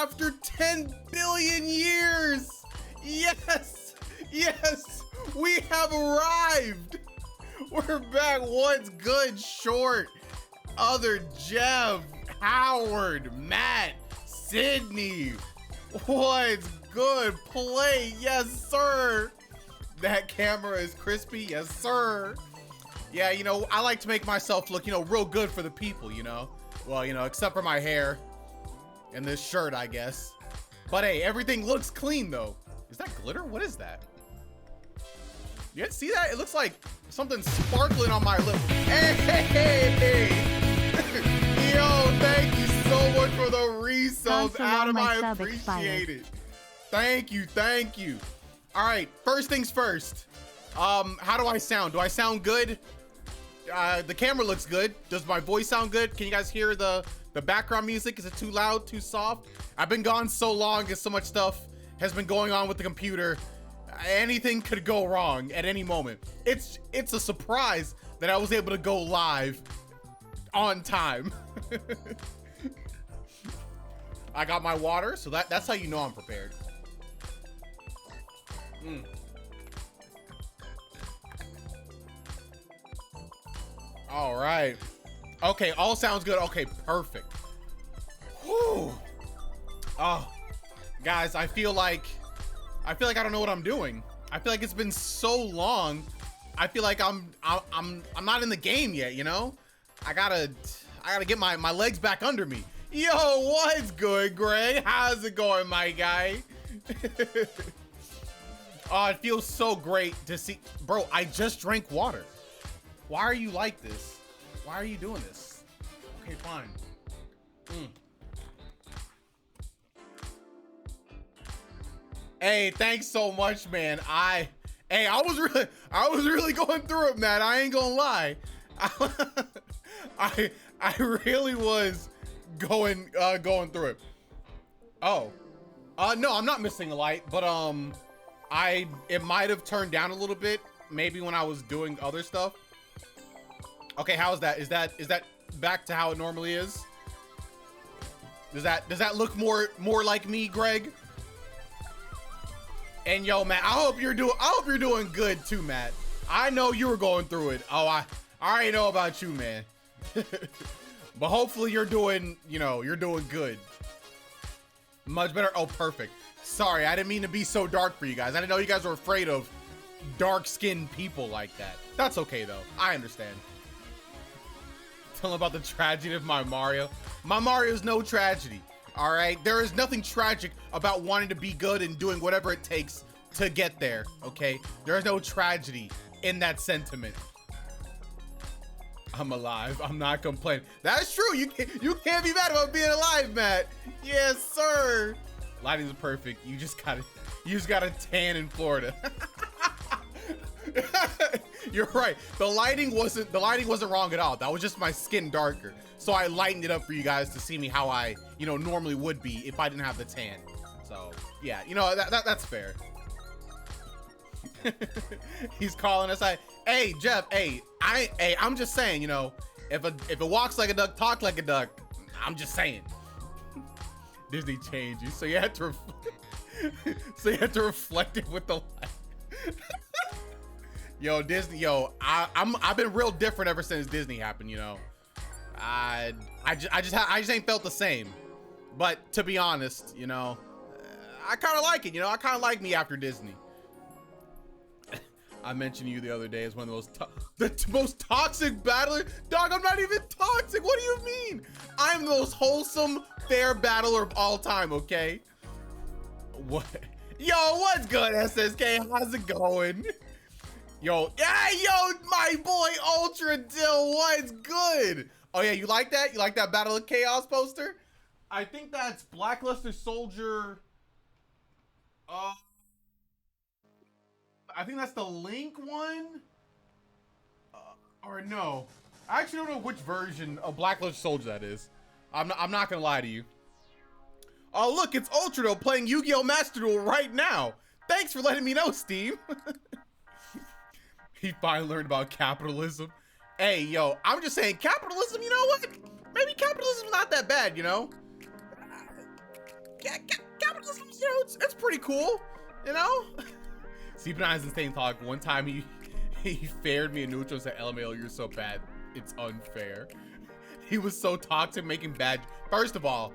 after 10 billion years. Yes, yes, we have arrived. We're back. What's good, Short? Other Jeff, Howard, Matt, Sydney. What's good? Play, yes, sir. That camera is crispy, yes, sir. Yeah, you know, I like to make myself look, you know, real good for the people, you know? Well, you know, except for my hair and this shirt, I guess. But hey, everything looks clean, though. Is that glitter? What is that? You guys see that? It looks like something sparkling on my lip. Hey! Yo, thank you so much for the resub, Adam. I appreciate it. Thank you, thank you. All right, first things first. How do I sound? Do I sound good? The camera looks good. Does my voice sound good? Can you guys hear the background music? Is it too loud, too soft? I've been gone so long and so much stuff has been going on with the computer. Anything could go wrong at any moment. It's a surprise that I was able to go live on time. I got my water, so that's how you know I'm prepared. All right. Okay, all sounds good. Okay, perfect. Whew. Oh, guys, I feel like I don't know what I'm doing. I feel like it's been so long. I feel like I'm not in the game yet, you know? I gotta get my legs back under me. Yo, what's good, Greg? How's it going, my guy? Oh, it feels so great to see. Bro, I just drank water. Why are you like this? Why are you doing this? Okay, fine. Hey, thanks so much, man. I was really going through it, man. I ain't gonna lie. I really was going through it. Oh, no, I'm not missing a light, but it might have turned down a little bit, maybe when I was doing other stuff. Okay, how is that? Is that back to how it normally is? Does that look more like me, Greg? And yo, Matt, I hope you're doing good too, Matt. I know you were going through it. Oh, I already know about you, man. But hopefully you're doing good. Much better. Oh, perfect. Sorry, I didn't mean to be so dark for you guys. I didn't know you guys were afraid of dark-skinned people like that. That's okay, though. I understand. Tell them about the tragedy of my Mario. My Mario's no tragedy, all right? There is nothing tragic about wanting to be good and doing whatever it takes to get there, okay? There is no tragedy in that sentiment. I'm alive. I'm not complaining. That's true. You can't be mad about being alive, Matt. Yes, sir. Lighting's perfect. You just got a tan in Florida. You're right. The lighting wasn't wrong at all. That was just my skin darker. So I lightened it up for you guys to see me how I, normally would be if I didn't have the tan. So yeah, that's fair. He's calling us. Hey, Jeff. I'm just saying, if it walks like a duck, talk like a duck. I'm just saying. Disney changed you, so you had to reflect it with the light. Yo, Disney, I've been real different ever since Disney happened, I just ain't felt the same. But to be honest, I kind of like it, I kind of like me after Disney. I mentioned you the other day as one of the most toxic battler. Dog, I'm not even toxic. What do you mean? I'm the most wholesome, fair battler of all time, okay? What? Yo, what's good, SSK? How's it going? Yo, my boy Ultra Dill, what's good? Oh yeah, you like that? You like that Battle of Chaos poster? I think that's Blackluster Soldier. I think that's the Link one. Or no, I actually don't know which version of Blackluster Soldier that is. I'm not gonna lie to you. Oh look, it's Ultra Dill playing Yu-Gi-Oh! Master Duel right now. Thanks for letting me know, Steve. He finally learned about capitalism. Hey, yo, I'm just saying, capitalism, you know what? Maybe capitalism's not that bad, capitalism, you know, it's pretty cool, you know? CP9 is insane talk. One time he fared me in neutral and said, LMAO, you're so bad, it's unfair. He was so toxic, making bad. First of all,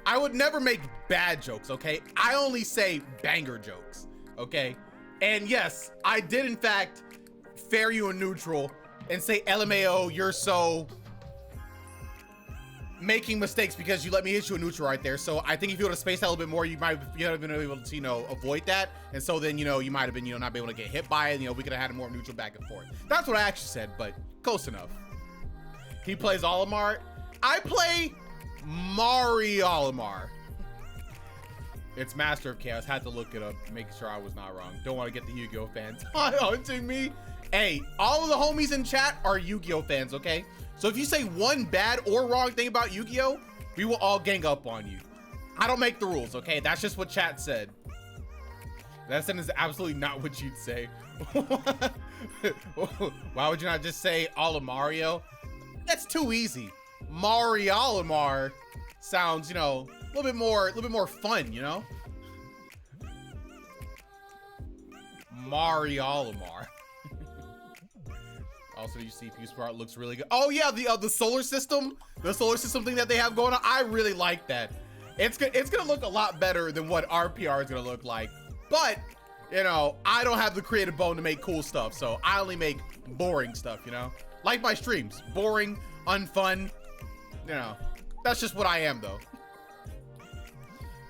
I would never make bad jokes, okay? I only say banger jokes, okay? And yes, I did in fact fare you in neutral and say, LMAO, you're so making mistakes because you let me hit you in neutral right there. So I think if you would have spaced out a little bit more, you might have been able to, you know, avoid that. And so then, you know, you might have been, you know, not be able to get hit by it. You know, we could have had a more neutral back and forth. That's what I actually said, but close enough. He plays Olimar. I play Mari Olimar. It's Master of Chaos. Had to look it up, making sure I was not wrong. Don't want to get the Yu-Gi-Oh fans hunting me. Hey, all of the homies in chat are Yu-Gi-Oh fans, okay? So if you say one bad or wrong thing about Yu-Gi-Oh, we will all gang up on you. I don't make the rules, okay? That's just what chat said. That sentence is absolutely not what you'd say. Why would you not just say Olimario? That's too easy. Mari Olimar sounds, you know, a little bit more fun, you know? Mari Olimar. Also, your CPU smart looks really good. Oh yeah, the solar system thing that they have going on. I really like that. It's gonna look a lot better than what RPR is gonna look like. But you know, I don't have the creative bone to make cool stuff, so I only make boring stuff. You know, like my streams, boring, unfun. You know, that's just what I am, though.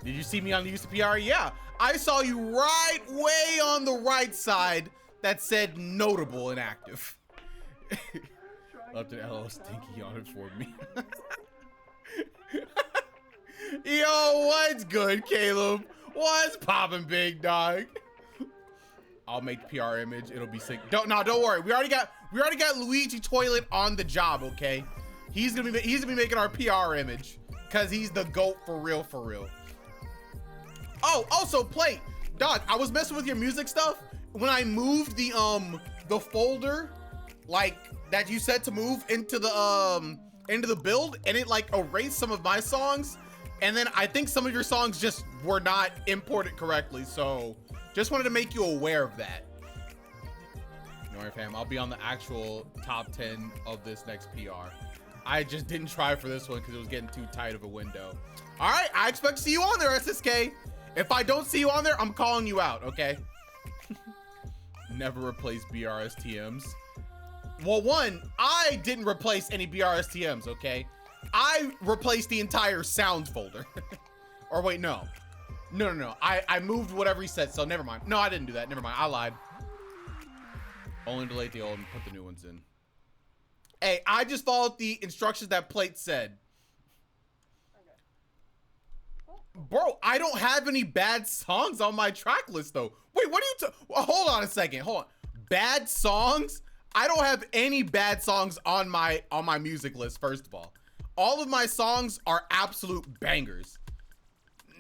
Did you see me on the UCPR? Yeah, I saw you right way on the right side that said notable and active. Love to LL Stinky on it for me. Yo, what's good, Caleb? What's poppin', big dog? I'll make the PR image. It'll be sick. Don't worry. We already got Luigi Toilet on the job. Okay, he's gonna be making our PR image because he's the GOAT for real, for real. Oh, also, Plate, dog. I was messing with your music stuff when I moved the folder, like that you said to move into the build, and it like erased some of my songs, and then I think some of your songs just were not imported correctly. So just wanted to make you aware of that. Don't worry, fam. I'll be on the actual top 10 of this next PR. I just didn't try for this one because it was getting too tight of a window. All right, I expect to see you on there, SSK. If I don't see you on there, I'm calling you out, okay? Never replace BRSTMs. Well, one, I didn't replace any BRSTMs, okay? I replaced the entire sounds folder. Or wait, no. No. I moved whatever he said, so never mind. No, I didn't do that. Never mind. I lied. Only delete the old and put the new ones in. Hey, I just followed the instructions that Plate said. Bro, I don't have any bad songs on my track list, though. Wait, what are you hold on a second. Hold on. Bad songs? I don't have any bad songs on my music list, first of all of my songs are absolute bangers.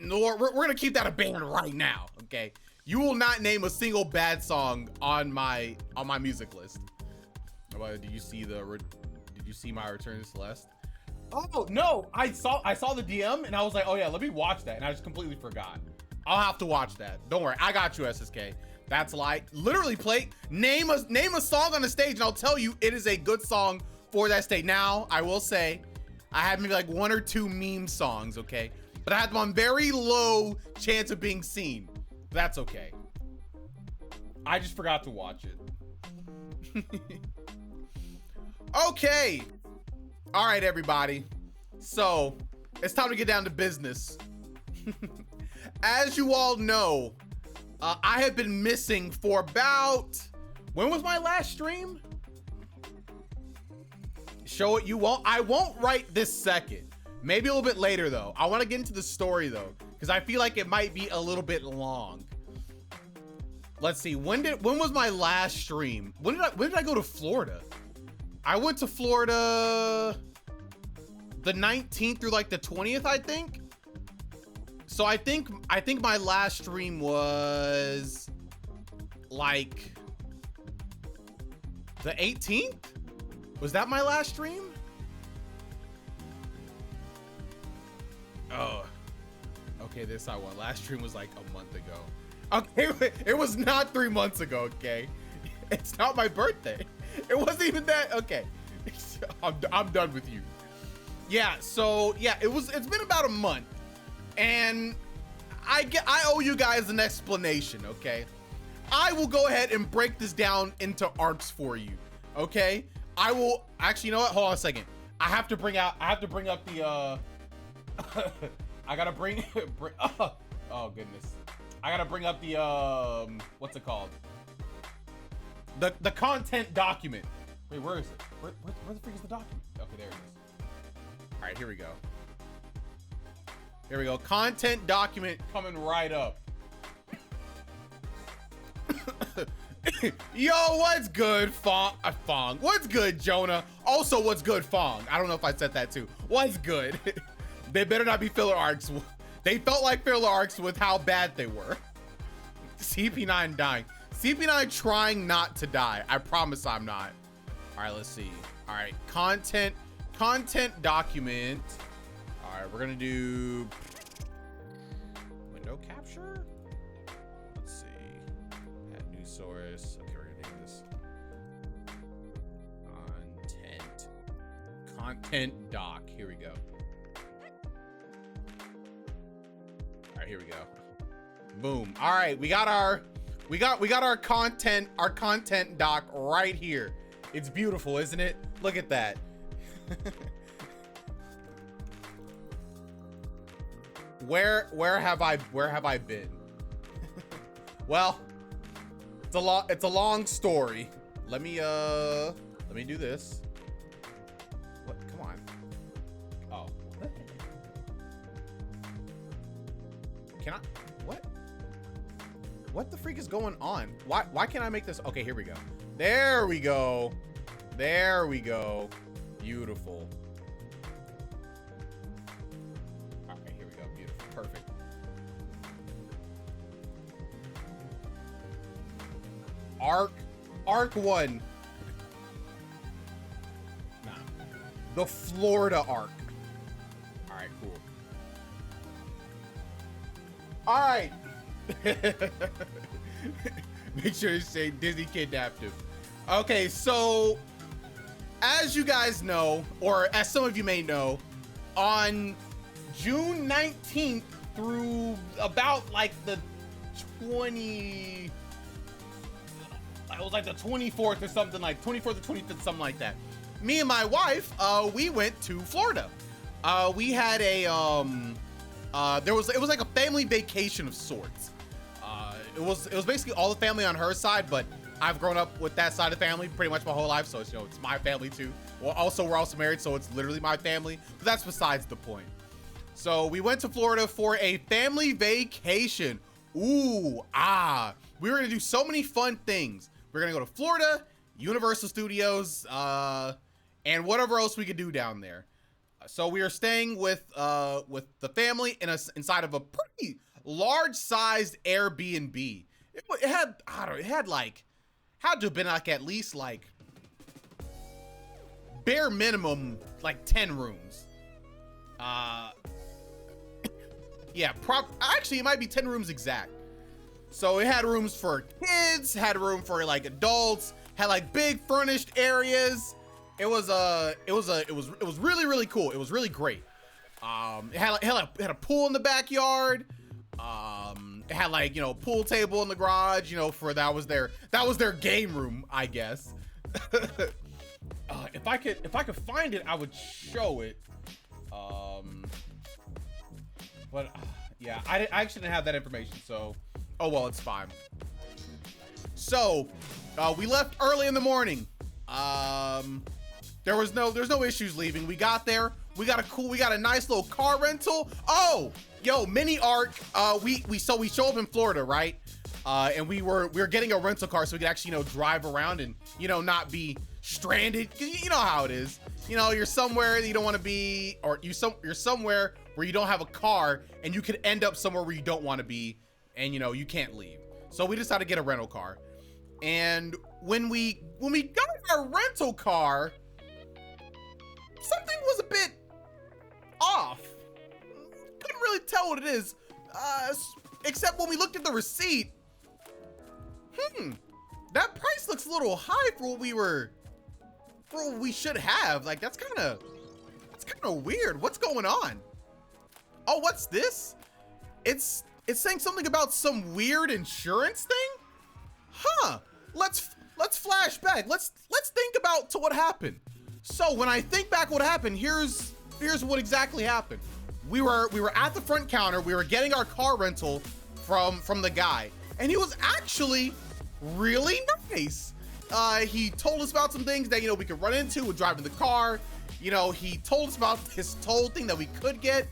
No, we're gonna keep that a banger right now, okay? You will not name a single bad song on my music list. Did you see my Return to Celeste? Oh no, I saw the DM and I was like, oh yeah, let me watch that, and I just completely forgot. I'll have to watch that. Don't worry, I got you, SSK. That's like literally Plate. Name a song on the stage and I'll tell you it is a good song for that stage. Now, I will say, I had maybe like 1 or 2 meme songs, okay? But I had them on very low chance of being seen. That's okay. I just forgot to watch it. Okay. All right, everybody. So it's time to get down to business. As you all know, I have been missing for about, when was my last stream? Show it you won't. I won't right this second. Maybe a little bit later though. I want to get into the story though, because I feel like it might be a little bit long. Let's see. When was my last stream? When did I go to Florida? I went to Florida the 19th through like the 20th, I think. So I think my last stream was like the 18th. Was that my last stream? Oh, Okay, this I won. Last stream was like a month ago. Okay, it was not 3 months ago, okay? It's not my birthday. It wasn't even that. Okay, I'm done with you. Yeah, so yeah, it's been about a month, and I owe you guys an explanation, okay? I will go ahead and break this down into arcs for you, okay? I will actually, you know what? Hold on a second. I have to bring up the I gotta bring oh goodness. I gotta bring up the what's it called? The content document. Wait, where is it? Where the freak is the document? Okay, there it is. All right, here we go. Here we go. Content document coming right up. Yo, what's good, Fong? What's good, Jonah? Also, what's good, Fong? I don't know if I said that too. What's good? They better not be filler arcs. They felt like filler arcs with how bad they were. CP9 dying. CP9 trying not to die. I promise I'm not. All right, let's see. All right, content document. All right, we're gonna do window capture. Let's see. Add new source. Okay, we're gonna name this content doc. Here we go. All right, here we go. Boom. All right, we got our content doc right here. It's beautiful, isn't it? Look at that. Where have I been? Well, it's a long story. Let me do this. What? Come on. Oh. Can I? What? What the freak is going on? Why can't I make this? Okay, here we go. There we go. There we go. Beautiful. All right, here we go. Beautiful. Perfect. Arc 1. Nah. The Florida arc. All right, cool. All right. Make sure to say Disney kidnapped him. Okay, so as you guys know, or as some of you may know, on June 19th through about like the 20, it was like the 24th or something, like 24th or 25th, something like that. Me and my wife, we went to Florida. We had a it was like a family vacation of sorts. It was basically all the family on her side, but I've grown up with that side of the family pretty much my whole life, so it's, you know, it's my family too. Well, also we're also married, so it's literally my family, but that's besides the point. So we went to Florida for a family vacation. Ooh, we were gonna do so many fun things. We're gonna go to Florida, Universal Studios, and whatever else we could do down there. So we are staying with the family inside of a pretty large-sized Airbnb. It had, I don't know, it had to have been like at least like bare minimum like 10 rooms. Yeah, actually it might be 10 rooms exact. So it had rooms for kids, had room for like adults, had like big furnished areas. It was really, really cool. It was really great. It had a pool in the backyard. It had like, you know, pool table in the garage, you know, that was their game room, I guess. If I could find it, I would show it. But yeah, I actually didn't have that information, so oh well, it's fine. So we left early in the morning. There's no issues leaving. We got there. We got a nice little car rental. Oh, yo, mini arc. We show up in Florida, right? And we were getting a rental car so we could actually, you know, drive around and, you know, not be stranded. You know how it is. You know, you're somewhere that you don't want to be, or you're somewhere where you don't have a car and you could end up somewhere where you don't want to be, and you know, you can't leave. So we decided to get a rental car. And when we got our rental car, something was a bit off. Couldn't really tell what it is. Except when we looked at the receipt, that price looks a little high for what we should have. Like, that's kind of weird. What's going on? Oh, what's this? It's saying something about some weird insurance thing? Huh. Let's flash back. Let's think about to what happened. So when I think back what happened, here's what exactly happened. We were at the front counter. We were getting our car rental from the guy, and he was actually really nice. He told us about some things that, you know, we could run into with driving the car. You know, he told us about this toll thing that we could get,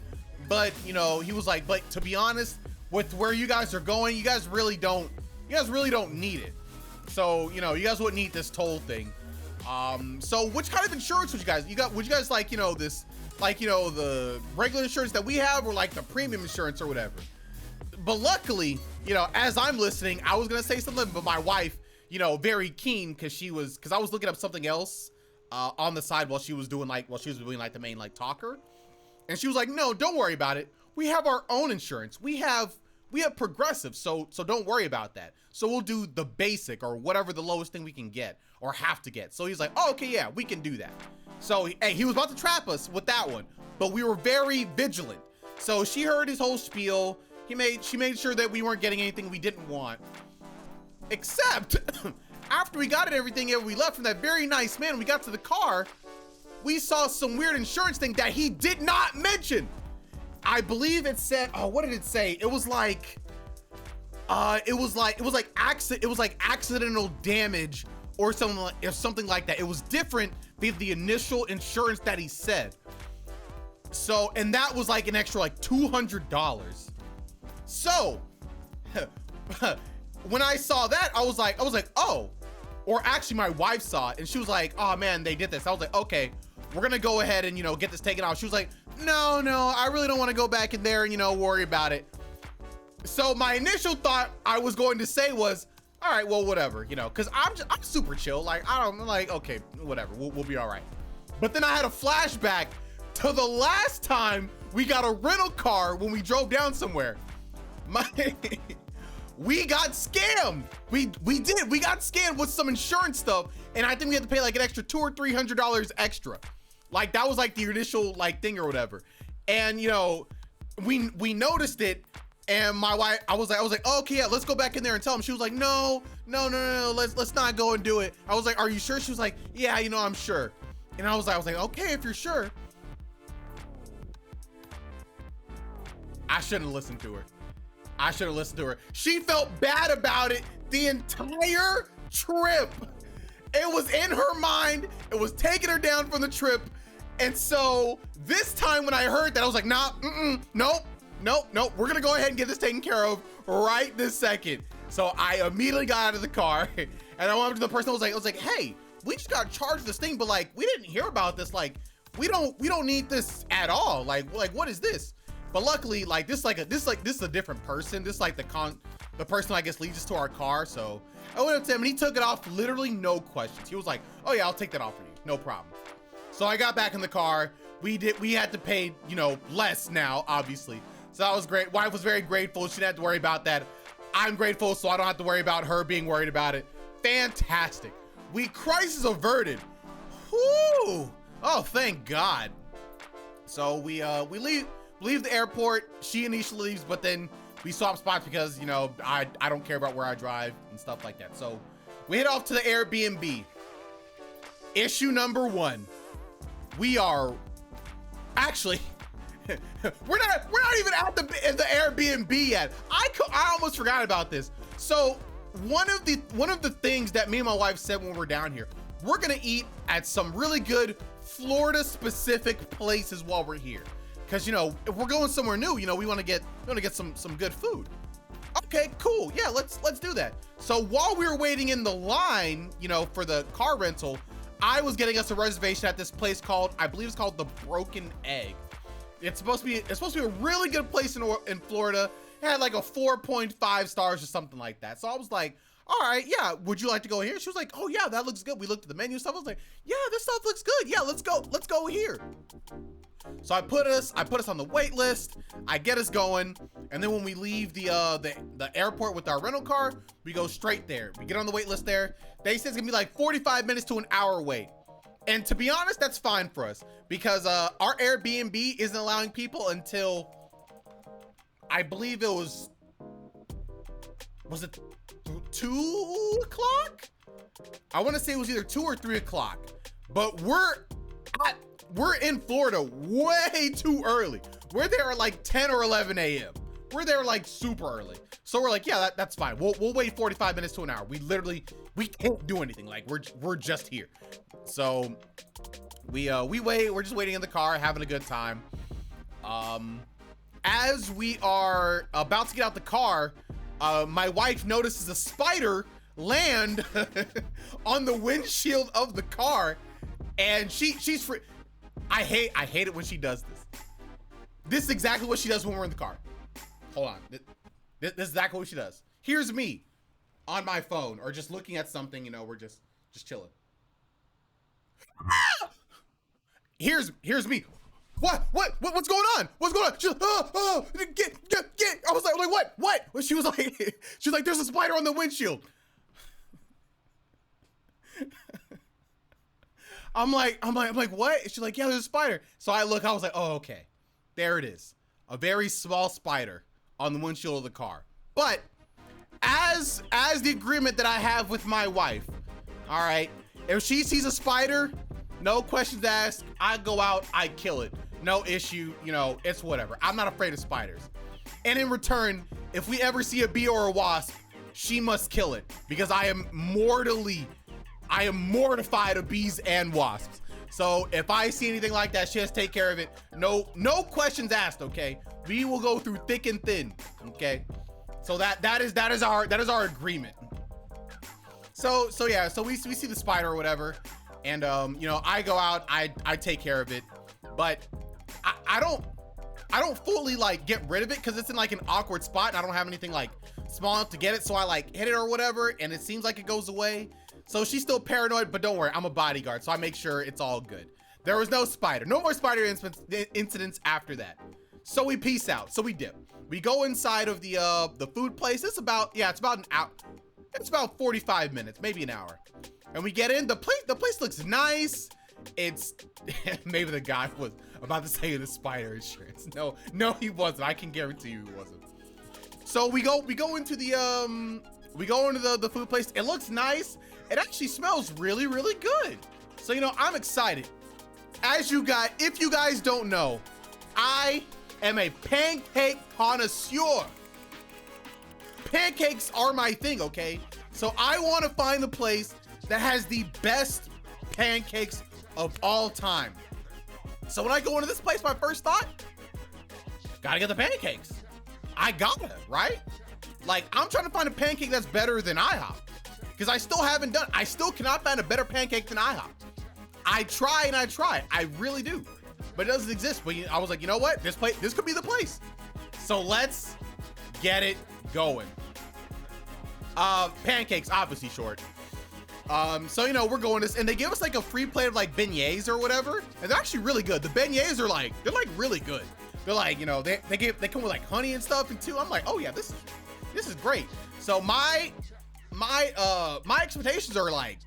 but, you know, he was like, but to be honest, with where you guys are going, you guys really don't need it. So, you know, you guys wouldn't need this toll thing. So which kind of insurance would you guys like, you know, this, like, you know, the regular insurance that we have, or like the premium insurance or whatever? But luckily, you know, as I'm listening, I was gonna say something, but my wife, you know, very keen, because I was looking up something else on the side while she was doing the main like talker, and she was like, no, don't worry about it. We have our own insurance. We have Progressive, so don't worry about that. So we'll do the basic, or whatever the lowest thing we can get or have to get. So he's like, oh, okay, yeah, we can do that. So hey, he was about to trap us with that one, but we were very vigilant. So she heard his whole spiel. She made sure that we weren't getting anything we didn't want. Except after we got everything and we left from that very nice man, we got to the car, we saw some weird insurance thing that he did not mention. I believe it said, oh, what did it say? It was like accidental damage or something like that. It was different than the initial insurance that he said. So, and that was like an extra like $200. So when I saw that, I was like, oh, or actually my wife saw it and she was like, oh man, they did this. I was like, okay, we're gonna go ahead and, you know, get this taken off. She was like, no, I really don't want to go back in there and, you know, worry about it. So my initial thought I was going to say was, all right, well, whatever, you know, because I'm super chill. Like, I'm like, okay, whatever, we'll be all right. But then I had a flashback to the last time we got a rental car when we drove down somewhere. We got scammed. We got scammed with some insurance stuff, and I think we had to pay like an extra $200 or $300 extra. Like, that was like the initial like thing or whatever. And, you know, we noticed it, and my wife, I was like, oh, okay, yeah, let's go back in there and tell him. She was like, no, let's not go and do it. I was like, are you sure? She was like, yeah, you know, I'm sure. And I was like, okay, if you're sure. I shouldn't have listened to her. She felt bad about it the entire trip. It was in her mind. It was taking her down from the trip. And so this time when I heard that, I was like, nah, nope. We're gonna go ahead and get this taken care of right this second. So I immediately got out of the car and I went up to the person. I was like, hey, we just got charged this thing, but like, we didn't hear about this. Like, we don't need this at all. Like what is this? But luckily, like this is a different person. This is like the person I guess leads us to our car. So I went up to him and he took it off, literally no questions. He was like, oh yeah, I'll take that off for you, no problem. So I got back in the car. We had to pay, you know, less now, obviously. So that was great. Wife was very grateful. She didn't have to worry about that. I'm grateful, so I don't have to worry about her being worried about it. Fantastic. Crisis averted. Whoo! Oh, thank God. So we leave the airport. She initially leaves, but then we swap spots because, you know, I don't care about where I drive and stuff like that. So we head off to the Airbnb. Issue number 1. We are actually we're not even at the Airbnb yet. I almost forgot about this. So one of the things that me and my wife said when we're down here, we're gonna eat at some really good Florida specific places while we're here. Cause, you know, if we're going somewhere new, you know, we want to get some good food. Okay, cool. Yeah, let's do that. So while we were waiting in the line, you know, for the car rental, I was getting us a reservation at this place called, I believe it's called the Broken Egg. It's supposed to be a really good place in Florida. It had like a 4.5 stars or something like that. So I was like, all right, yeah, would you like to go here? She was like, oh yeah, that looks good. We looked at the menu stuff. I was like, yeah, this stuff looks good. Yeah, let's go here. So I put us on the wait list. I get us going, and then when we leave the airport with our rental car, we go straight there. We get on the wait list there. They say it's gonna be like 45 minutes to an hour wait. And to be honest, that's fine for us because our Airbnb isn't allowing people until I believe it was it 2 o'clock? I want to say it was either 2 or 3 o'clock, but we're in Florida way too early. We're there at like 10 or 11 a.m. We're there like super early. So we're like, yeah, that's fine. We'll wait 45 minutes to an hour. We can't do anything. Like we're just here. So we wait. We're just waiting in the car, having a good time. As we are about to get out the car, my wife notices a spider land on the windshield of the car, and she's free. I hate it when she does this. This is exactly what she does when we're in the car. Hold on. This is exactly what she does. Here's me on my phone or just looking at something, you know, we're just chilling. Here's me. What's going on? What's going on? She's like, get. I was like, what? Well, she was like, there's a spider on the windshield. I'm like, what? She's like, yeah, there's a spider. So I look, I was like, oh, okay. There it is. A very small spider on the windshield of the car. But as the agreement that I have with my wife, all right, if she sees a spider, no questions asked, I go out, I kill it. No issue, you know, it's whatever. I'm not afraid of spiders. And in return, if we ever see a bee or a wasp, she must kill it because I am mortified of bees and wasps. So if I see anything like that, she has to take care of it. No questions asked, okay? We will go through thick and thin, okay? So that is our agreement. So yeah, so we see the spider or whatever, and you know, I go out, I take care of it, but I don't fully like get rid of it because it's in like an awkward spot and I don't have anything like small enough to get it, so I like hit it or whatever, and it seems like it goes away. So she's still paranoid, but don't worry, I'm a bodyguard, so I make sure it's all good. There was no spider, no more spider incidents after that. So we peace out, so we dip. We go inside of the food place. It's about an hour. It's about 45 minutes, maybe an hour. And we get in, the place looks nice. It's, maybe the guy was about to say the spider insurance. No, he wasn't. I can guarantee you he wasn't. So we go into the food place. It looks nice. It actually smells really, really good. So, you know, I'm excited. If you guys don't know, I am a pancake connoisseur. Pancakes are my thing, okay? So I want to find the place that has the best pancakes of all time. So when I go into this place, my first thought, gotta get the pancakes. I gotta, right? Like, I'm trying to find a pancake that's better than IHOP. Because I still cannot find a better pancake than IHOP. I try and I try, I really do. But it doesn't exist. But I was like, you know what? This could be the place. So let's get it going. Pancakes, obviously short. So, you know, we're going this, and they give us like a free plate of like beignets or whatever. And they're actually really good. The beignets are like, they're like really good. They're like, you know, they come with like honey and stuff and too. I'm like, oh yeah, this is great. So my expectations are like,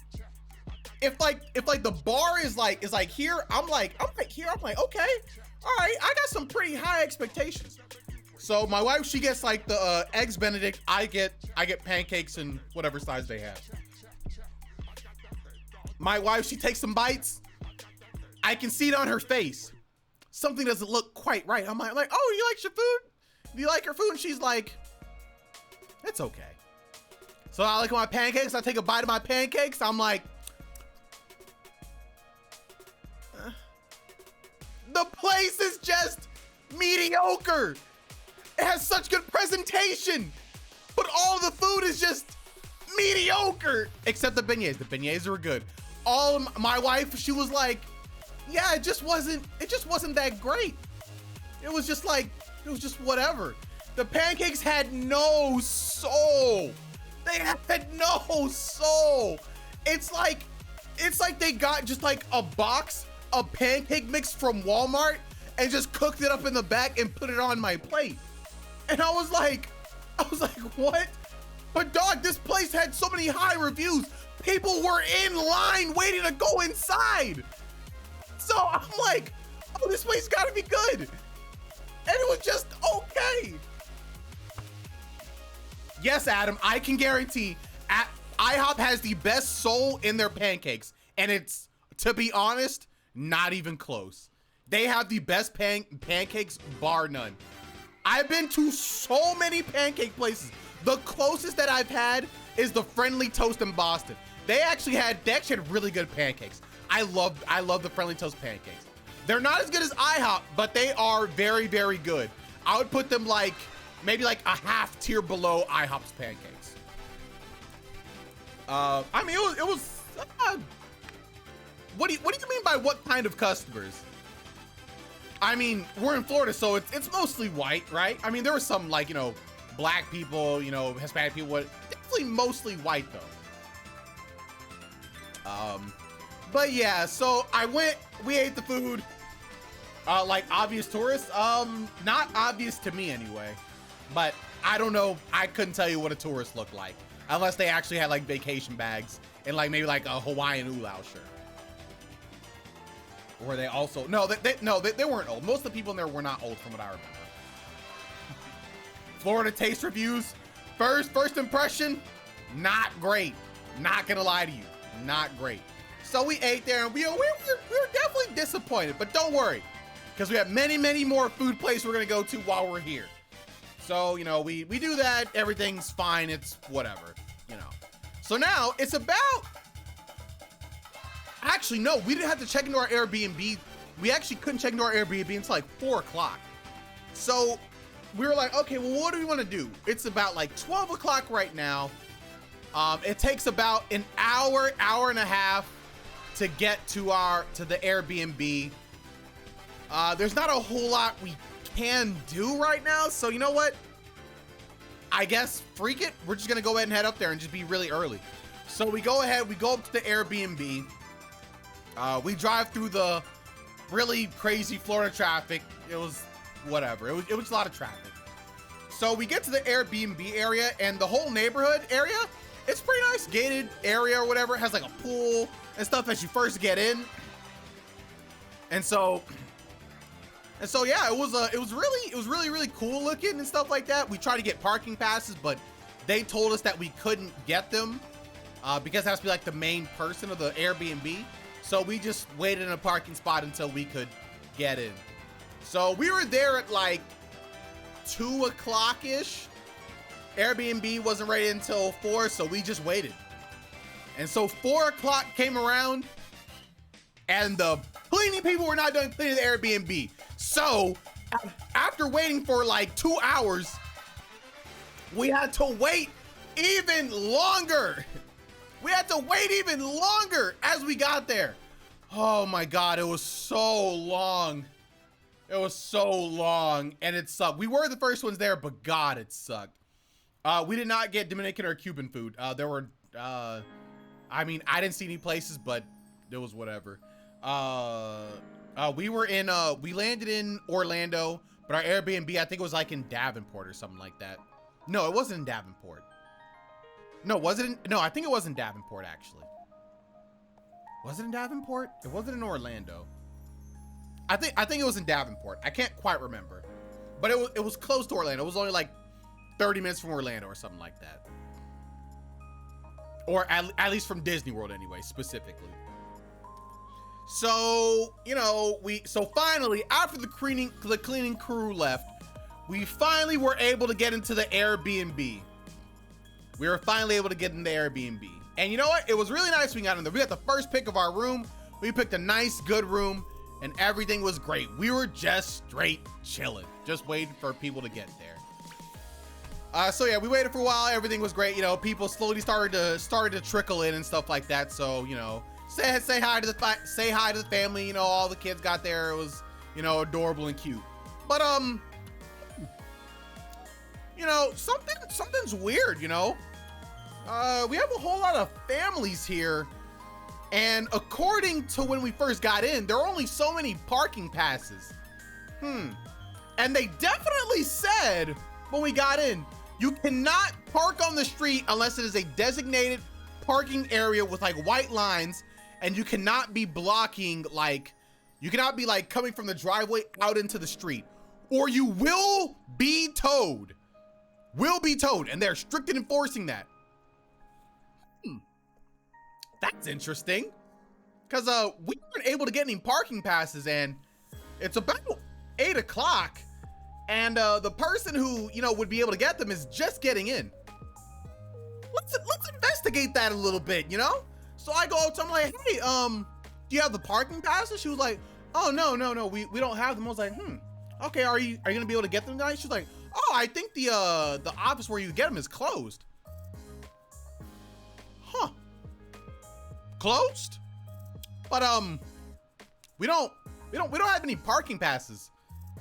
if the bar is like here, I'm like here, I'm like, okay, all right, I got some pretty high expectations. So my wife, she gets like the eggs Benedict. I get pancakes in whatever size they have. My wife, she takes some bites. I can see it on her face. Something doesn't look quite right. I'm like, oh, you like your food? Do you like your food? And she's like, it's okay. So I look at my pancakes. I take a bite of my pancakes. I'm like, the place is just mediocre. It has such good presentation, but all the food is just mediocre, except the beignets. The beignets are good. My wife, she was like, yeah, it just wasn't that great. It was just whatever. The pancakes had no soul. They had no soul. It's like they got just like a box of pancake mix from Walmart and just cooked it up in the back and put it on my plate. And I was like, what? But dog, this place had so many high reviews. People were in line waiting to go inside. So I'm like, oh, this place gotta be good. And it was just okay. Yes, Adam, I can guarantee IHOP has the best soul in their pancakes. And it's, to be honest, not even close. They have the best pancakes, bar none. I've been to so many pancake places. The closest that I've had is the Friendly Toast in Boston. They actually had really good pancakes. I love the Friendly Toast pancakes. They're not as good as IHOP, but they are very, very good. I would put them like, maybe like a half tier below IHOP's pancakes. I mean, it was what do you mean by what kind of customers? I mean, we're in Florida, so it's mostly white, right? I mean, there were some like, you know, black people, you know, Hispanic people, definitely mostly white though. But yeah, so we ate the food, like obvious tourists, not obvious to me anyway, but I don't know, I couldn't tell you what a tourist looked like, unless they actually had like vacation bags and like maybe like a Hawaiian luau shirt. Or they also, no, they weren't old. Most of the people in there were not old from what I remember. Florida taste reviews, first impression, not great. Not gonna lie to you, not great. So we ate there and we were definitely disappointed, but don't worry, because we have many more food places we're gonna go to while we're here. So, you know, we do that, everything's fine, it's whatever, you know. So now it's about, actually no, we didn't have to check into our Airbnb. We actually couldn't check into our Airbnb until like 4 o'clock. So we were like, okay, well, what do we want to do? It's about like 12 o'clock right now. It takes about an hour and a half to get to the Airbnb. There's not a whole lot we can do right now. So you know what? I guess freak it. We're just gonna go ahead and head up there and just be really early. So we go ahead, we go up to the Airbnb. We drive through the really crazy Florida traffic. It was whatever. It was a lot of traffic. So we get to the Airbnb area and the whole neighborhood area, it's pretty nice, gated area or whatever. It has like a pool and stuff as you first get in. And so yeah, it was really cool looking and stuff like that. We tried to get parking passes, but they told us that we couldn't get them because it has to be like the main person of the Airbnb. So we just waited in a parking spot until we could get in. So we were there at like 2 o'clock-ish. Airbnb wasn't ready until 4, so we just waited. And so 4 o'clock came around and the cleaning people were not done cleaning the Airbnb. So after waiting for like 2 hours, we had to wait even longer. We had to wait even longer as we got there. Oh my God, it was so long. It was so long and it sucked. We were the first ones there, but God, it sucked. We did not get Dominican or Cuban food. There were, I mean, I didn't see any places, but it was whatever. We landed in Orlando, but our Airbnb, I think it was like in Davenport or something like that. No, it wasn't in Davenport. No, was it in, no, I think it was in Davenport actually. Was it in Davenport? It wasn't in Orlando. I think it was in Davenport. I can't quite remember, but it was close to Orlando. It was only like 30 minutes from Orlando or something like that. Or at least from Disney World anyway, specifically. So, you know, so finally, after the cleaning crew left, we finally were able to get into the Airbnb. We were finally able to get in the Airbnb. And you know what? It was really nice we got in there. We got the first pick of our room. We picked a nice, good room, and everything was great. We were just straight chilling, just waiting for people to get there. So yeah, we waited for a while. Everything was great. You know, people slowly started to trickle in and stuff like that. So, you know, say hi to the family. You know, all the kids got there. It was, you know, adorable and cute. But you know, something's weird. You know, we have a whole lot of families here, and according to when we first got in, there are only so many parking passes. And they definitely said when we got in, you cannot park on the street unless it is a designated parking area with like white lines, and you cannot be blocking, like, you cannot be like coming from the driveway out into the street, or you will be towed. Will be towed, and they're strict in enforcing that. That's interesting, because we weren't able to get any parking passes, and it's about 8 o'clock, and the person who, you know, would be able to get them is just getting in. Let's investigate that a little bit, you know? So I go up to him like, hey, do you have the parking passes? She was like, oh, no, we don't have them. I was like, okay, are you gonna be able to get them tonight? She's like, oh, I think the office where you get them is closed. Huh. Closed? But we don't have any parking passes.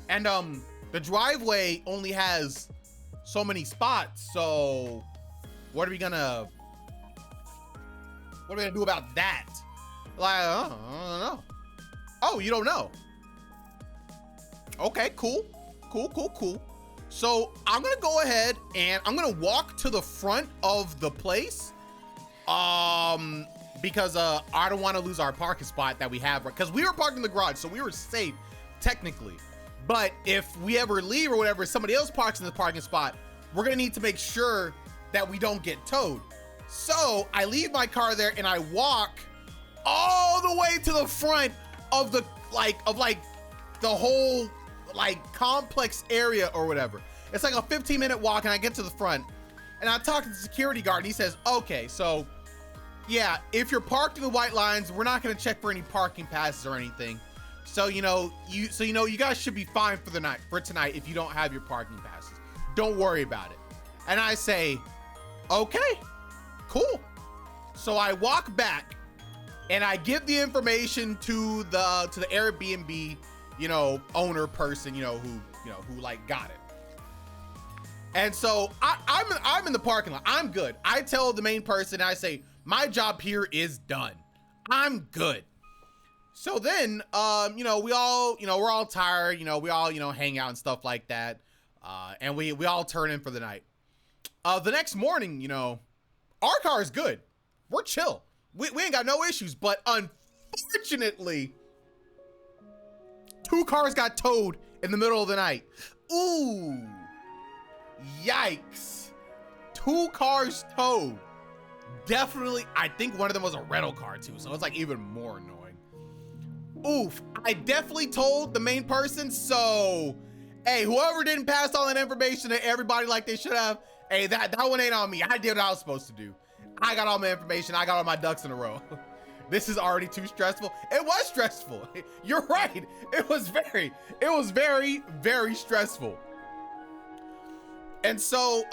And the driveway only has so many spots, so what are we gonna do about that? Like, I don't know. Oh, you don't know? Okay, cool. So I'm gonna go ahead and I'm gonna walk to the front of the place, because I don't want to lose our parking spot that we have, because we were parked in the garage, so we were safe technically. But if we ever leave or whatever, somebody else parks in the parking spot, we're gonna need to make sure that we don't get towed. So I leave my car there and I walk all the way to the front of the the whole complex area or whatever. It's like a 15-minute walk, and I get to the front and I talk to the security guard, and he says, okay, so yeah, if you're parked in the white lines, we're not gonna check for any parking passes or anything. So you guys should be fine for tonight if you don't have your parking passes. Don't worry about it. And I say, okay, cool. So I walk back and I give the information to the Airbnb, owner person, who like got it. And so I'm in the parking lot. I'm good. I tell the main person, I say, my job here is done. I'm good. So then, we're all tired, we all, hang out and stuff like that. And we all turn in for the night. The next morning, our car is good. We're chill. We ain't got no issues, but unfortunately, 2 cars got towed in the middle of the night. Ooh, yikes. 2 cars towed. Definitely, I think one of them was a rental car too, so it's like even more annoying. Oof, I definitely told the main person, so, hey, whoever didn't pass all that information to everybody like they should have, hey, that one ain't on me. I did what I was supposed to do. I got all my information. I got all my ducks in a row. This is already too stressful. It was stressful. You're right. It was very, very stressful. And so,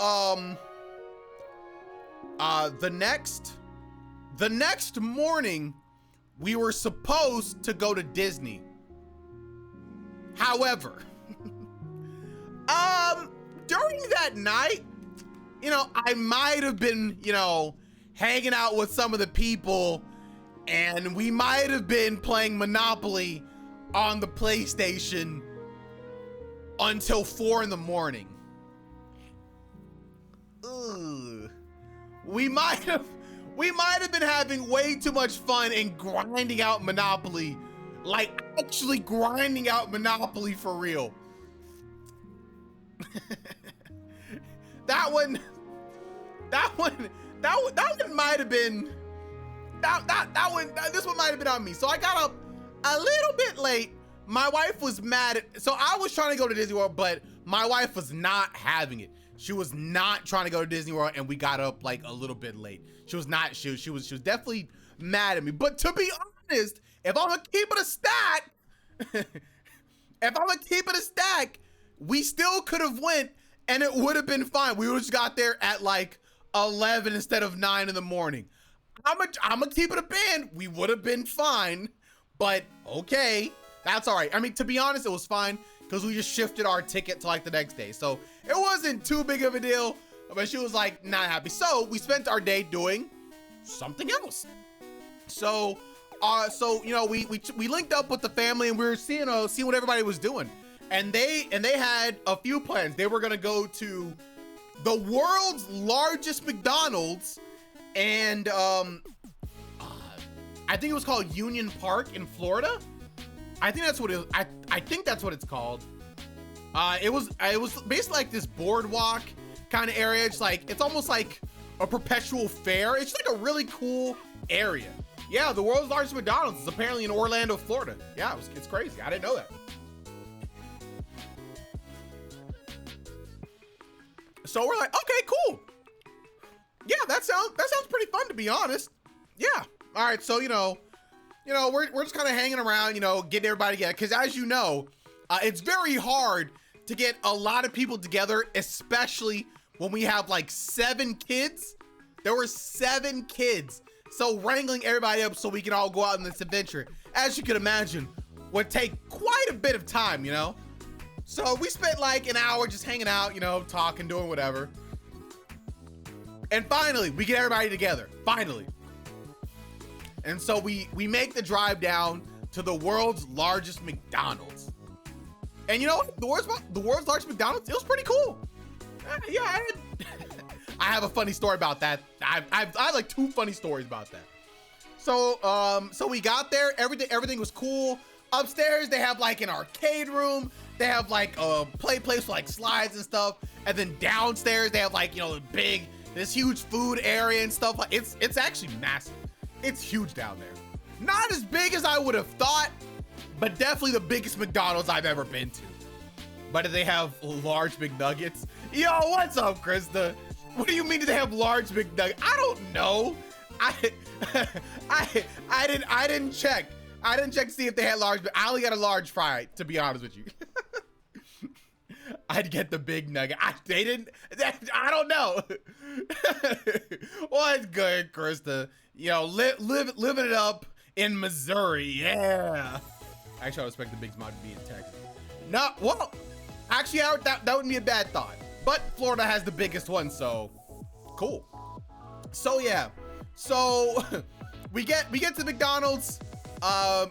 the next morning, we were supposed to go to Disney. However, during that night, I might have been, hanging out with some of the people, and we might have been playing Monopoly on the PlayStation until 4 in the morning. Ugh. We might have been having way too much fun and grinding out Monopoly, like actually grinding out Monopoly for real. That one might have been, this one might have been on me. So I got up a little bit late. My wife was mad so I was trying to go to Disney World, but my wife was not having it. She was not trying to go to Disney World, and we got up like a little bit late. She was definitely mad at me. But to be honest, if I'm gonna keep it a stack, we still could have went and it would have been fine. We would have just got there at like 11 instead of 9 in the morning. I'm gonna keep it a band. We would have been fine, but okay, that's all right. I mean, to be honest, it was fine because we just shifted our ticket to like the next day. So it wasn't too big of a deal, but she was like not happy. So we spent our day doing something else. So we linked up with the family and we were seeing what everybody was doing. and they had a few plans. They were gonna go to the world's largest McDonald's, and I think it was called Union Park in Florida. I think that's what it. I think that's what it's called. It was basically like this boardwalk kind of area. It's almost like a perpetual fair. It's like a really cool area. Yeah, the world's largest McDonald's is apparently in Orlando, Florida. Yeah, it's crazy. I didn't know that. So we're like, okay, cool. Yeah, that sounds pretty fun, to be honest. Yeah. All right, so we're just kind of hanging around, getting everybody together, because as you know, it's very hard to get a lot of people together, especially when we have like 7 kids. There were 7 kids. So wrangling everybody up so we can all go out on this adventure, as you can imagine, would take quite a bit of time, So we spent like an hour just hanging out, talking, doing whatever. And finally, we get everybody together, finally. And so we make the drive down to the world's largest McDonald's. And the world's largest McDonald's, it was pretty cool. Yeah, I have a funny story about that. I have like 2 funny stories about that. So we got there, everything was cool. Upstairs, they have like an arcade room. They have like a place with like slides and stuff. And then downstairs, they have like, this huge food area and stuff. Like it's actually massive. It's huge down there. Not as big as I would have thought, but definitely the biggest McDonald's I've ever been to. But do they have large McNuggets? Yo, what's up, Krista? What do you mean, do they have large McNuggets? I don't know. I didn't check. I didn't check to see if they had large, but I only got a large fry, to be honest with you. I'd get the big nugget. I don't know. What's good, Krista? Living it up in Missouri. Yeah. Actually, I would expect the Big Smoke to be in Texas. No, well, actually, that wouldn't be a bad thought. But Florida has the biggest one, so cool. So yeah, so we get to McDonald's.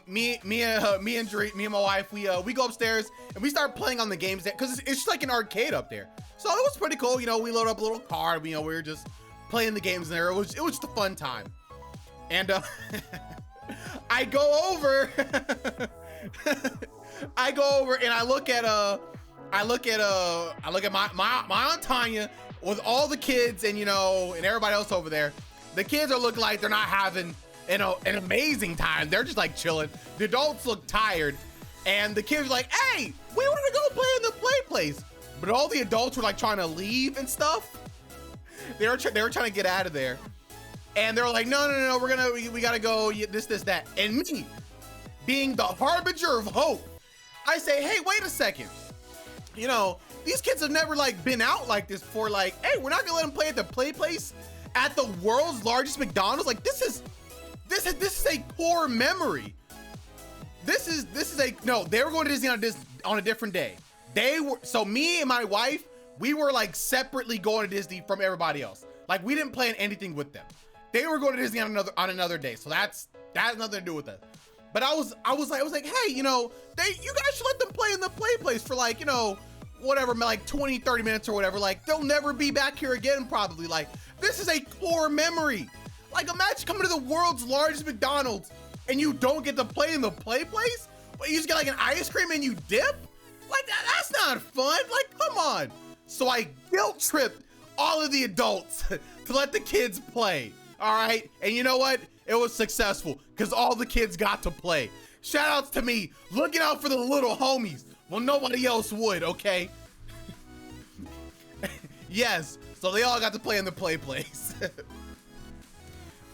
Me and my wife, we go upstairs and we start playing on the games there, because it's just like an arcade up there. So it was pretty cool. We load up a little car. We were just playing the games there. It was just a fun time. And I go over and I look at my Aunt Tanya with all the kids and and everybody else over there. The kids are looking like they're not having an amazing time. They're just like chilling. The adults look tired, and the kids are like, "Hey, we want to go play in the play place," but all the adults were like trying to leave and stuff. They were trying to get out of there, and they're like, "No, we gotta go. This, that." And me, being the harbinger of hope, I say, "Hey, wait a second. These kids have never like been out like this before. Like, hey, we're not gonna let them play at the play place at the world's largest McDonald's. Like, this is a core memory. This is no, they were going to Disney on a different day. So me and my wife, we were like separately going to Disney from everybody else. Like, we didn't plan anything with them. They were going to Disney on another day. So that has nothing to do with us. But I was like, hey, you guys should let them play in the play place for like, whatever, like 20, 30 minutes or whatever. Like, they'll never be back here again, probably. Like, this is a core memory. Like, imagine coming to the world's largest McDonald's and you don't get to play in the play place, but you just get like an ice cream and you dip? Like, that's not fun. Like, come on. So I guilt tripped all of the adults to let the kids play. All right. And you know what? It was successful because all the kids got to play. Shout outs to me looking out for the little homies. Well, nobody else would, okay? Yes. So they all got to play in the play place.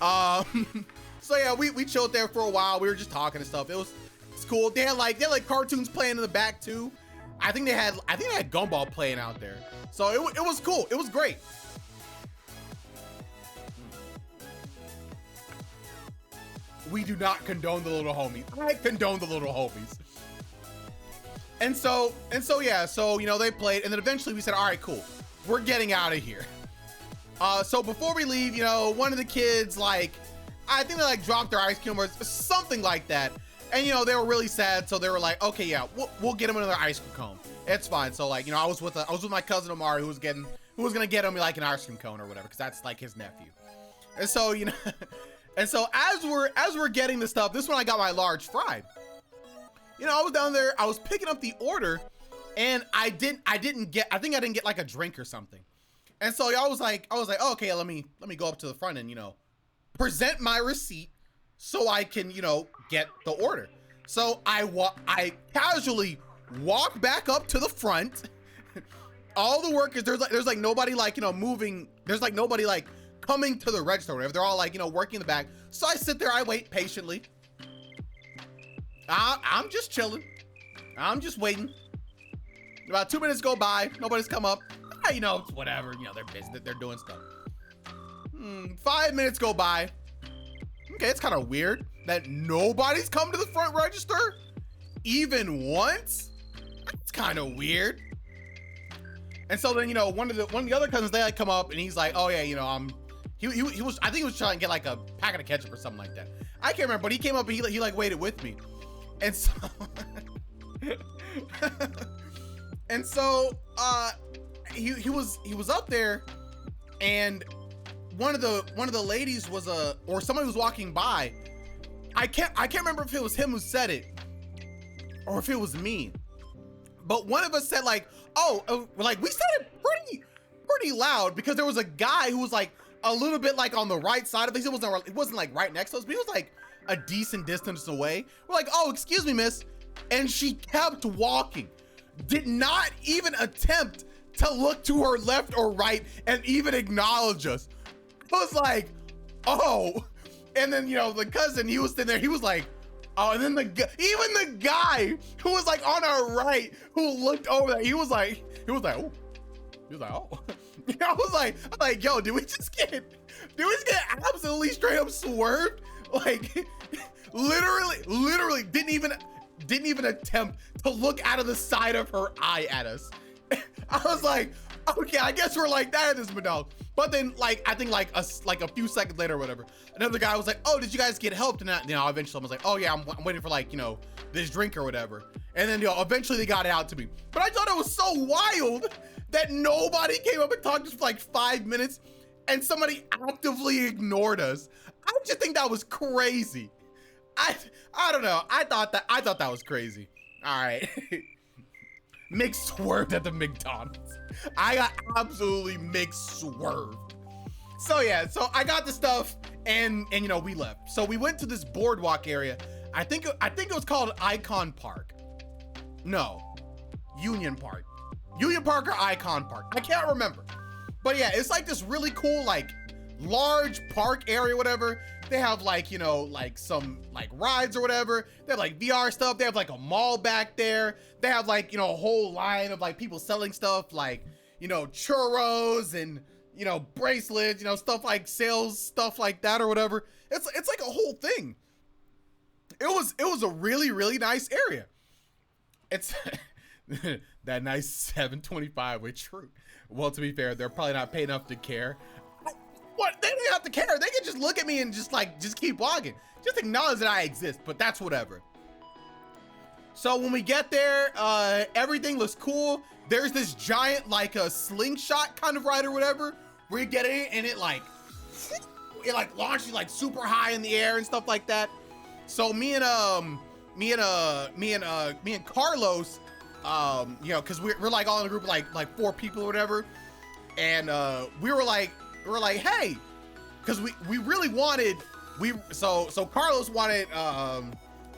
So yeah, we chilled there for a while. We were just talking and stuff. It's cool. They had like cartoons playing in the back too. I think they had Gumball playing out there. So it was cool. It was great. We do not condone the little homies. I condone the little homies. And so yeah, so they played, and then eventually we said, all right, cool, we're getting out of here. So before we leave, one of the kids, like, I think they like dropped their ice cream or something like that. And you know, they were really sad, so they were like, okay, yeah, we'll get him another ice cream cone. It's fine. So like, you know, I was with my cousin Omari, who was gonna get him like an ice cream cone or whatever, because that's like his nephew. And so, you know, and so as we're getting the stuff, this is when I got my large fry. You know, I was down there, I was picking up the order, and I didn't get like a drink or something. And so I was like, oh, okay, let me go up to the front and, you know, present my receipt so I can, you know, get the order. So I casually walk back up to the front. All the workers, there's like nobody like, you know, moving. There's like nobody like coming to the register or whatever. They're all like, you know, working in the back. So I sit there, I wait patiently. I'm just chilling. I'm just waiting. About 2 minutes go by, nobody's come up. You know, whatever, you know, they're busy, they're doing stuff. 5 minutes go by. Okay, it's kind of weird that nobody's come to the front register even once. It's kind of weird. And so then, you know, one of the other cousins, they like come up and he's like, oh yeah, you know, he was, I think he was trying to get like a packet of ketchup or something like that. I can't remember, but he came up and he like waited with me. And so and so he was up there, and one of the ladies was or somebody was walking by. I can't remember if it was him who said it or if it was me, but one of us said like, oh, like we said it pretty loud, because there was a guy who was like a little bit like on the right side of things. It wasn't like right next to us, but he was like a decent distance away. We're like, oh, excuse me, miss. And she kept walking, did not even attempt to look to her left or right and even acknowledge us. I was like, oh. And then, you know, the cousin, he was sitting there, he was like, oh. And then even the guy who was like on our right, who looked over there, he was like, oh. He was like, oh. I was like, yo, did we just get absolutely straight up swerved? Like, literally didn't even attempt to look out of the side of her eye at us. I was like, okay, I guess we're like that at this Madonna. But then, like, I think like a few seconds later or whatever, another guy was like, oh, did you guys get help? And you know, eventually I was like, oh yeah, I'm waiting for like, you know, this drink or whatever. And then, you know, eventually they got it out to me. But I thought it was so wild that nobody came up and talked to us for like 5 minutes and somebody actively ignored us. I just think that was crazy. I don't know. I thought that was crazy. All right. Mick swerved at the McDonald's. I got absolutely Mick swerved. So yeah, so I got the stuff and you know, we left. So we went to this boardwalk area. I think it was called Icon Park. No, Union Park. Union Park or Icon Park. I can't remember. But yeah, it's like this really cool, like large park area, whatever. They have like, you know, like some like rides or whatever. They have like VR stuff. They have like a mall back there. They have like, you know, a whole line of like people selling stuff like, you know, churros and, you know, bracelets, you know, stuff like sales, stuff like that or whatever. It's like a whole thing. It was a really, really nice area. It's that nice 725 with true. Well, to be fair, they're probably not paid enough to care. What? They don't have to care. They can just look at me and just keep walking. Just acknowledge that I exist, but that's whatever. So when we get there, everything looks cool. There's this giant, like a slingshot kind of ride or whatever, where you get in and it like launches like super high in the air and stuff like that. So me and Carlos, you know, cause we're like all in a group of like 4 people or whatever. And we were like, hey, cause we really wanted, so Carlos wanted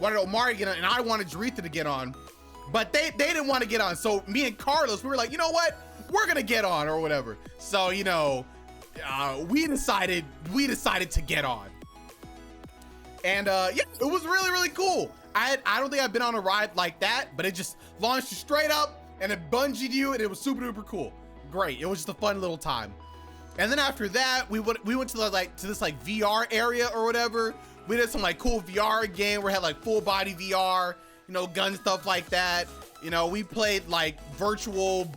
Omari to get on and I wanted Jaretha to get on, but they didn't want to get on. So me and Carlos, we were like, you know what? We're gonna get on or whatever. So, you know, we decided to get on. And yeah, it was really, really cool. I don't think I've been on a ride like that, but it just launched you straight up and it bungeed you and it was super duper cool. Great. It was just a fun little time. And then after that, we went to this like VR area or whatever. We did some like cool VR game where it had like full body VR, you know, gun stuff like that. You know, we played like virtual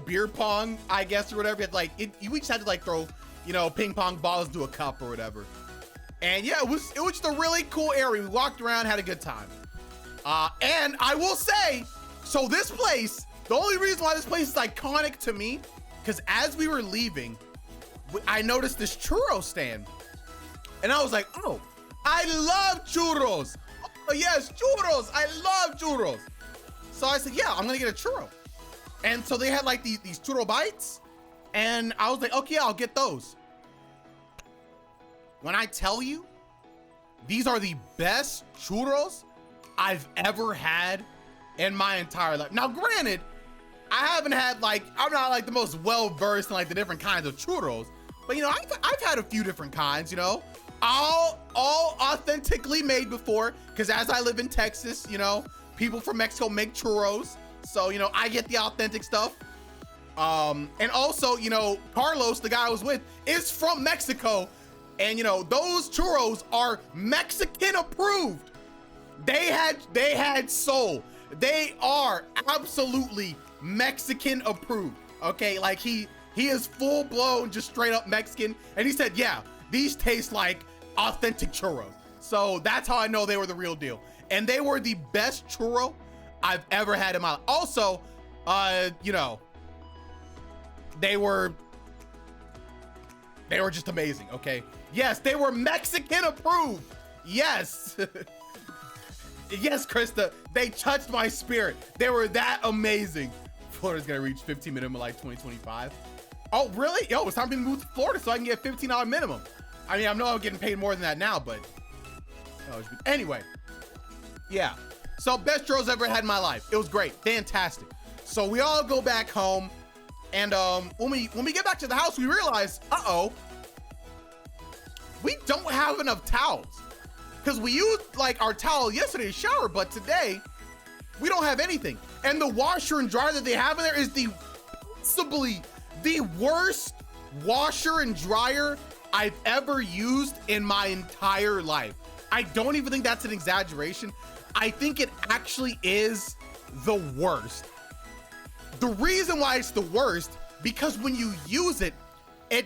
beer pong, I guess, or whatever. It's like we just had to like throw, you know, ping pong balls into a cup or whatever. And yeah, it was just a really cool area. We walked around, had a good time. And I will say, so this place, the only reason why this place is iconic to me, because as we were leaving, I noticed this churro stand. And I was like, oh, I love churros. Oh yes, churros, I love churros. So I said, yeah, I'm gonna get a churro. And so they had like these churro bites. And I was like, okay, I'll get those. When I tell you, these are the best churros I've ever had in my entire life. Now, granted, I haven't had I'm not like the most well-versed in like the different kinds of churros, but you know, I've had a few different kinds, you know, all authentically made before, because as I live in Texas, you know, people from Mexico make churros. So, you know, I get the authentic stuff. And also, you know, Carlos, the guy I was with, is from Mexico. And you know, those churros are Mexican approved. They had soul. They are absolutely Mexican approved. Okay, like he is full blown, just straight up Mexican. And he said, yeah, these taste like authentic churros. So that's how I know they were the real deal. And they were the best churro I've ever had in my life. Also, you know, they were just amazing. Okay, yes, they were Mexican approved. Yes. Yes, Krista, they touched my spirit. They were that amazing. Florida's gonna reach 15 minimum like 2025. Oh, really? Yo, it's time to move to Florida so I can get $15 minimum. I mean, I know I'm getting paid more than that now, but anyway, yeah. So best churros I've ever had in my life. It was great, fantastic. So we all go back home, and when we get back to the house, we realize, uh-oh, we don't have enough towels. Because we used like our towel yesterday to shower, but today we don't have anything. And the washer and dryer that they have in there is possibly the worst washer and dryer I've ever used in my entire life. I don't even think that's an exaggeration. I think it actually is the worst. The reason why it's the worst, because when you use it, let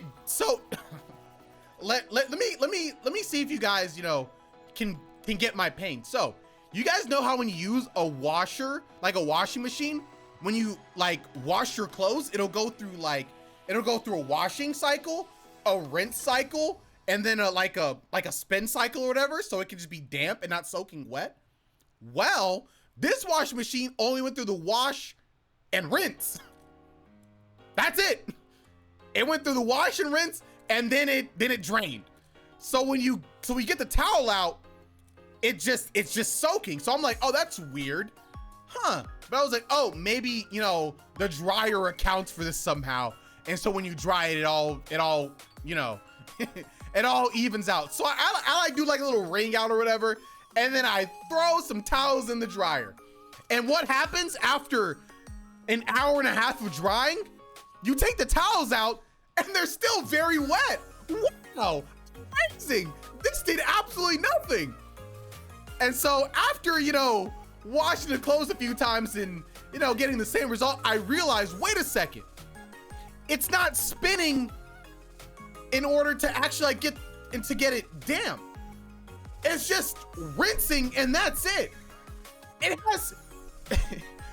me see if you guys, you know, can get my pain. So you guys know how when you use a washer, like a washing machine, when you like wash your clothes, it'll go through a washing cycle, a rinse cycle, and then like a spin cycle or whatever, so it can just be damp and not soaking wet. Well, this washing machine only went through the wash and rinse. That's it. It went through the wash and rinse, and then it drained. So when you get the towel out, it's just soaking. So I'm like, oh, that's weird, huh? But I was like, oh, maybe, you know, the dryer accounts for this somehow. And so when you dry it, it all, you know, it all evens out. So I like do like a little wring out or whatever, and then I throw some towels in the dryer. And what happens after an hour and a half of drying? You take the towels out, and they're still very wet. Wow, amazing. This did absolutely nothing. And so after, you know, washing the clothes a few times and, you know, getting the same result, I realized, wait a second, it's not spinning in order to actually like get it damp. It's just rinsing and that's it. It has,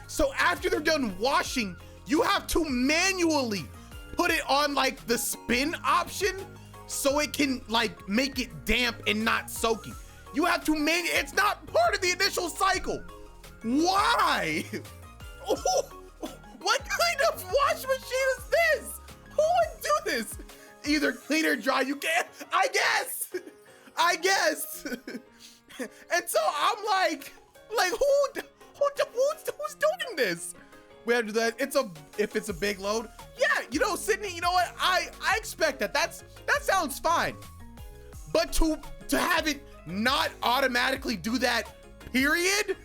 so after they're done washing, you have to manually put it on like the spin option so it can like make it damp and not soaking. You have to it's not part of the initial cycle. Why? What kind of wash machine is this? Who would do this? Either clean or dry, you can't, I guess. And so I'm like who's doing this? We have to do that. If it's a big load, yeah, you know, Sydney, you know what? I expect that. That sounds fine. But to have it not automatically do that, period?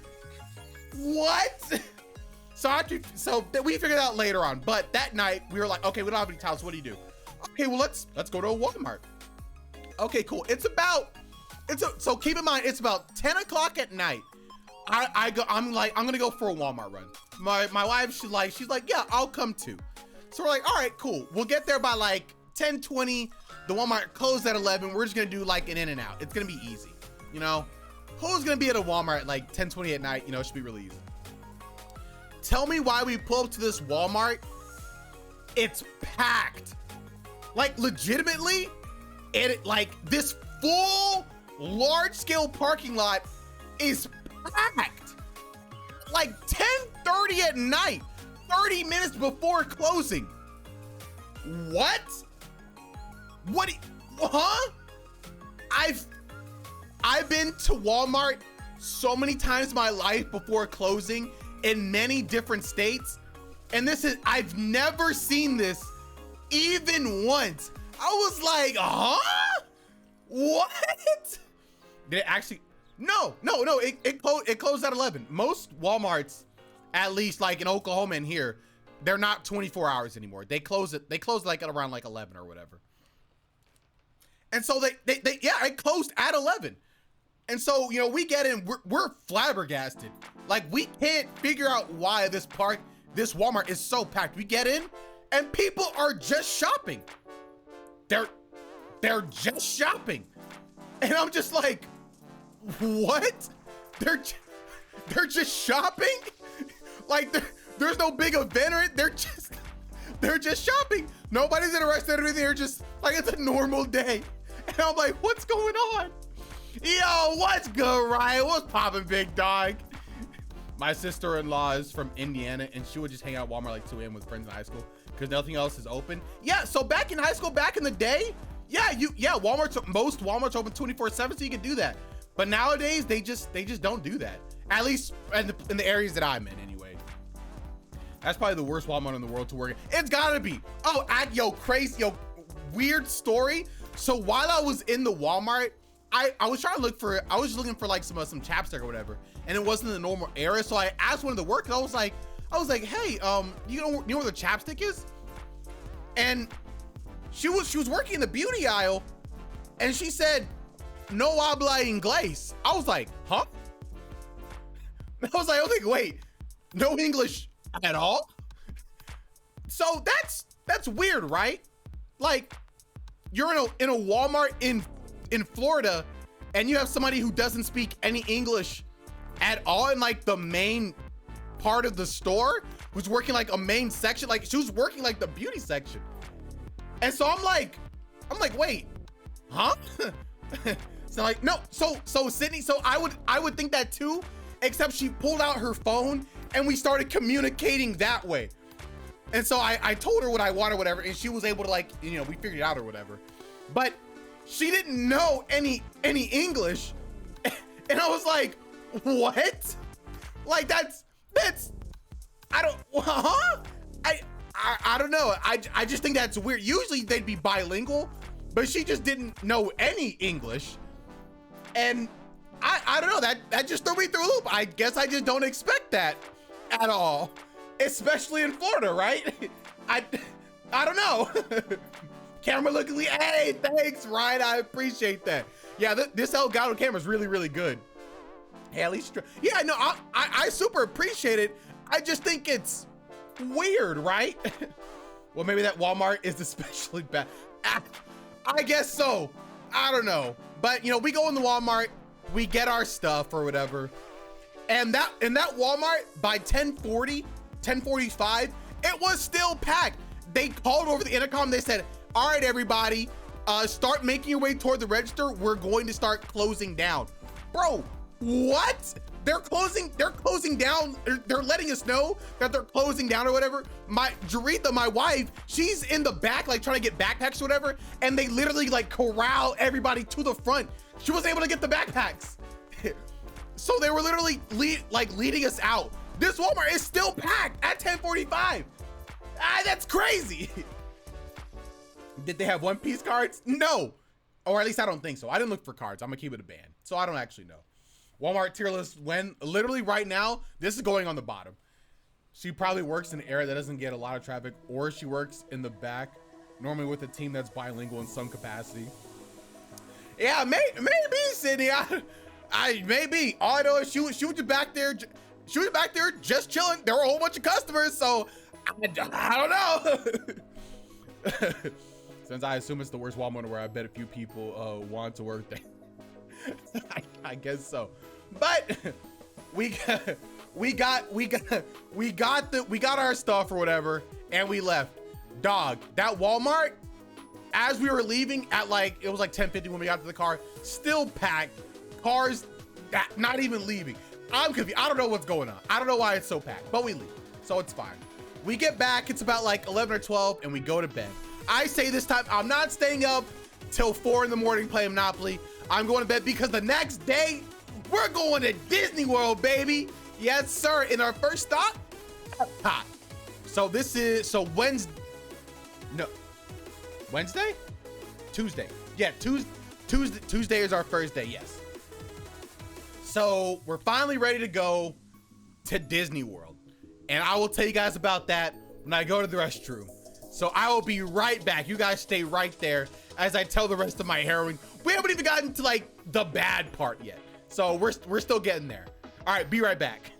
What? So we figured it out later on. But that night we were like, okay, we don't have any towels. What do you do? Okay, well let's go to a Walmart. Okay, cool. So keep in mind, it's about 10 o'clock at night. I'm gonna go for a Walmart run. My wife, she's like, yeah, I'll come too. So we're like, all right, cool. We'll get there by like 10:20. the Walmart closed at 11. We're just gonna do like an in and out. It's gonna be easy, you know? Who's gonna be at a Walmart at like 10:20 at night? You know, it should be really easy. Tell me why we pull up to this Walmart. It's packed. Like legitimately, like this full large scale parking lot is packed. Like 10:30 at night, 30 minutes before closing. What? What? Huh? I've been to Walmart so many times in my life before closing in many different states, and I've never seen this even once. I was like, huh? What? Did it actually? No. It closed at 11. Most Walmarts, at least like in Oklahoma and here, they're not 24 hours anymore. They close like at around like 11 or whatever. And so it closed at 11. And so, you know, we get in, we're flabbergasted. Like we can't figure out why this Walmart is so packed. We get in and people are just shopping. They're just shopping. And I'm just like, what? They're just shopping? Like there's no big event or it. They're just shopping. Nobody's interested in anything. They're just like, it's a normal day. And I'm like, what's going on? Yo, what's good, Ryan? What's poppin', big dog? My sister-in-law is from Indiana, and she would just hang out at Walmart like 2 a.m. with friends in high school because nothing else is open. Yeah, so back in high school, back in the day, most Walmart's open 24/7, so you can do that. But nowadays, they just don't do that. At least in the areas that I'm in, anyway. That's probably the worst Walmart in the world to work in. It's gotta be. Oh, weird story. So while I was in the Walmart, I was looking for like some chapstick or whatever, and it wasn't in the normal area. So I asked one of the workers. I was like, hey, you know where the chapstick is? And she was working in the beauty aisle, and she said, no habla inglés. I was like, huh? I was like, wait, no English at all? So that's weird, right? Like you're in a Walmart in Florida, and you have somebody who doesn't speak any English at all in like the main part of the store, who's working like a main section. Like she was working like the beauty section. And so I'm like, wait, huh? So like, no, so Sydney, so I would think that too, except she pulled out her phone and we started communicating that way. And so I told her what I wanted, whatever, and she was able to like, you know, we figured it out or whatever. But she didn't know any English. And I was like, what? Like that's, I don't know. I just think that's weird. Usually they'd be bilingual, but she just didn't know any English. And I don't know, that just threw me through a loop. I guess I just don't expect that at all, especially in Florida, right? I don't know. Camera looking, hey, thanks, Ryan. I appreciate that. Yeah, this Elgato camera is really, really good. Hey, at least, yeah, no, I super appreciate it. I just think it's weird, right? Well, maybe that Walmart is especially bad. I guess so. I don't know. But, you know, we go in the Walmart, we get our stuff or whatever. And that Walmart by 10:40, 10:45, it was still packed. They called over the intercom. They said, all right, everybody, start making your way toward the register. We're going to start closing down. Bro, what? They're closing down. They're letting us know that they're closing down or whatever. Jaretha, my wife, she's in the back, like trying to get backpacks or whatever. And they literally like corral everybody to the front. She wasn't able to get the backpacks. So they were literally leading us out. This Walmart is still packed at 10:45. That's crazy. Did they have One Piece cards? No, or at least I don't think so. I didn't look for cards. I'm gonna keep it a band, so I don't actually know. Walmart tier list, when literally right now, this is going on the bottom. She probably works in an area that doesn't get a lot of traffic, or she works in the back, normally with a team that's bilingual in some capacity. Yeah, maybe Sydney. I maybe. All I know is she was just back there. She was back there just chilling. There were a whole bunch of customers, so I don't know. Since I assume it's the worst Walmart where I bet a few people want to work there. I guess so. But we got our stuff or whatever, and we left. Dog, that Walmart, as we were leaving at like, it was like 10:50 when we got to the car, still packed. Cars not even leaving. I'm confused. I don't know what's going on. I don't know why it's so packed, but we leave, so it's fine. We get back, it's about like 11 or 12, and we go to bed. I say this time, I'm not staying up till 4 in the morning playing Monopoly. I'm going to bed because the next day, we're going to Disney World, baby. Yes, sir. In our first stop, Epcot. So this is, so Wednesday? Tuesday. Yeah, Tuesday is our first day, yes. So we're finally ready to go to Disney World. And I will tell you guys about that when I go to the restroom. So I will be right back. You guys stay right there as I tell the rest of my heroine. We haven't even gotten to like the bad part yet. So we're still getting there. All right, be right back.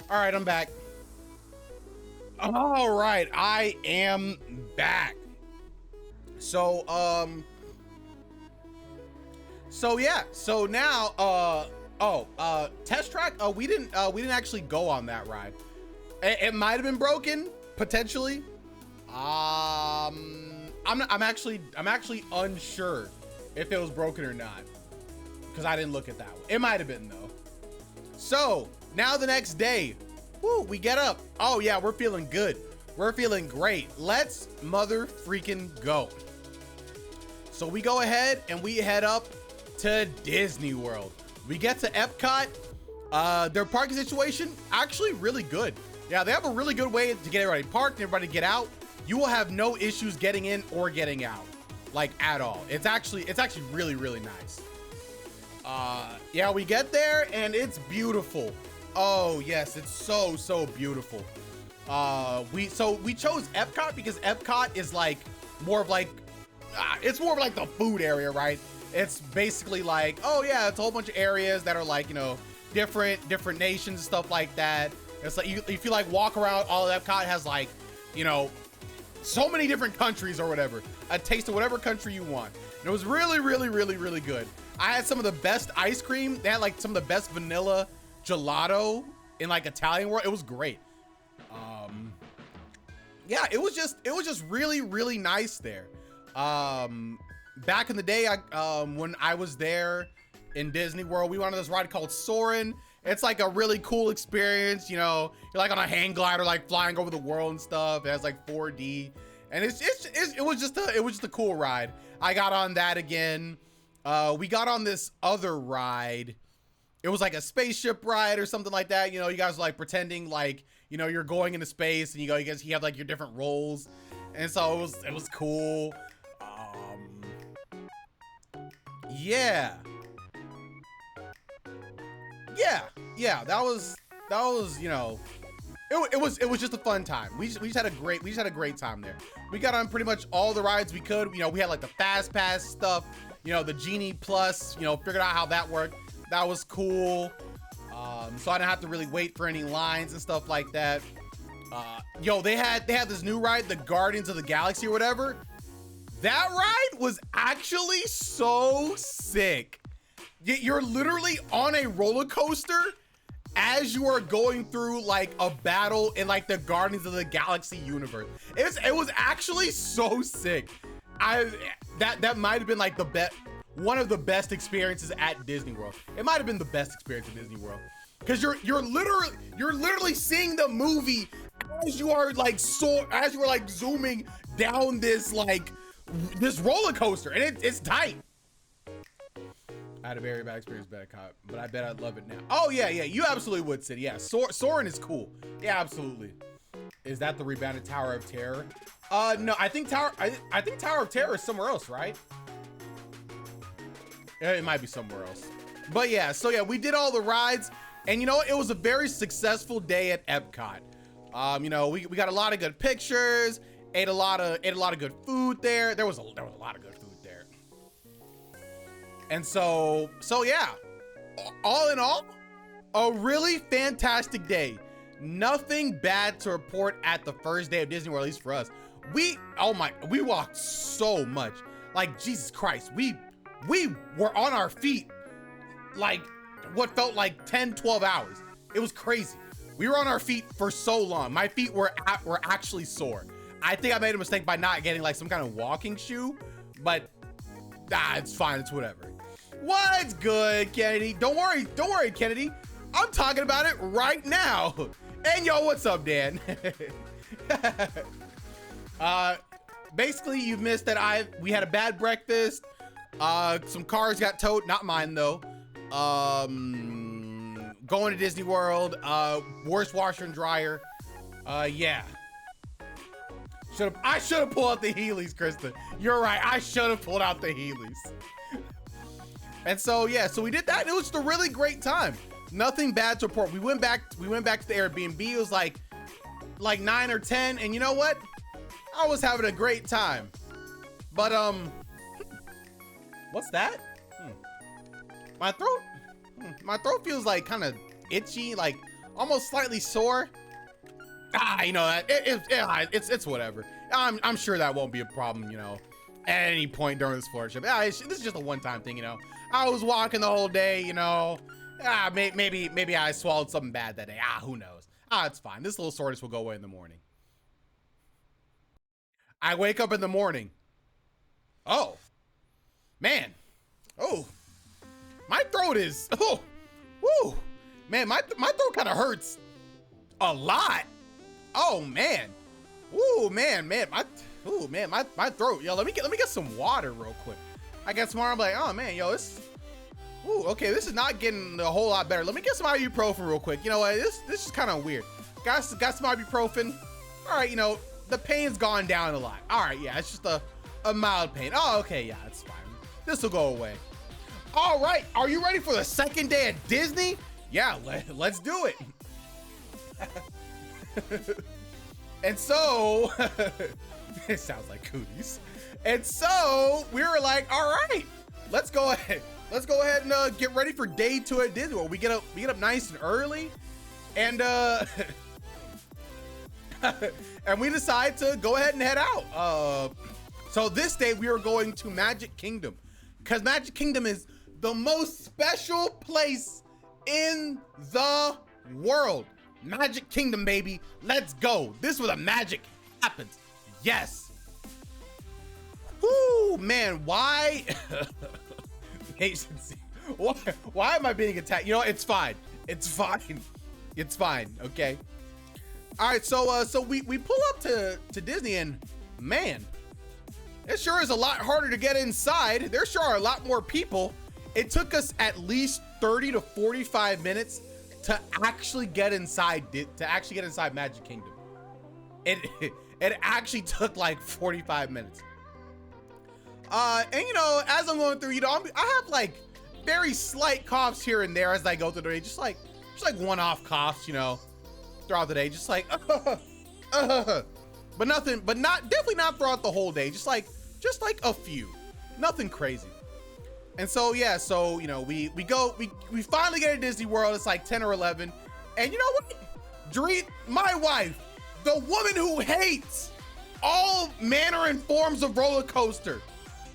All right, I'm back. All right, I am back. So, so yeah, so now, test track. We didn't actually go on that ride. It might have been broken potentially. I'm actually unsure if it was broken or not because I didn't look at that one. It might have been though. So now the next day, woo, we get up. Oh yeah, we're feeling good. We're feeling great. Let's mother freaking go. So we go ahead and we head up to Disney World. We get to Epcot. Their parking situation, actually really good. Yeah, they have a really good way to get everybody parked and everybody get out. You will have no issues getting in or getting out, like at all. It's actually really, really nice. Yeah, we get there and it's beautiful. Oh yes, it's so beautiful. We chose Epcot because Epcot is like more of like, it's more of like the food area, right? It's basically like, oh yeah, it's a whole bunch of areas that are like, you know, different nations, stuff like that. It's like if you like walk around, all of Epcot has like, you know, so many different countries or whatever, a taste of whatever country you want. And it was really good. I had some of the best ice cream. They had like some of the best vanilla gelato in like Italian world. It was great. Yeah, it was just really nice there. Back in the day, when I was there in Disney World, we went on this ride called Soarin'. It's like a really cool experience, you know. You're like on a hang glider, like flying over the world and stuff. It has like 4D, and it was just a cool ride. I got on that again. We got on this other ride. It was like a spaceship ride or something like that. You know, you guys were like pretending like, you know, you're going into space and you guys have like your different roles, and so it was cool. Yeah, that was, you know, it was just a fun time. We just had a great time there. We got on pretty much all the rides we could. You know, we had like the Fast Pass stuff, you know, the Genie Plus, you know, figured out how that worked. That was cool. So I didn't have to really wait for any lines and stuff like that. Yo, they had this new ride, the Guardians of the Galaxy or whatever. That ride was actually so sick. You're literally on a roller coaster as you are going through like a battle in like the Guardians of the Galaxy universe. It was actually so sick. That might have been like one of the best experiences at Disney World. It might have been the best experience at Disney World because you're literally seeing the movie as you are like zooming down this roller coaster, and it's tight. I had a very bad experience with Epcot, but I bet I'd love it now. Oh yeah, you absolutely would, Sid. Yeah, Soarin' is cool. Yeah, absolutely. Is that the rebounded Tower of Terror? No, I think Tower of Terror is somewhere else, right? It might be somewhere else. But yeah, so yeah, we did all the rides, and you know, it was a very successful day at Epcot. You know, we got a lot of good pictures, ate a lot of good food there. There was a lot of good food there. And so yeah, all in all, a really fantastic day. Nothing bad to report at the first day of Disney World, at least for us. We walked so much. Like, Jesus Christ, we were on our feet like what felt like 10, 12 hours. It was crazy. We were on our feet for so long. My feet were actually sore. I think I made a mistake by not getting like some kind of walking shoe, but it's fine, it's whatever. What's good, Kennedy? Don't worry, Kennedy. I'm talking about it right now. And yo, what's up, Dan? Basically, you've missed that we had a bad breakfast. Some cars got towed, not mine though. Going to Disney World, worst washer and dryer. Yeah. I should have pulled out the Heelys, Krista. You're right, I should have pulled out the Heelys. And so yeah, so we did that, and it was just a really great time. Nothing bad to report. We went back to the Airbnb. It was like 9 or 10, and you know what? I was having a great time. But what's that? My throat feels like kind of itchy, like almost slightly sore. You know that it's whatever. I'm sure that won't be a problem, you know, at any point during this floor trip. This is just a one-time thing, you know. I was walking the whole day, you know. Maybe I swallowed something bad that day. Who knows? It's fine. This little soreness will go away in the morning. I wake up in the morning. Oh, man. Oh, my throat is, woo. Man, my throat kind of hurts a lot. Oh, man. Ooh, man, my throat. Yo, let me get some water real quick. I get some water, I'm like, oh, man, yo, okay, this is not getting a whole lot better. Let me get some ibuprofen real quick. You know what, this is kind of weird. Got some ibuprofen. All right, you know, the pain's gone down a lot. All right, yeah, it's just a mild pain. Oh, okay, yeah, it's fine. This will go away. All right, are you ready for the second day at Disney? Yeah, let's do it. And so, it sounds like Cooties. And so we were like, all right, let's go ahead and get ready for day 2 at Disney World. We get up nice and early, and and we decide to go ahead and head out. So this day we are going to Magic Kingdom, because Magic Kingdom is the most special place in the world. Magic Kingdom, baby. Let's go. This is where the magic happens. Yes. Whoo, man, why? Why am I being attacked? You know, it's fine. It's fine. It's fine. Okay. All right. So we pull up to Disney, and man, it sure is a lot harder to get inside. There sure are a lot more people. It took us at least 30 to 45 minutes to actually get inside Magic Kingdom. It actually took like 45 minutes. And you know, as I'm going through, you know, I have like very slight coughs here and there as I go through the day, just like one-off coughs, you know, throughout the day, just like, but definitely not throughout the whole day, just like a few, nothing crazy. And so, yeah, so, you know, we finally get to Disney World. It's like 10 or 11. And you know what? Dorit, my wife, the woman who hates all manner and forms of roller coaster.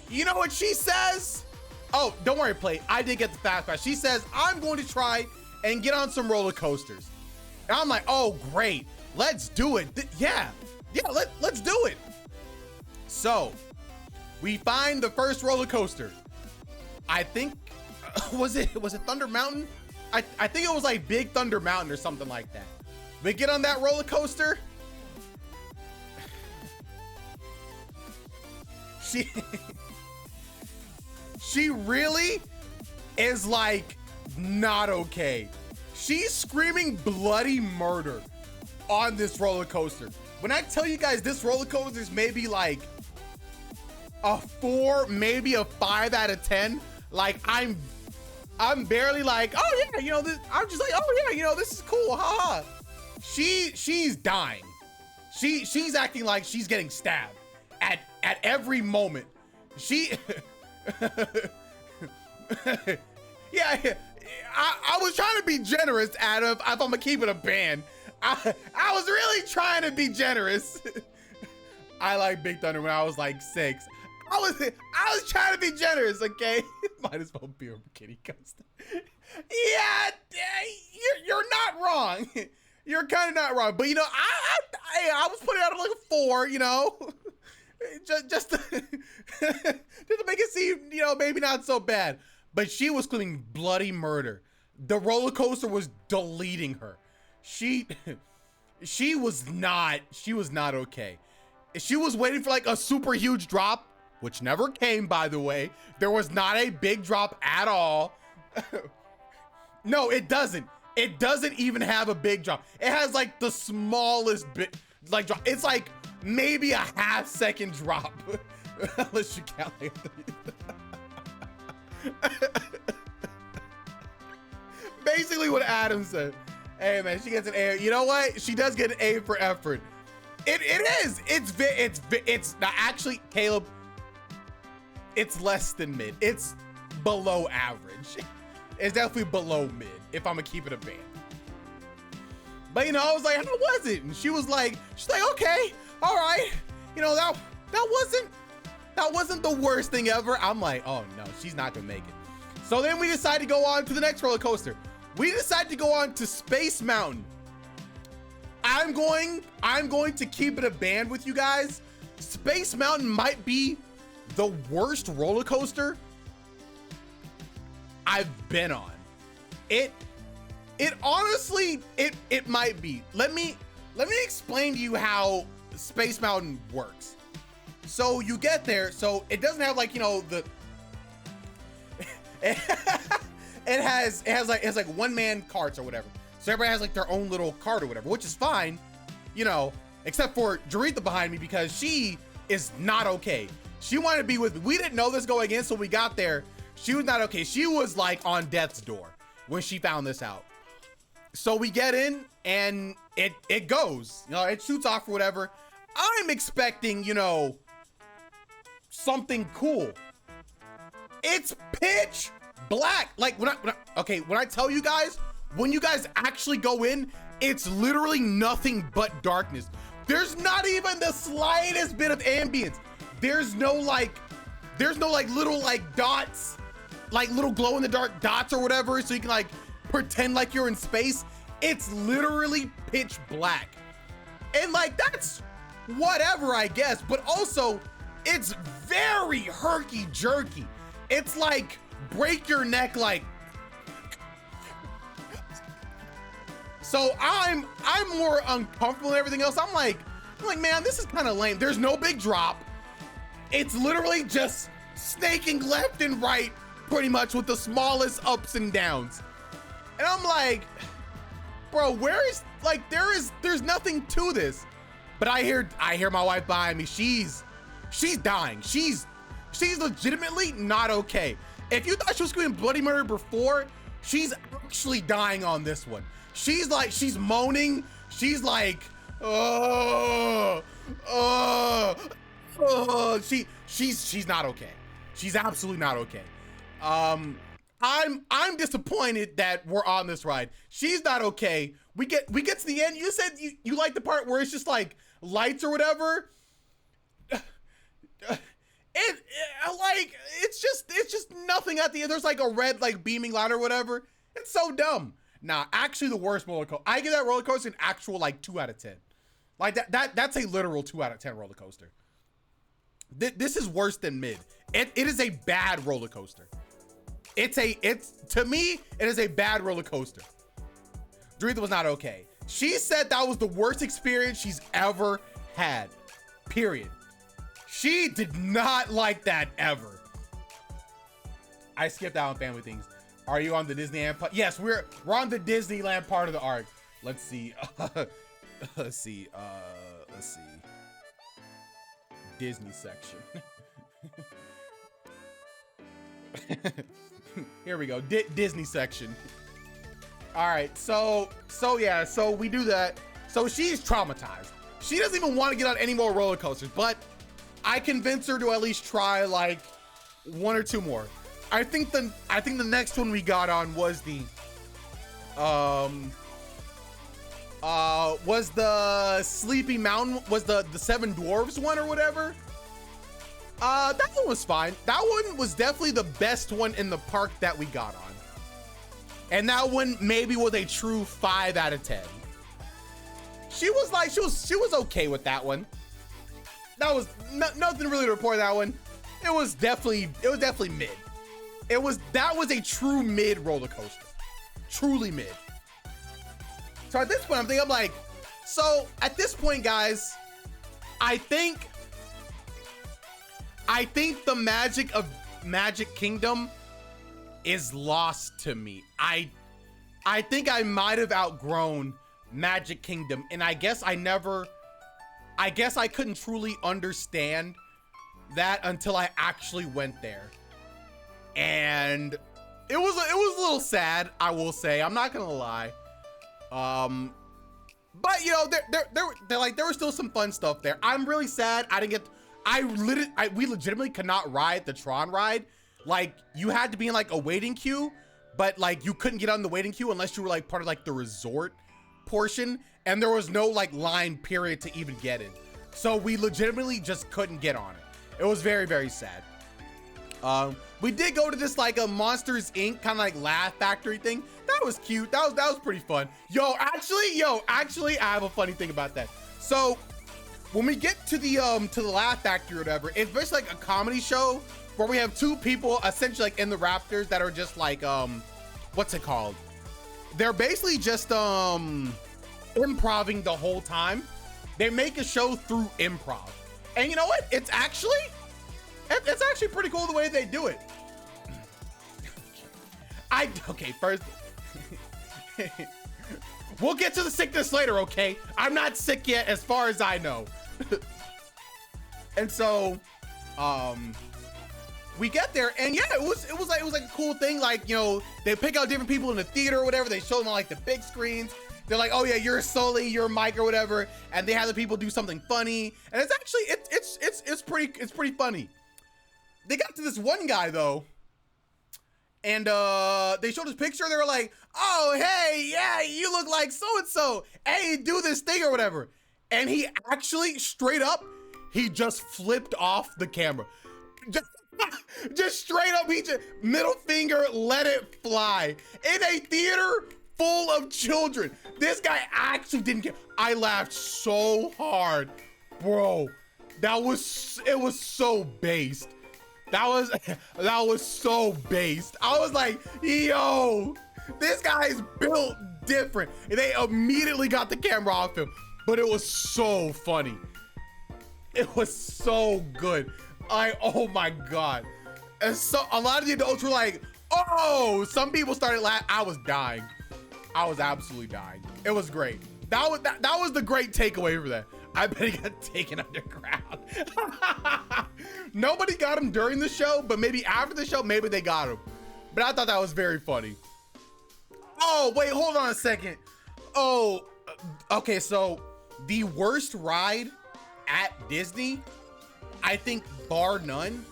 You know what she says? Oh, don't worry, Plate. I did get the fast pass. She says, I'm going to try and get on some roller coasters. And I'm like, oh, great. Let's do it. Yeah, let's do it. So we find the first roller coaster. I think, was it Thunder Mountain? I think it was like Big Thunder Mountain or something like that. We get on that roller coaster. She really is like not okay. She's screaming bloody murder on this roller coaster. When I tell you guys this roller coaster is maybe like a 4, maybe a 5 out of 10. Like I'm barely like, oh yeah, you know, this, I'm just like, oh yeah, you know, this is cool, haha. She's dying. She's acting like she's getting stabbed at every moment. She yeah, I was trying to be generous, Adam. If I'm gonna keep it a band, I was really trying to be generous. I like Big Thunder when I was like 6. I was trying to be generous, okay? Might as well be a kitty coaster. Yeah, you're not wrong. You're kind of not wrong, but you know, I was putting out like a 4, you know, just to make it seem, you know, maybe not so bad. But she was screaming bloody murder. The roller coaster was deleting her. She was not okay. She was waiting for like a super huge drop, which never came, by the way. There was not a big drop at all. No, it doesn't. It doesn't even have a big drop. It has like the smallest bit, like drop. It's like maybe a half-second drop. Unless you count like basically what Adam said. Hey man, she gets an A. You know what? She does get an A for effort. It is. It's not actually, Caleb. It's less than mid. It's below average. It's definitely below mid, if I'm gonna keep it a band. But you know, I was like, how was it? And she's like, okay, all right. You know, that wasn't the worst thing ever. I'm like, oh no, she's not gonna make it. So then we decided to go on to the next roller coaster. We decided to go on to Space Mountain. I'm going to keep it a band with you guys. Space Mountain might be the worst roller coaster I've been on. It honestly, it might be. Let me explain to you how Space Mountain works. So you get there, so it doesn't have like, you know, the it has like one-man carts or whatever. So everybody has like their own little cart or whatever, which is fine, you know, except for Jaretha behind me because she is not okay. She wanted to be with me. We didn't know this going in, so we got there. She was not okay. She was like on death's door when she found this out. So we get in and it goes, you know, it shoots off or whatever. I'm expecting, you know, something cool. It's pitch black. Like when I tell you guys, when you guys actually go in, it's literally nothing but darkness. There's not even the slightest bit of ambience. There's no like little like dots, like little glow in the dark dots or whatever, so you can like pretend like you're in space. It's literally pitch black. And like, that's whatever, I guess, but also it's very herky jerky. It's like break your neck, like. So I'm more uncomfortable than everything else. I'm like, man, this is kind of lame. There's no big drop. It's literally just snaking left and right, pretty much with the smallest ups and downs. And I'm like, bro, where is, like, there's nothing to this. But I hear my wife behind me. She's dying. She's legitimately not okay. If you thought she was screaming bloody murder before, she's actually dying on this one. She's like, she's moaning. She's like, she's not okay. She's absolutely not okay. I'm disappointed that we're on this ride. She's not okay. We get to the end. You said you like the part where it's just like lights or whatever. It's just nothing at the end. There's like a red like beaming line or whatever. It's so dumb. Nah, actually the worst roller coaster. I give that roller coaster an actual like 2 out of 10. Like that's a literal 2 out of 10 roller coaster. This is worse than mid. It is a bad roller coaster. To me, it is a bad roller coaster. Jaretha was not okay. She said that was the worst experience she's ever had. Period. She did not like that ever. I skipped out on family things. Are you on the Disneyland part? Yes, we're on the Disneyland part of the arc. Let's see. Let's see. Disney section. Here we go. Disney section. All right. So yeah. So we do that. So she's traumatized. She doesn't even want to get on any more roller coasters, but I convinced her to at least try like 1 or 2 more. I think the next one we got on was the Sleepy Mountain, was the Seven Dwarfs one or whatever. That one was fine. That one was definitely the best one in the park that we got on. And that one maybe was a true 5 out of 10. She was okay with that one. That was nothing really to report on that one. It was definitely mid. That was a true mid roller coaster. Truly mid. So at this point, I'm like, so at this point, guys, I think the magic of Magic Kingdom is lost to me. I think I might have outgrown Magic Kingdom, and I guess I couldn't truly understand that until I actually went there. And it was a little sad, I will say. I'm not gonna lie. But you know, there was still some fun stuff there. I'm really sad I didn't get. We legitimately could not ride the Tron ride. Like, you had to be in like a waiting queue, but like you couldn't get on the waiting queue unless you were like part of like the resort portion, and there was no like line period to even get in. So we legitimately just couldn't get on it. It was very, very sad. We did go to this like a Monsters Inc. kind of like Laugh Factory thing. That was cute. That was pretty fun. Actually, I have a funny thing about that. So when we get to the Laugh Factory or whatever, it's basically like a comedy show where we have two people essentially like in the Raptors that are just like what's it called? They're basically just improving the whole time. They make a show through improv. And you know what? It's actually pretty cool the way they do it. Okay, first we'll get to the sickness later, okay? I'm not sick yet as far as I know. And so we get there, and yeah, it was like a cool thing. Like, you know, they pick out different people in the theater or whatever. They show them on like the big screens. They're like, oh yeah, you're Sully, you're Mike or whatever, and they have the people do something funny, and it's actually it's pretty funny. They got to this one guy though, and they showed his picture. They were like, oh hey, yeah, you look like so and so. Hey, do this thing or whatever. And he actually straight up, he just flipped off the camera. Just straight up, he just middle finger, let it fly in a theater full of children. This guy actually didn't care. I laughed so hard, bro. It was so based. That was so based. I was like, yo, this guy's built different. And they immediately got the camera off him, but it was so funny. It was so good. Oh my God. And so a lot of the adults were like, oh, some people started laughing. I was dying. I was absolutely dying. It was great. That was the great takeaway for that. I bet he got taken underground. Nobody got him during the show, but maybe after the show, maybe they got him. But I thought that was very funny. Oh, wait, hold on a second. Oh, okay, so the worst ride at Disney, I think bar none.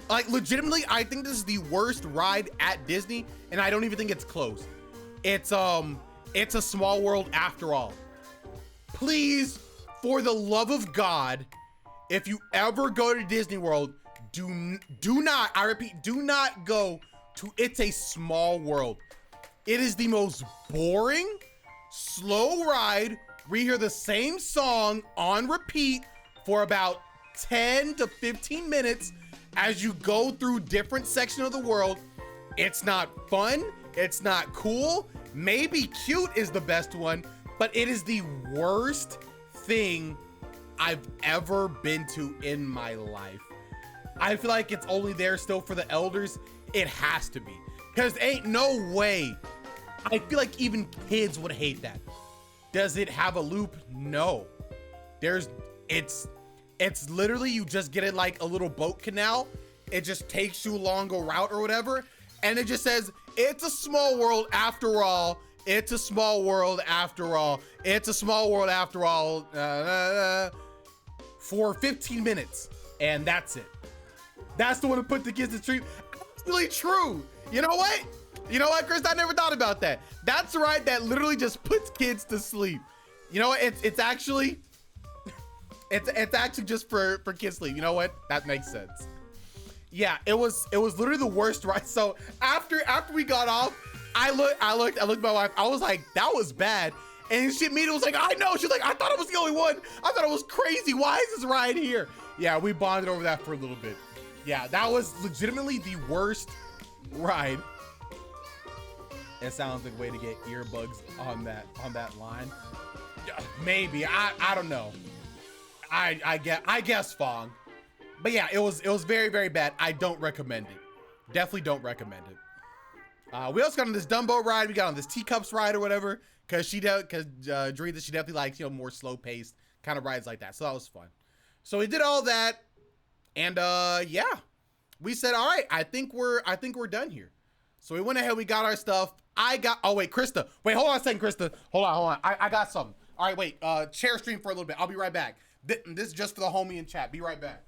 Like legitimately, I think this is the worst ride at Disney, and I don't even think it's close. It's a Small World after all. Please, for the love of God, if you ever go to Disney World, do not, I repeat, do not go to It's a Small World. It is the most boring, slow ride. We hear the same song on repeat for about 10 to 15 minutes as you go through different sections of the world. It's not fun. It's not cool. Maybe cute is the best one, but it is the worst thing I've ever been to in my life. I feel like it's only there still for the elders. It has to be, because ain't no way. I feel like even kids would hate that. Does it have a loop? No. It's literally, you just get in like a little boat canal. It just takes you along a route or whatever. And it just says, it's a small world after all. It's a small world after all. It's a small world after all. For 15 minutes. And that's it. That's the one to put the kids to sleep. Absolutely true. You know what? You know what, Chris? I never thought about that. That's the ride that literally just puts kids to sleep. You know what? It's actually just for kids sleep. You know what? That makes sense. Yeah, it was literally the worst ride. So after we got off, I looked at my wife. I was like, that was bad. And she immediately was like, I know. She's like, I thought I was the only one. I thought it was crazy. Why is this ride here? Yeah, we bonded over that for a little bit. Yeah, that was legitimately the worst ride. It sounds like a way to get earbuds on that line. Maybe. I don't know. I guess Fong. But yeah, it was very, very bad. I don't recommend it. Definitely don't recommend it. We also got on this Dumbo ride. We got on this Teacups ride or whatever, because Doretha, she definitely likes, you know, more slow paced kind of rides like that. So that was fun. So we did all that, and yeah, we said, all right, I think we're done here. So we went ahead, we got our stuff. Oh wait, Krista. Wait, hold on a second, Krista. Hold on. I got something. All right, wait. Share stream for a little bit. I'll be right back. This is just for the homie in chat. Be right back.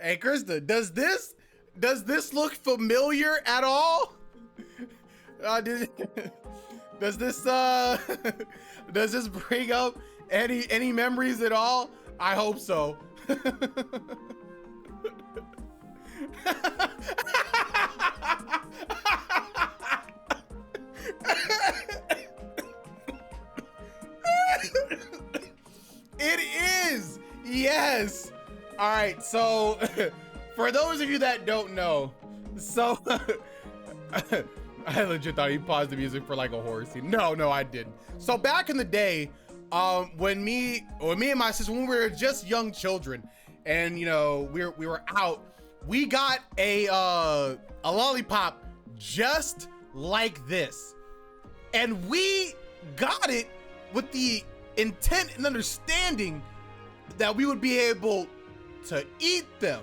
Hey, Krista, does this look familiar at all? Does, does this does this bring up any memories at all? I hope so. It is. Yes. All right. So for those of you that don't know, so I legit thought he paused the music for like a horror scene. No, I didn't. So back in the day, when me and my sister, when we were just young children, and you know we were out, we got a lollipop just like this, and we got it with the intent and understanding that we would be able to eat them.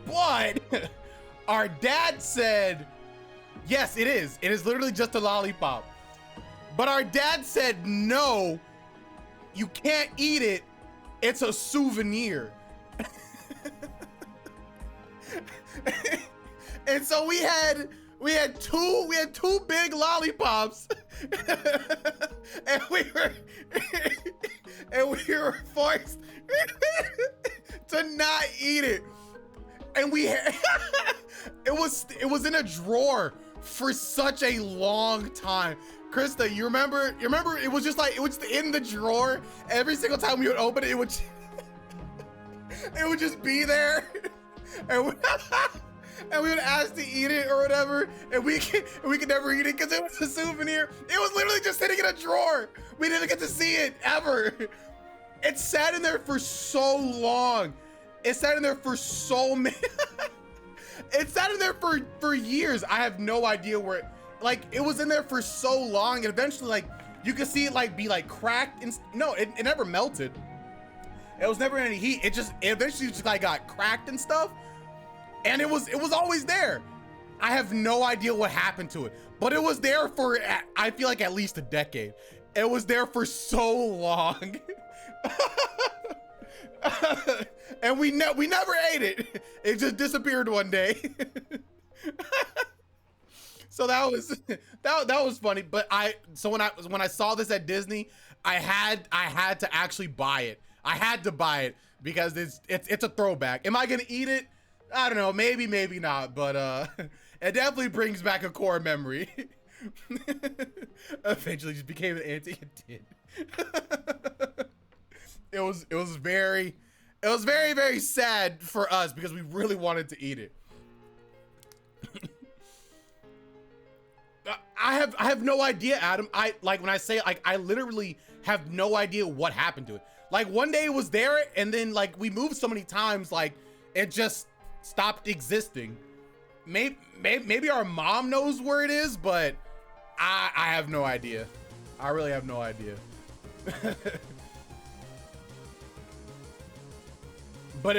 But our dad said, yes, it is. It is literally just a lollipop. But our dad said, no, you can't eat it. It's a souvenir. And so we had two big lollipops. and we were forced to not eat it. And it was in a drawer for such a long time. Krista, you remember it was just like, it was in the drawer. Every single time we would open it, it would just be there. And we would ask to eat it or whatever, and we could never eat it because it was a souvenir. It was literally just sitting in a drawer. We didn't get to see it ever. It sat in there for so long. It sat in there for so many. It sat in there for years. I have no idea where it was in there for so long, and eventually like you could see it like be like cracked and no, it never melted. It was never in any heat. It eventually just like got cracked and stuff. And it was always there. I have no idea what happened to it, but it was there for, I feel like, at least a decade. It was there for so long. And we never ate it. It just disappeared one day. So that was funny. But when I saw this at Disney, I had to actually buy it. I had to buy it because it's a throwback. Am I gonna eat it? I don't know, maybe not, but it definitely brings back a core memory. Eventually just became an auntie. It did. It was very, very sad for us because we really wanted to eat it. I have no idea, Adam. When I say I literally have no idea what happened to it. Like one day it was there, and then like we moved so many times, like it just stopped existing. Maybe our mom knows where it is, but I have no idea. I really have no idea. But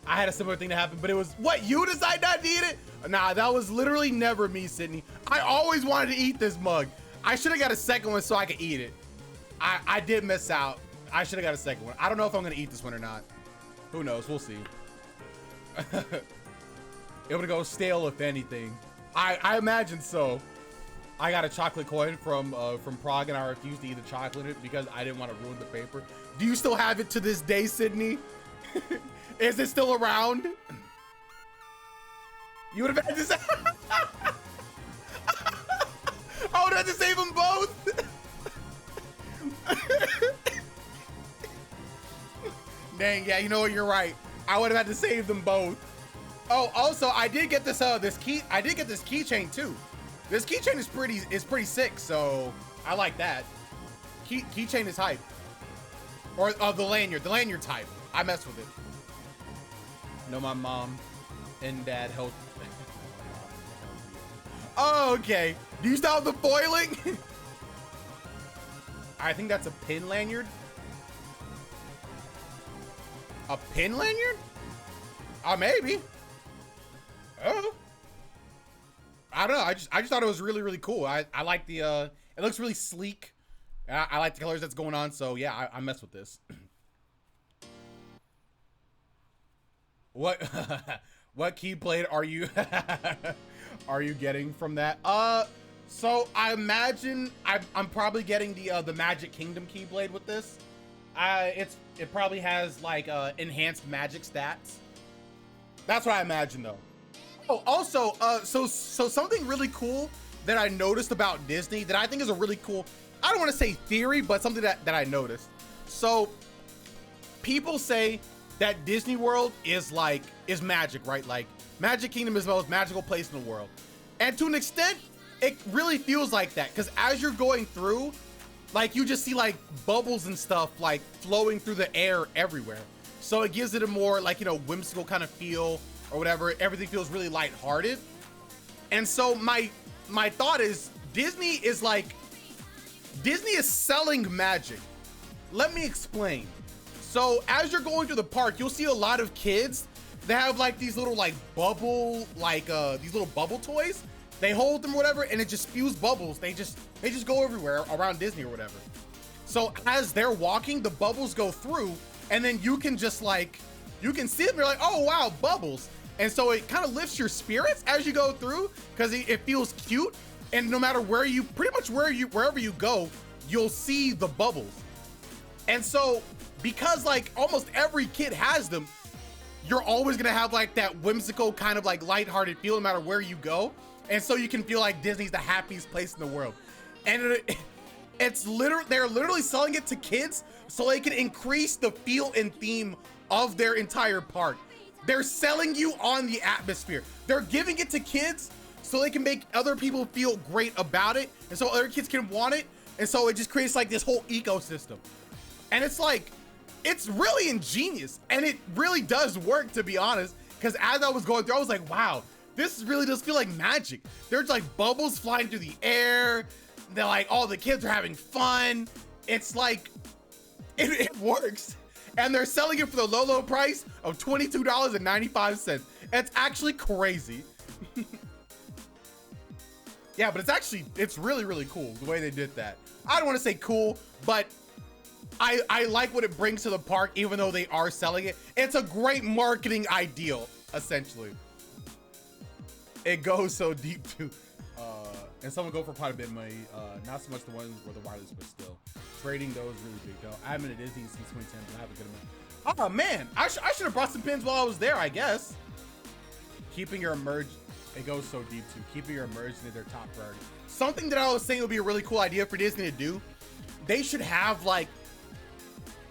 I had a similar thing to happen, but it was, what, you decided not to eat it? Nah, that was literally never me, Sydney. I always wanted to eat this mug. I should have got a second one so I could eat it. I did miss out. I should have got a second one. I don't know if I'm gonna eat this one or not. Who knows? We'll see. It would go stale if anything. I imagine so. I got a chocolate coin from Prague, and I refused to eat the chocolate in it because I didn't want to ruin the paper. Do you still have it to this day, Sydney? Is it still around? You would have had to say. I would have had to save them both. Dang, yeah, you know what? You're right. I would have had to save them both. Oh, also, I did get this keychain too. This keychain is pretty sick, so I like that. Keychain is hype. Or the lanyard's hype. I mess with it. No, my mom and dad helped. Oh, okay. Do you still have the foiling? I think that's a pin lanyard. A pin lanyard? Maybe. Oh. I don't know. I just thought it was really, really cool. I like the it looks really sleek. I like the colors that's going on. So yeah, I mess with this. What what Keyblade are you are you getting from that? So I imagine I'm probably getting the Magic Kingdom Keyblade with this. It probably has like enhanced magic stats. That's what I imagine though. Oh, also, so something really cool that I noticed about Disney that I think is a really cool, I don't want to say theory, but something that I noticed. So people say that Disney World is magic, right? Like Magic Kingdom is the most magical place in the world. And to an extent, it really feels like that, because as you're going through, like you just see like bubbles and stuff like flowing through the air everywhere. So it gives it a more like, you know, whimsical kind of feel or whatever. Everything feels really lighthearted. And so my thought is Disney is selling magic. Let me explain. So as you're going through the park, you'll see a lot of kids that have like these little like bubble, these little bubble toys. They hold them or whatever, and it just spews bubbles. They just go everywhere around Disney or whatever. So as they're walking, the bubbles go through, and then you can just like, you can see them, you're like, oh wow, bubbles. And so it kind of lifts your spirits as you go through, because it feels cute. And no matter where you, pretty much wherever you go, you'll see the bubbles. And so, because like almost every kid has them, you're always gonna have like that whimsical kind of like lighthearted feel no matter where you go. And so you can feel like Disney's the happiest place in the world. And they're literally selling it to kids so they can increase the feel and theme of their entire park. They're selling you on the atmosphere. They're giving it to kids so they can make other people feel great about it, and so other kids can want it. And so it just creates like this whole ecosystem. And it's like, it's really ingenious, and it really does work, to be honest, because as I was going through, I was like, wow, this really does feel like magic. There's like bubbles flying through the air. They're like, all the kids are having fun. It's like, it works. And they're selling it for the low price of $22.95. It's actually crazy. Yeah, but it's really, really cool the way they did that. I don't want to say cool, but I like what it brings to the park, even though they are selling it. It's a great marketing ideal, essentially. It goes so deep too. And some will go for quite a bit of money. Not so much the ones where the wireless, but still. Trading those really big though. I haven't been to Disney since 2010, but I have a good amount. Oh man, I should have brought some pins while I was there, I guess. Keeping your emerge, it goes so deep too. Keeping your emerge into their top priority. Something that I was saying would be a really cool idea for Disney to do. They should have like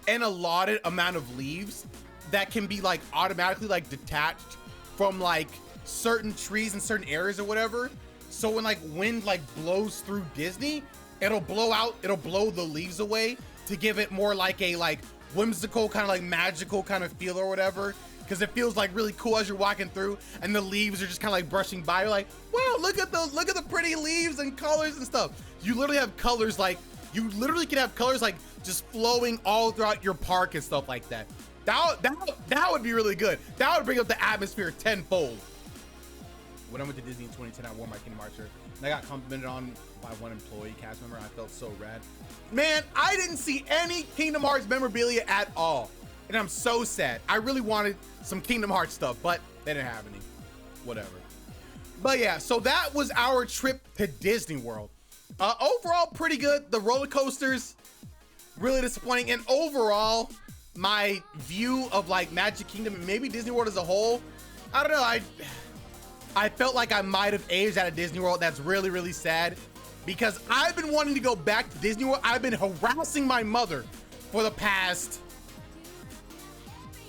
an allotted amount of leaves that can be like automatically like detached from like certain trees in certain areas or whatever. So when like wind like blows through Disney, it'll blow the leaves away to give it more like a like whimsical kind of like magical kind of feel or whatever. Because it feels like really cool as you're walking through, and the leaves are just kind of like brushing by. You're like, wow, look at the pretty leaves and colors and stuff. You literally have colors like, you literally can have colors like just flowing all throughout your park and stuff like that. That would be really good. That would bring up the atmosphere tenfold. When I went to Disney in 2010, I wore my Kingdom Hearts shirt, and I got complimented on by one employee cast member. I felt so rad. Man, I didn't see any Kingdom Hearts memorabilia at all, and I'm so sad. I really wanted some Kingdom Hearts stuff, but they didn't have any. Whatever. But yeah, so that was our trip to Disney World. Overall, pretty good. The roller coasters, really disappointing, and overall, my view of like Magic Kingdom and maybe Disney World as a whole, I don't know. I felt like I might have aged out of Disney World. That's really, really sad, because I've been wanting to go back to Disney World. I've been harassing my mother for the past,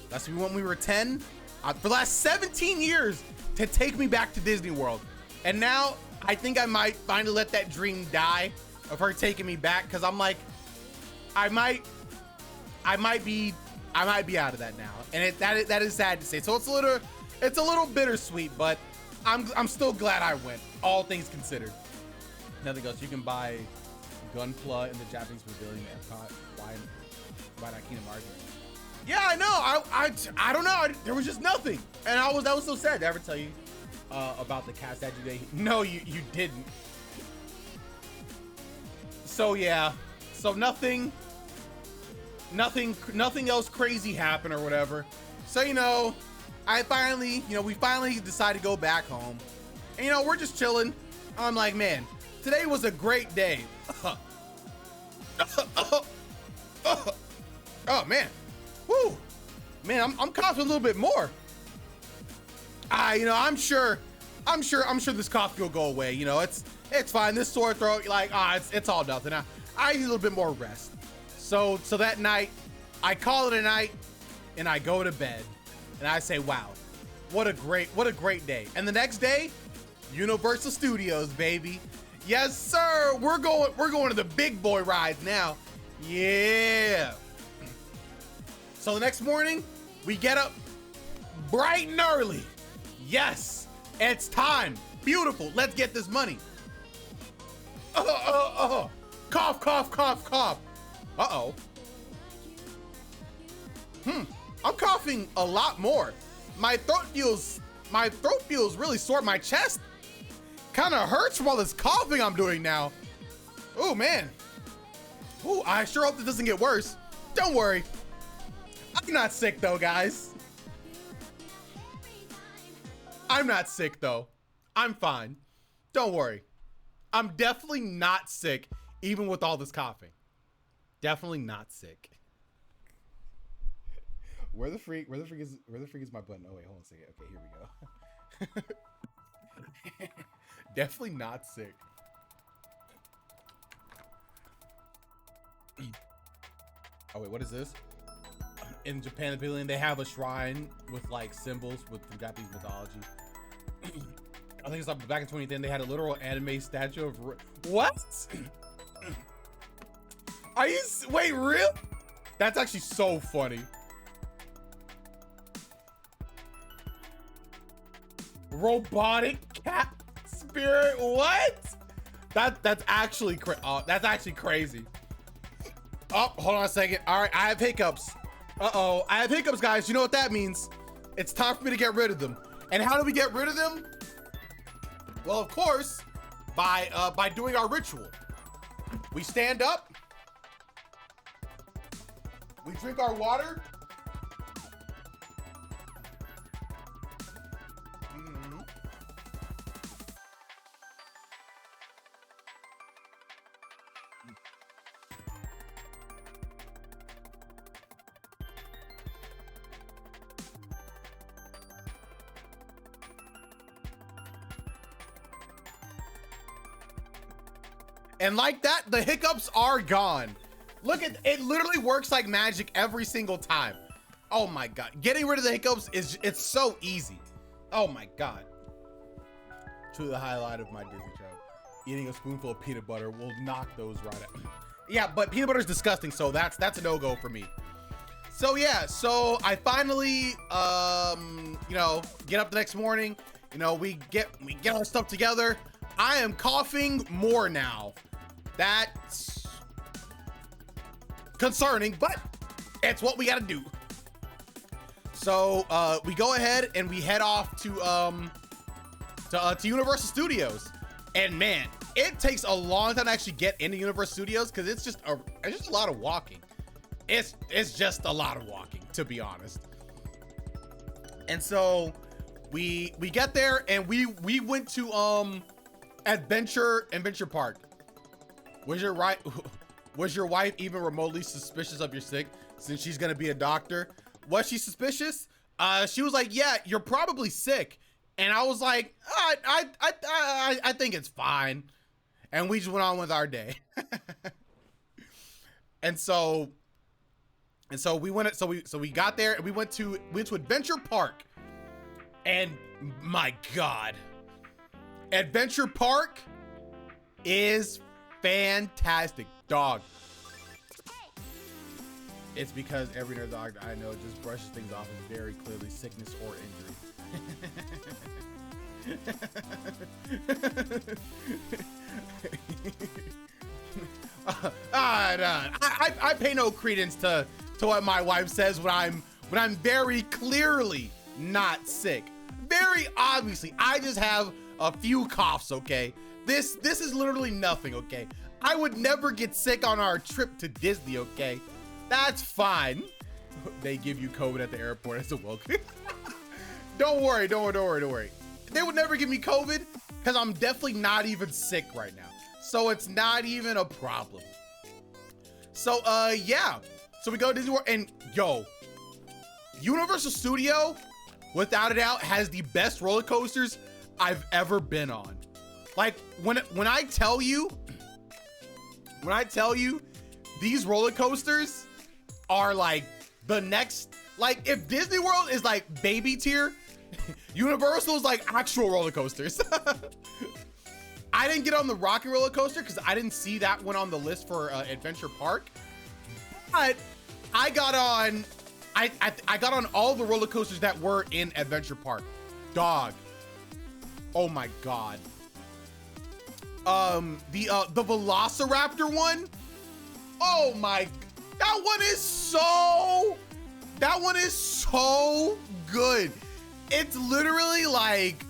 that's when we were 10, for the last 17 years to take me back to Disney World. And now I think I might finally let that dream die of her taking me back, because I'm like, I might be out of that now. And that is sad to say. So it's a little bittersweet, but I'm still glad I went, all things considered. Nothing else. You can buy Gunpla in the Japanese Pavilion at Epcot. Why not Kingdom Hearts? Yeah, I know. I don't know. There was just nothing, and that was so sad. Did I ever tell you about the cat statue day? No, you didn't. So yeah, so nothing else crazy happened or whatever. So you know, I finally, we finally decided to go back home. And we're just chilling. I'm like, man, today was a great day. Oh man, whoo, man, I'm coughing a little bit more. I'm sure this cough will go away. It's fine. This sore throat, like, it's all nothing. I need a little bit more rest. So that night, I call it a night, and I go to bed, and I say, wow, what a great day. And the next day, Universal Studios, baby. Yes, sir. We're going to the big boy rides now. Yeah. So the next morning, we get up bright and early. Yes, it's time. Beautiful. Let's get this money. Cough, cough, cough, cough. Uh-oh. I'm coughing a lot more. My throat feels really sore. My chest kind of hurts from all this coughing I'm doing now. Oh man. Oh, I sure hope this doesn't get worse. Don't worry. I'm not sick though, guys. I'm not sick though. I'm fine. Don't worry. I'm definitely not sick, even with all this coughing. Definitely not sick. Where the freak is my button? Oh wait, hold on a second. Okay, here we go. Definitely not sick. Oh wait, what is this? In Japan, the pavilion, they have a shrine with like symbols with from Japanese mythology. I think it's like back in 2010, they had a literal anime statue of what? Are you wait, real? That's actually so funny. Robotic cat spirit, what? That's actually crazy. Oh, hold on a second. All right, I have hiccups. Uh-oh, I have hiccups, guys. You know what that means? It's time for me to get rid of them. And how do we get rid of them? Well, of course, by doing our ritual. We stand up. We drink our water. And like that, the hiccups are gone. Look at it, literally works like magic every single time. Oh my God, getting rid of the hiccups it's so easy. Oh my God. Truly the highlight of my Disney show. Eating a spoonful of peanut butter will knock those right out. Yeah, but peanut butter is disgusting, so that's a no-go for me. So yeah, so I finally, get up the next morning. We get our stuff together. I am coughing more now. That's concerning, but it's what we gotta do. So we go ahead and we head off to Universal Studios, and man, it takes a long time to actually get into Universal Studios because it's just a lot of walking. It's just a lot of walking, to be honest. And so we get there and we went to Adventure Park. Was your wife even remotely suspicious of your sick since she's gonna be a doctor? Was she suspicious? She was like, yeah, you're probably sick. And I was like, I think it's fine. And we just went on with our day. and so we got there and we went to Adventure Park. And my God, Adventure Park is fantastic, dog. It's because every nerd doctor I know just brushes things off as very clearly sickness or injury. I pay no credence to what my wife says when I'm very clearly not sick. Very obviously, I just have a few coughs, okay? This is literally nothing, okay? I would never get sick on our trip to Disney, okay? That's fine. They give you COVID at the airport as a welcome. Don't worry, don't worry, don't worry, don't worry. They would never give me COVID because I'm definitely not even sick right now. So it's not even a problem. So, yeah. So we go to Disney World and yo, Universal Studio, without a doubt, has the best roller coasters I've ever been on. Like when I tell you, these roller coasters are like the next, like if Disney World is like baby tier, Universal is like actual roller coasters. I didn't get on the Rocket roller coaster because I didn't see that one on the list for Adventure Park, but I got on, I got on all the roller coasters that were in Adventure Park. Dog. Oh my God. The Velociraptor one. Oh my, that one is so good. It's literally like,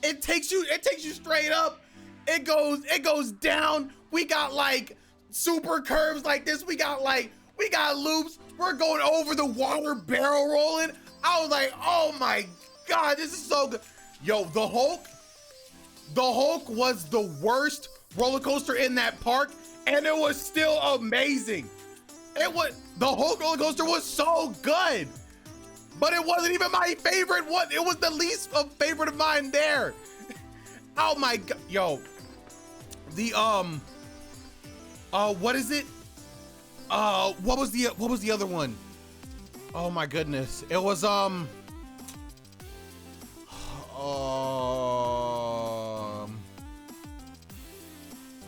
it takes you straight up. It goes down. We got like super curves like this. We got loops. We're going over the water, barrel rolling. I was like, oh my God, this is so good. Yo, the Hulk was the worst roller coaster in that park, and it was still amazing. The Hulk roller coaster was so good, but it wasn't even my favorite one. It was the least favorite of mine there. Oh my God, yo, the what is it? What was the other one? Oh my goodness, it was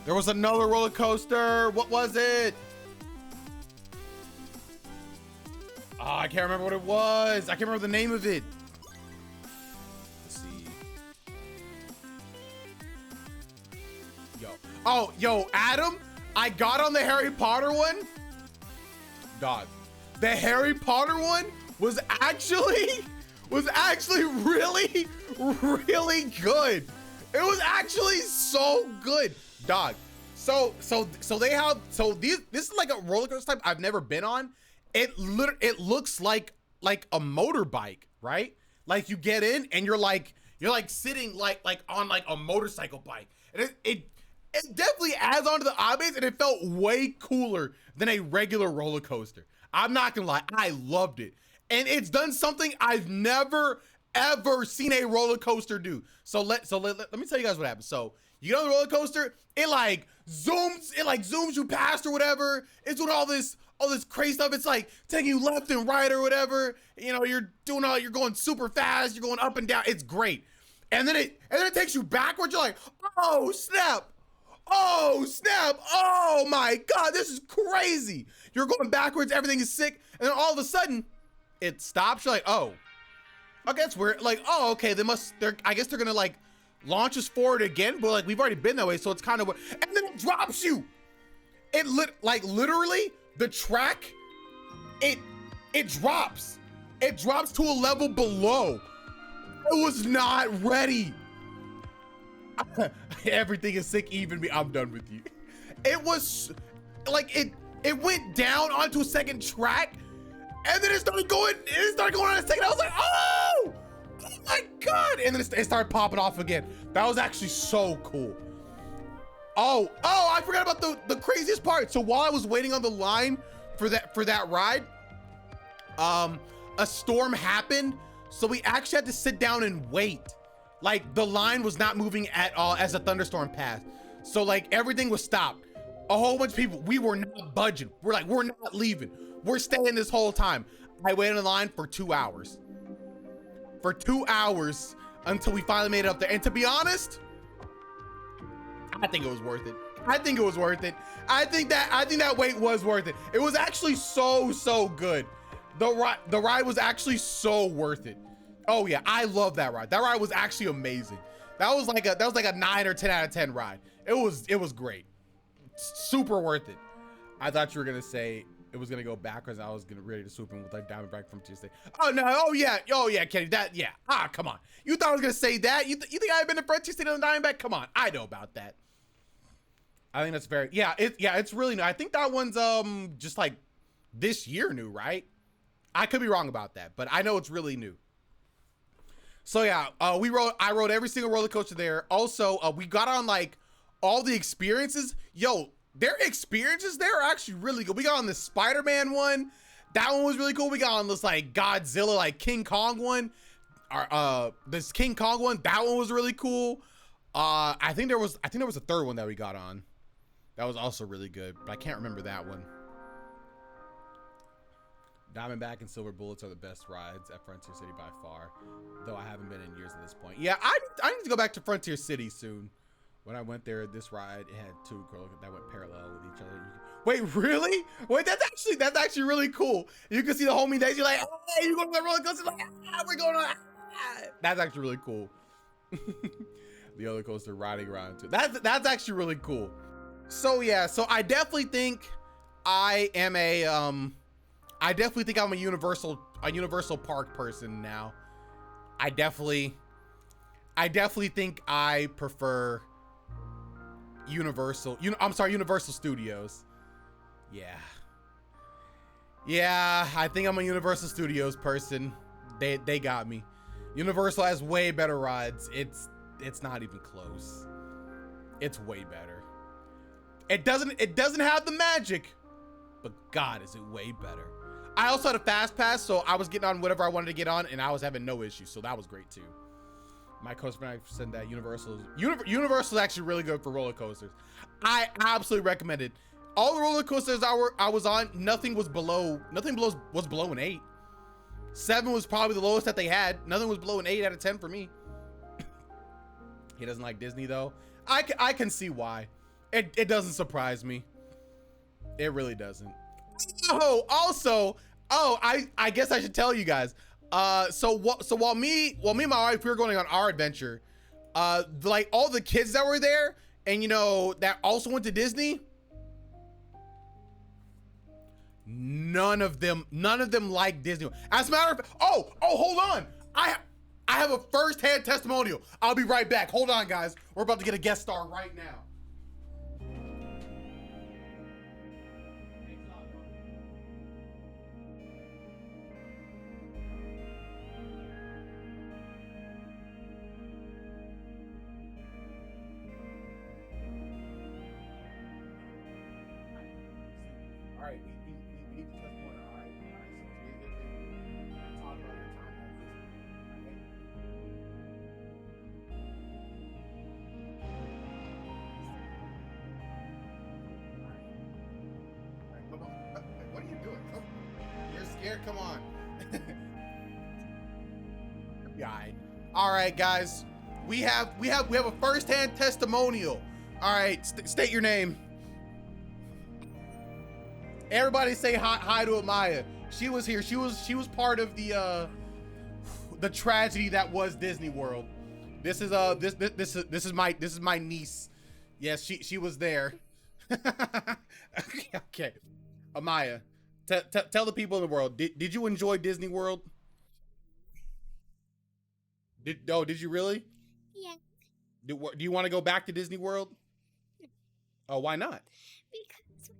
there was another roller coaster. What was it? Oh, I can't remember what it was. I can't remember the name of it. Let's see. Yo, Adam, I got on the Harry Potter one. Dog, the Harry Potter one was actually really, really good. It was actually so good, dog. So this is like a roller coaster type I've never been on. It looks like a motorbike, right? Like you get in and you're like sitting like on like a motorcycle bike, and it definitely adds on to the ambiance, and it felt way cooler than a regular roller coaster. I'm not gonna lie, I loved it, and it's done something I've never ever seen a roller coaster do. So let me tell you guys what happened. So you get on the roller coaster, it like zooms you past or whatever. It's doing all this crazy stuff. It's like taking you left and right or whatever. You know, you're going super fast, you're going up and down. It's great. And then it takes you backwards. You're like, oh snap. Oh snap. Oh my God, this is crazy. You're going backwards, everything is sick. And then all of a sudden it stops. You're like, oh, okay, that's weird. Like, oh, okay, I guess they're gonna like launch us forward again, but like we've already been that way, so it's kind of, and then it drops you. Literally the track, it drops to a level below. It was not ready. Everything is sick, even me. I'm done with you. It was like it went down onto a second track, and then it started going on a second. I was like, oh my God. And then it started popping off again. That was actually so cool. Oh, I forgot about the craziest part. So while I was waiting on the line for that ride, a storm happened. So we actually had to sit down and wait. Like the line was not moving at all as a thunderstorm passed. So like everything was stopped. A whole bunch of people, we were not budging. We're like, we're not leaving. We're staying this whole time. I waited in line for 2 hours. For 2 hours until we finally made it up there. And to be honest, I think it was worth it. I think it was worth it. I think that wait was worth it. It was actually so good. The ride was actually so worth it. Oh yeah, I love that ride. That ride was actually amazing. That was like a 9 or 10 out of 10 ride. It was great. Super worth it. I thought you were gonna say it was gonna go backwards. I was ready to swoop in with like Diamondback from Tuesday. Oh no, oh yeah, Kenny, that, yeah. Come on. You thought I was gonna say that? You think I've been in front Tuesday on the Diamondback? Come on, I know about that. I think that's very, it's really new. I think that one's just like this year new, right? I could be wrong about that, but I know it's really new. So yeah, I rode every single roller coaster there. Also, we got on like all the experiences. Yo, their experiences there are actually really good. We got on the Spider-Man one. That one was really cool. We got on this like Godzilla, like King Kong one. This King Kong one, that one was really cool. I think there was a third one that we got on. That was also really good, but I can't remember that one. Diamondback and Silver Bullets are the best rides at Frontier City by far, though I haven't been in years at this point. Yeah, I need to go back to Frontier City soon. When I went there, this ride, it had two girls that went parallel with each other. Wait, really? Wait, that's actually really cool. You can see the homie days. You're like, hey, you going to that roller coaster? Like, we're going on. That's actually really cool. The other coaster riding around too. That's actually really cool. So yeah, so I definitely think I'm a Universal Park person now. I definitely think I prefer Universal Studios. Yeah, I think I'm a Universal Studios person. They got me. Universal has way better rides. It's not even close. It's way better. It doesn't have the magic, but God, is it way better. I also had a fast pass, so I was getting on whatever I wanted to get on, and I was having no issues, so that was great too. My customer said that Universal is actually really good for roller coasters. I absolutely recommend it. All the roller coasters I was on, nothing was below an 8. 7 was probably the lowest that they had. Nothing was below an 8 out of 10 for me. He doesn't like Disney though. I can see why. It doesn't surprise me. It really doesn't. Oh, also, I guess I should tell you guys. So while me and my wife, we were going on our adventure, like all the kids that were there and that also went to Disney, none of them like Disney. As a matter of fact, hold on. I have a first-hand testimonial. I'll be right back. Hold on, guys. We're about to get a guest star right now. All right, we need to touch more. All right. So talk about your time at Disney. All right, come on. What are you doing? Come. You're scared. Come on. Guy. All right, guys. We have a first-hand testimonial. All right, state your name. Everybody say hi to Amaya. She was here. She was part of the tragedy that was Disney World. This is my niece. Yes, she was there. Okay. Amaya, tell the people in the world. Did you enjoy Disney World? Did you really? Yeah. Do you want to go back to Disney World? Oh, why not? Because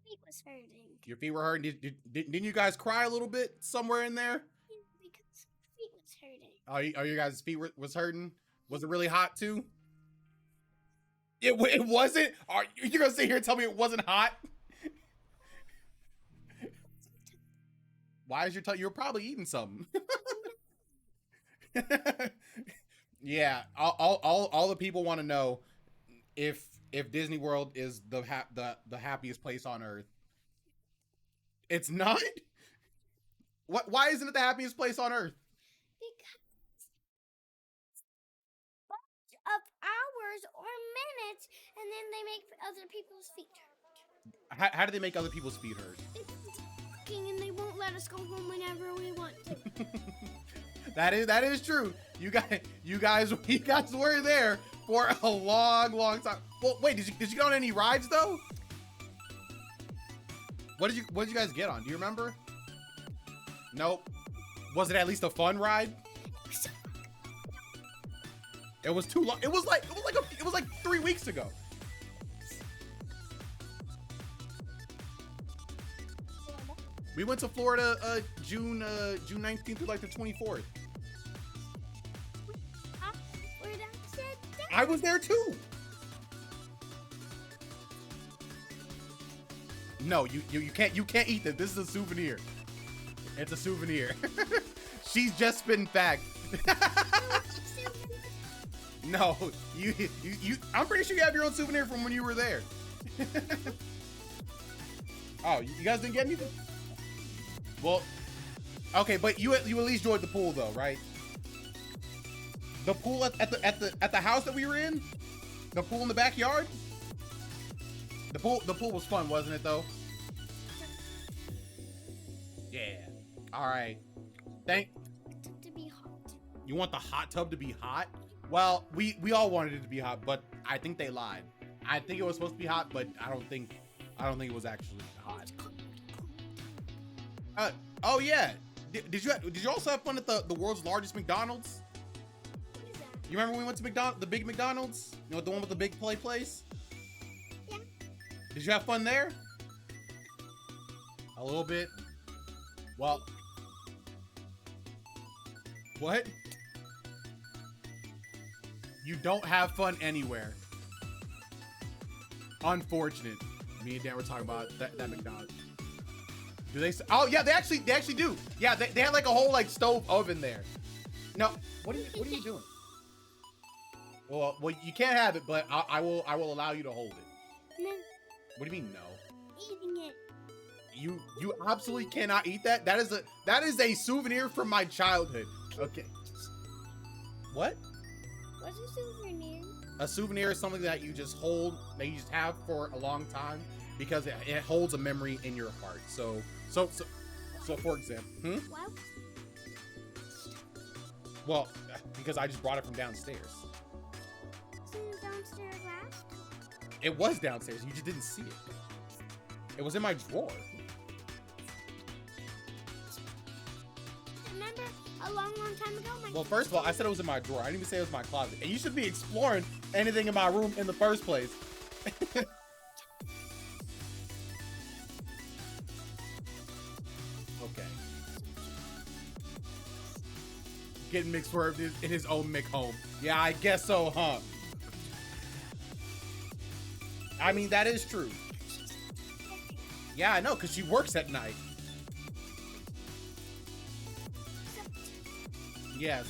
feet was hurting. Your feet were hurting. Didn't you guys cry a little bit somewhere in there? Yeah, because feet was hurting. Are you guys' feet was hurting? Was it really hot too? It wasn't. Are you gonna sit here and tell me it wasn't hot? Why is your you were probably eating something? Yeah, all the people want to know if Disney World is the happiest place on earth. It's not. What? Why isn't it the happiest place on earth? Because bunch of hours or minutes, and then they make other people's feet hurt. How do they make other people's feet hurt? And they won't let us go home whenever we want to. That is true. You guys were there for a long time. Well, wait, did you get on any rides though? What did you guys get on? Do you remember? Nope. Was it at least a fun ride? It was too long. It was like 3 weeks ago. We went to Florida June 19th through like the 24th. I was there too. No, you can't eat this. This is a souvenir. It's a souvenir. She's just spitting fact. No, you I'm pretty sure you have your own souvenir from when you were there. Oh, you guys didn't get anything? Well, okay, but you at least enjoyed the pool though, right? The pool at the house that we were in? The pool in the backyard? The pool was fun, wasn't it though? Yeah. All right. To be hot. You want the hot tub to be hot? Well, we all wanted it to be hot, but I think they lied. I think it was supposed to be hot, but I don't think it was actually hot. Oh yeah. Did you also have fun at the world's largest McDonald's? What is that? You remember when we went to the big McDonald's? You know, the one with the big play place? Yeah. Did you have fun there? A little bit. Well, what? You don't have fun anywhere. Unfortunate. Me and Dan were talking about that McDonald's. Do they? Oh yeah, they actually do. Yeah, they had like a whole like stove oven there. No, what are you doing? Well, you can't have it, but I will allow you to hold it. No. What do you mean no? Eating it. You absolutely cannot eat that. That is a souvenir from my childhood. Okay. What? What's a souvenir? A souvenir is something that you just hold, that you just have for a long time because it holds a memory in your heart. So for example, Why? Well, because I just brought it from downstairs. Isn't it downstairs last? It was downstairs. You just didn't see it. It was in my drawer. Remember a long time ago? Well, first of all, I said it was in my drawer. I didn't even say it was my closet. And you should be exploring anything in my room in the first place. Okay. Getting mixed for in his own Mick home. Yeah, I guess so, huh? I mean, that is true. Yeah, I know, because she works at night. Yes.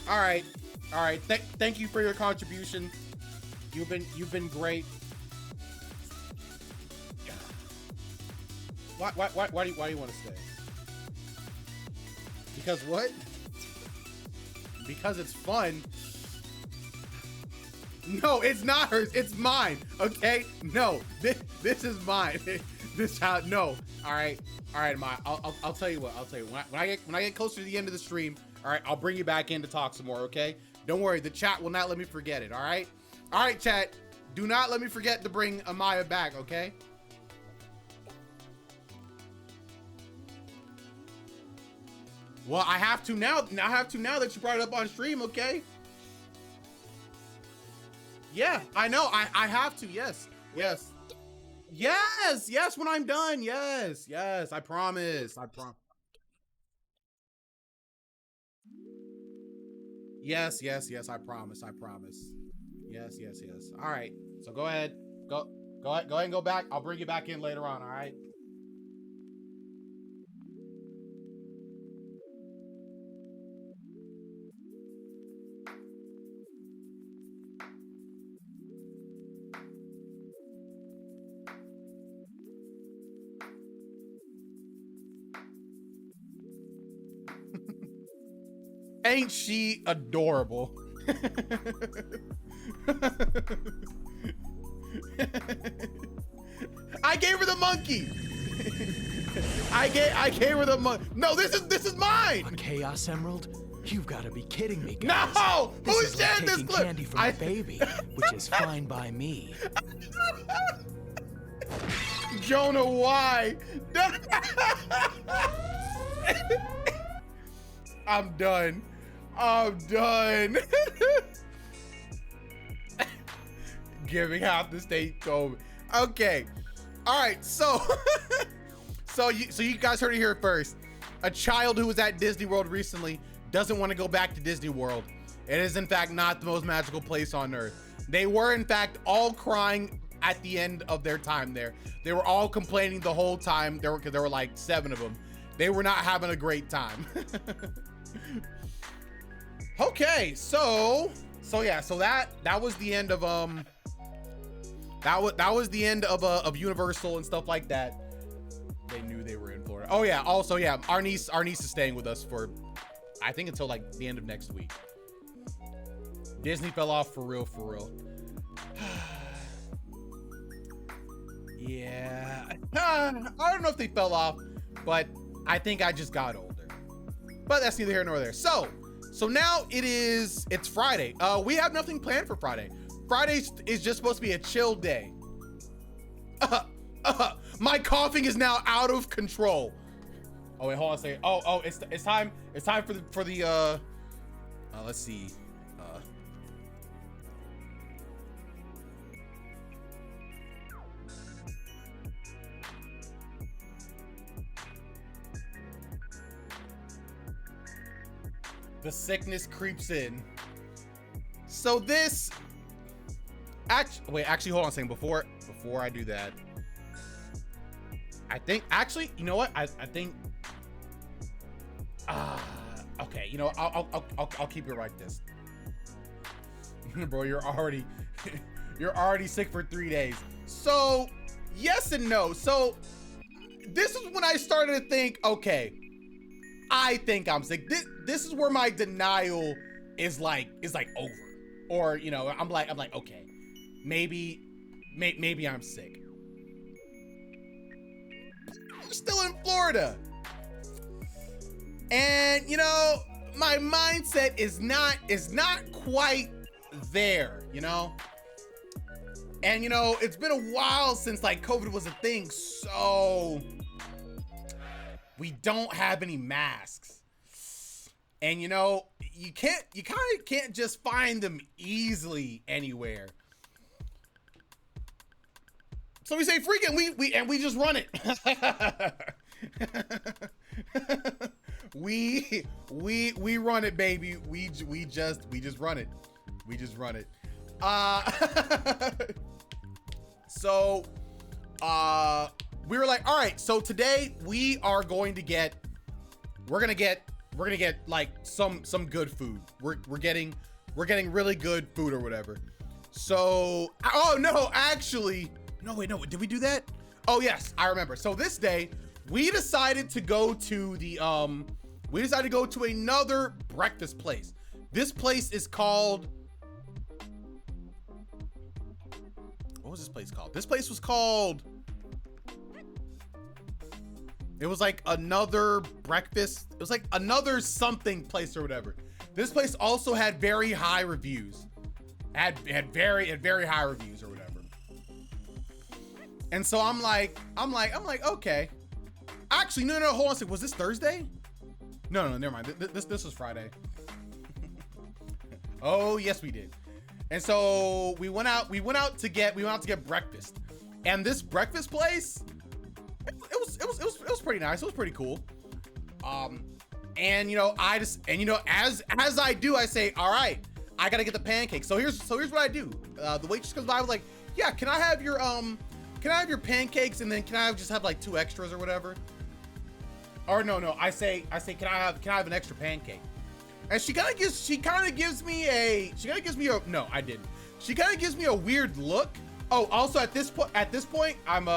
All right. Thank you for your contribution. You've been great. Why do you want to stay? Because what? Because it's fun. No, it's not hers. It's mine. Okay? No, this is mine. This how? No. All right, Ma. I'll tell you what. When I get closer to the end of the stream, all right, I'll bring you back in to talk some more. Okay? Don't worry. The chat will not let me forget it. All right? All right, chat. Do not let me forget to bring Amaya back. Okay? Well, I have to now. I have to now that you brought it up on stream. Okay? Yeah, I know. I have to. Yes. When I'm done. Yes. I promise. Yes. I promise. Yes. All right. So go ahead. Go ahead and go back. I'll bring you back in later on. All right. Ain't she adorable? I gave her the monkey. I gave her the monkey. No, this is mine. A Chaos Emerald? You've got to be kidding me, guys. No! Who This is like shared this taking clip? candy from a baby, which is fine by me. Jonah, why? I'm done. Giving half the state COVID. Okay. All right. So So you guys heard it here first. A child who was at Disney World recently doesn't want to go back to Disney World. It is in fact not the most magical place on earth. They were in fact all crying at the end of their time there. They were all complaining the whole time. There were like 7 of them. They were not having a great time. Okay, so that was the end of that was the end of Universal and stuff like that. They knew they were in Florida. Oh yeah, also yeah, our niece is staying with us for I think until like the end of next week. Disney fell off for real. Yeah, I don't know if they fell off, but I think I just got older. But that's neither here nor there. So now it's Friday. We have nothing planned for Friday. Friday is just supposed to be a chill day. My coughing is now out of control. Oh wait, hold on a second. Oh, it's time for the let's see. The sickness creeps in. So this actually hold on a second before I do that. I think actually, you know what? I think okay, you know, I'll keep it like this. Bro, you're already sick for 3 days. So, yes and no. So, this is when I started to think, okay, I think I'm sick. This is where my denial is like over. Or, you know, I'm like, okay, maybe I'm sick. I'm still in Florida. And, you know, my mindset is not quite there, you know? And, you know, it's been a while since like COVID was a thing, so we don't have any masks. And, you know, you kind of can't just find them easily anywhere. So we say freak it, and we just run it. we run it, baby. We just run it. We just run it. So we were like, all right, so today we are going to get like some good food. We're getting really good food or whatever. So, oh no, actually, no, wait, no, did we do that? Oh yes, I remember. So this day we decided to go to another breakfast place. This place is called, what was this place called? This place was called, it was like another breakfast. It was like another something place or whatever. This place also had very high reviews. Had very high reviews or whatever. And so I'm like, okay. Actually, no, hold on a second. Was this Thursday? No, never mind. This was Friday. Oh yes, we did. And so we went out to get breakfast. And this breakfast place, it was pretty nice. It was pretty cool. And you know, as I do, I say, all right, I gotta get the pancakes. So here's what I do. The waitress comes by, I was like, yeah, can I have your pancakes, and then can I just have like 2 extras or whatever? Or no, I say, can I have an extra pancake? And she kind of gives me a no, I didn't. She kind of gives me a weird look. Oh, also at this point, I've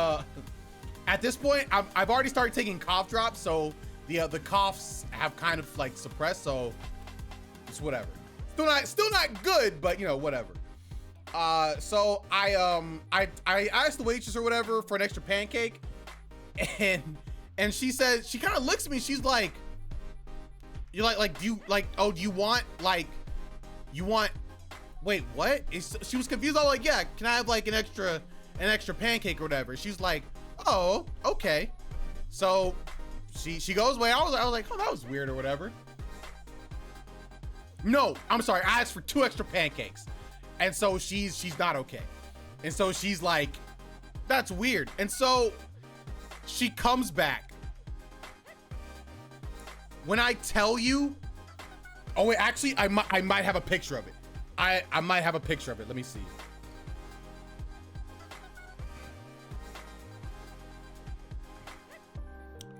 already started taking cough drops, so the coughs have kind of like suppressed, so it's whatever. Still not good, but you know, whatever. So I asked the waitress or whatever for an extra pancake, and she said, she kind of looks at me, she's like, do you want, wait, what? She was confused. I was like, yeah, can I have like an extra pancake or whatever? She's like, oh, okay. So she goes away. I was like, oh, that was weird or whatever. No, I'm sorry. I asked for 2 extra pancakes. And so she's not okay. And so she's like, that's weird. And so She comes back. When I tell you, oh wait, actually, I might have a picture of it. I might have a picture of it. Let me see.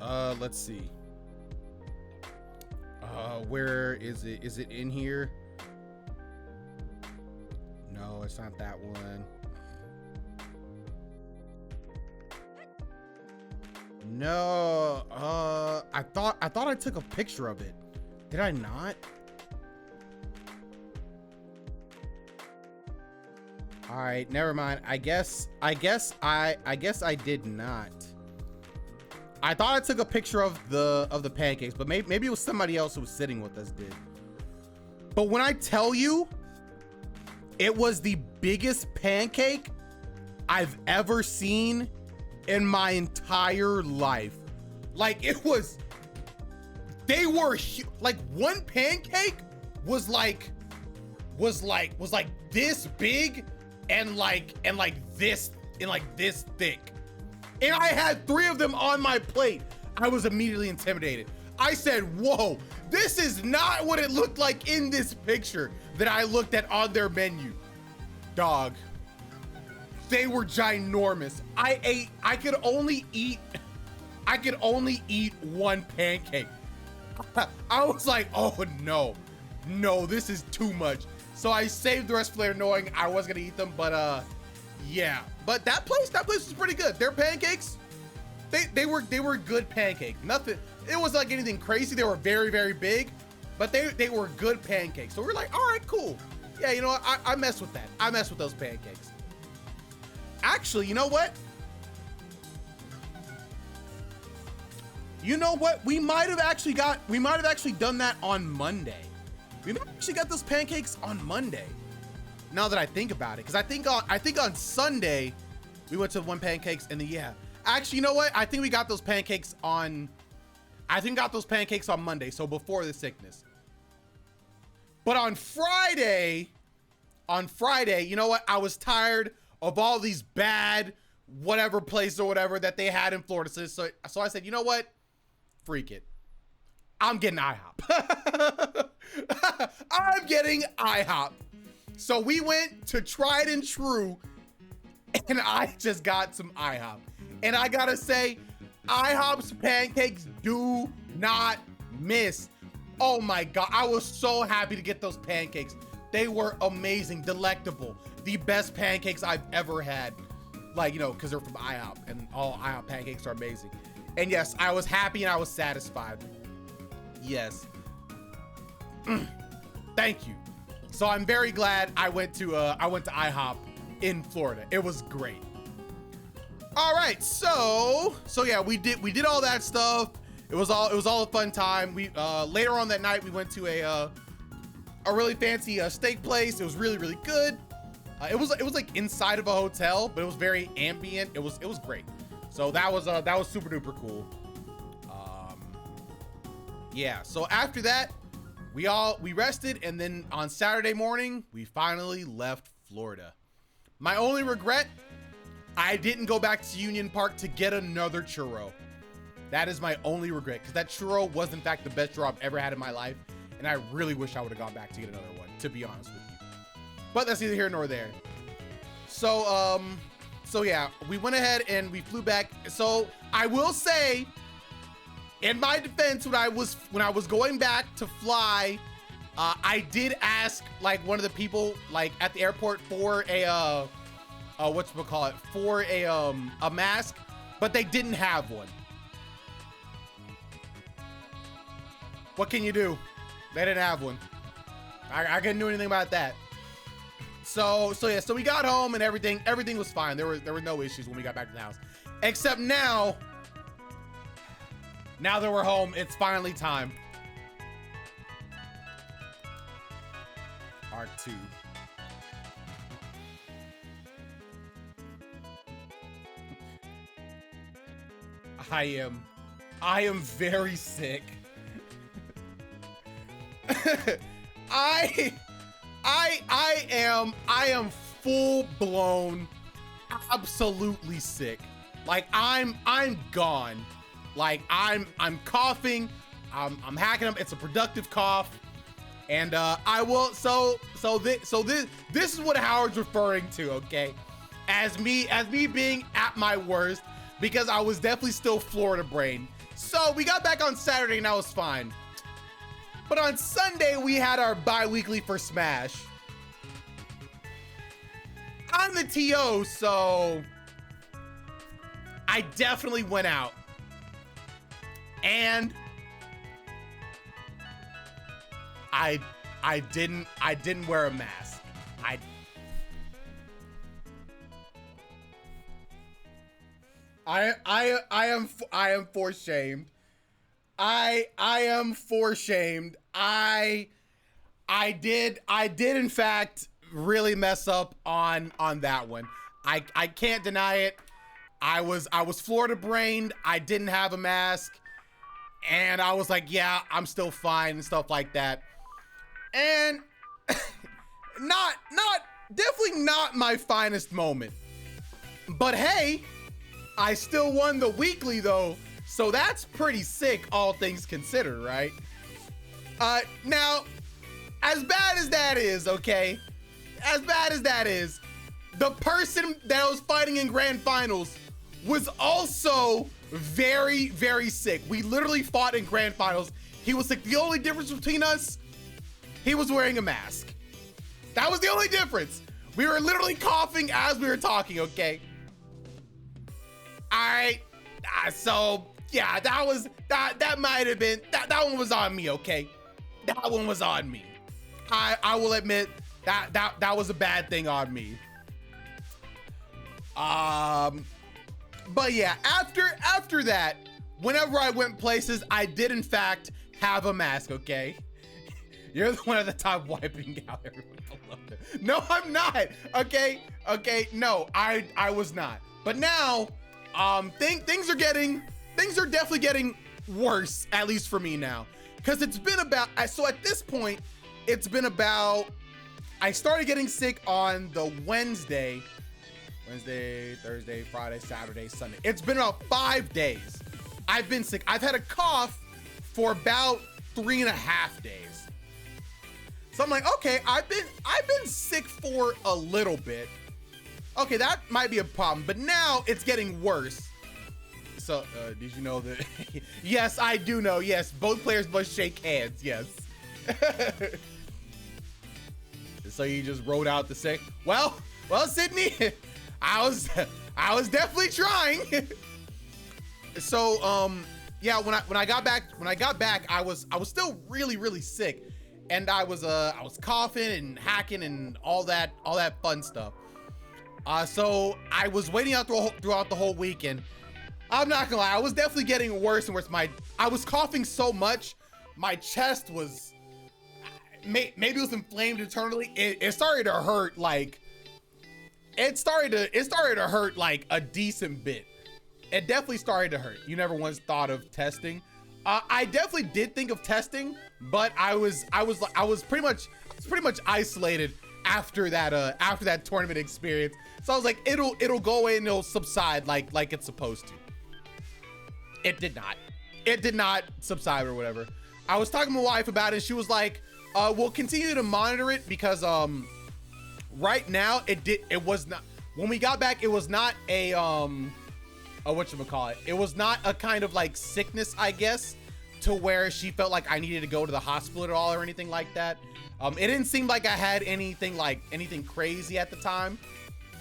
Let's see. Where is it? Is it in here? No, it's not that one. No, I thought I took a picture of it. Did I not? All right, never mind. I guess I did not. I thought I took a picture of the pancakes, but maybe it was somebody else who was sitting with us did. But when I tell you, it was the biggest pancake I've ever seen in my entire life. Like it was, they were like one pancake was like this big and like this thick. And I had 3 of them on my plate. I was immediately intimidated. I said, whoa, this is not what it looked like in this picture that I looked at on their menu. Dog, they were ginormous. I could only eat one pancake. I was like, oh no, this is too much. So I saved the rest for later knowing I was gonna eat them, but yeah. But that place was pretty good. Their pancakes, they were good pancakes. Nothing, it wasn't like anything crazy. They were very, very big, but they were good pancakes. So we're like, all right, cool. Yeah, you know what? I mess with that. I mess with those pancakes. Actually, you know what? You know what? We might have actually done that on Monday. We might have actually got those pancakes on Monday. Now that I think about it, because I think on Sunday we went to One Pancakes, and then yeah, actually, you know what? I think we got those pancakes on Monday, so before the sickness. But on Friday, you know what? I was tired of all these bad whatever place or whatever that they had in Florida. So I said, you know what? Freak it. I'm getting IHOP. I'm getting IHOP. So we went to Tried and True, and I just got some IHOP. And I gotta say, IHOP's pancakes do not miss. Oh my God, I was so happy to get those pancakes. They were amazing, delectable. The best pancakes I've ever had. Like, you know, because they're from IHOP, and all IHOP pancakes are amazing. And yes, I was happy and I was satisfied. Yes. Thank you. So I'm very glad I went to IHOP in Florida. It was great. All right, so yeah, we did all that stuff. It was all a fun time. We later on that night we went to a really fancy steak place. It was really, really good. It was like inside of a hotel, but it was very ambient. It was great. So that was super duper cool. Yeah. So after that, we rested, and then on Saturday morning we finally left Florida. My only regret, I didn't go back to Union Park to get another churro. That is my only regret, because that churro was in fact the best churro I've ever had in my life, and I really wish I would have gone back to get another one, to be honest with you. But that's neither here nor there. So yeah, we went ahead and we flew back. So I will say, in my defense, when I was going back to fly, I did ask like one of the people like at the airport for a for a mask, but they didn't have one. What can you do? They didn't have one. I couldn't do anything about that. So yeah, so we got home and everything was fine. There were no issues when we got back to the house, except now that we're home, it's finally time. R2. I am very sick. I am full blown absolutely sick. Like I'm gone. Like I'm coughing. I'm hacking them. It's a productive cough. And I will this is what Howard's referring to, okay? As me being at my worst, because I was definitely still Florida brain. So we got back on Saturday and I was fine. But on Sunday we had our bi-weekly for Smash. I'm the TO, so I definitely went out. And I didn't wear a mask. I am for shamed. I am for shamed. I did in fact really mess up on that one. I can't deny it. I was Florida brained. I didn't have a mask. And I was like, yeah, I'm still fine and stuff like that. And definitely not my finest moment. But hey, I still won the weekly though. So that's pretty sick, all things considered, right? Now, as bad as that is, okay? As bad as that is, the person that was fighting in grand finals was also very, very sick. We literally fought in grand finals. He was sick. The only difference between us, he was wearing a mask. That was the only difference. We were literally coughing as we were talking, okay? All right. So yeah, that might have been, that one was on me, okay? That one was on me. I will admit that was a bad thing on me. But yeah, after that, whenever I went places, I did in fact have a mask, okay? You're the one at the top wiping out everyone below them. No, I'm not, okay? Okay, no, I was not. But now, things are definitely getting worse, at least for me now. Cause it's been about, so at this point, it's been about, I started getting sick on the Wednesday, Thursday, Friday, Saturday, Sunday. It's been about 5 days. I've been sick. I've had a cough for about 3.5 days. So I'm like, okay, I've been sick for a little bit. Okay, that might be a problem, but now it's getting worse. So, did you know that? Yes, I do know. Yes, both players must shake hands. Yes. So you just wrote out the say, well, Sydney, I was definitely trying. So, yeah, when I got back, I was still really sick, and I was coughing and hacking and all that fun stuff. So I was waiting out throughout the whole weekend. I'm not gonna lie, I was definitely getting worse and worse. I was coughing so much, my chest was, maybe it was inflamed internally. It started to hurt like, it started to hurt like a decent bit. It definitely started to hurt. You never once thought of testing. I definitely did think of testing, but I was pretty much isolated after that tournament experience. So I was like, it'll go away and it'll subside like it's supposed to. It did not. It did not subside or whatever. I was talking to my wife about it. And she was like, we'll continue to monitor it because right now it was not, when we got back, it was not a whatchamacallit. It was not a kind of like sickness, I guess, to where she felt like I needed to go to the hospital at all or anything like that. It didn't seem like I had anything crazy at the time.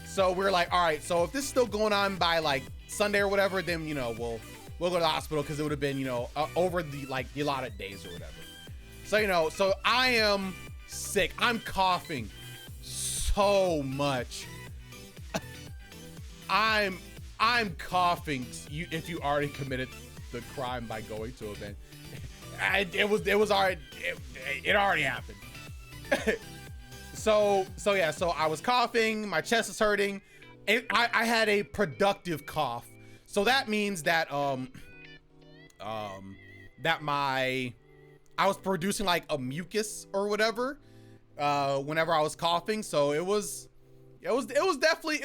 So we were like, all right, so if this is still going on by like Sunday or whatever, then, you know, we'll go to the hospital, because it would have been, you know, over the allotted days or whatever. So, you know, so I am sick. I'm coughing so much. I'm coughing. If you already committed the crime by going to an event, it was already, it already happened. So yeah, so I was coughing, my chest is hurting. I had a productive cough. So that means that I was producing like a mucus or whatever whenever I was coughing. So it was definitely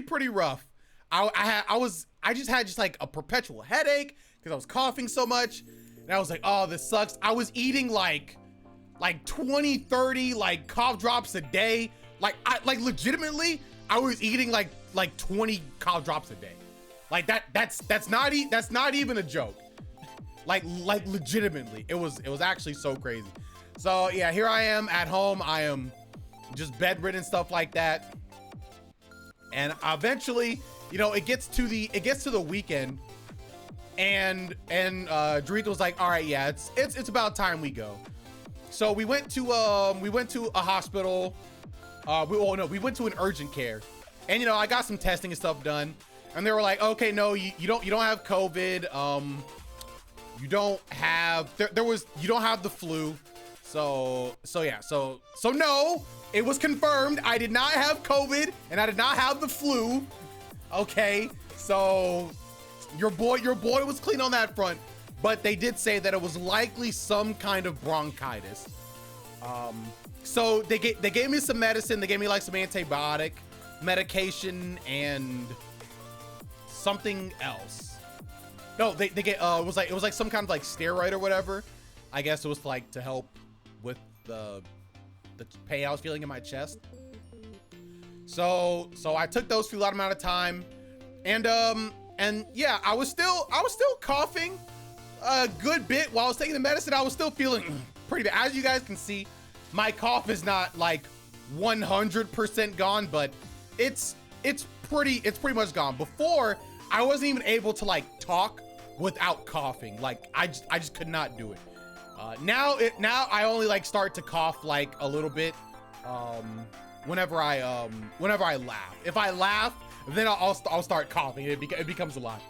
pretty rough. I just had like a perpetual headache because I was coughing so much. And I was like, oh, this sucks. I was eating like 20, 30 like cough drops a day. Like legitimately, I was eating like 20 cough drops a day. Like that's not even a joke. Like legitimately, it was actually so crazy. So yeah, here I am at home. I am just bedridden, stuff like that. And eventually, you know, it gets to the weekend, and Dorito was like, all right, yeah, it's about time we go. So we went to a hospital. We went to an urgent care, and you know, I got some testing and stuff done, and they were like, okay, no, you don't have COVID. You don't have you don't have the flu. So no, it was confirmed. I did not have COVID and I did not have the flu. Okay, so your boy was clean on that front, but they did say that it was likely some kind of bronchitis. So they gave me some medicine. They gave me like some antibiotic medication and something else. No, they get it was like some kind of like steroid or whatever. I guess it was like to help with the pain I was feeling in my chest. So I took those for a lot amount of time, and yeah, I was still coughing a good bit while I was taking the medicine. I was still feeling pretty bad. As you guys can see, my cough is not like 100% gone, but it's pretty much gone. Before, I wasn't even able to like talk without coughing. Like I just could not do it. Now I only like start to cough like a little bit whenever I laugh. If I laugh, then I'll start coughing. It becomes a lot.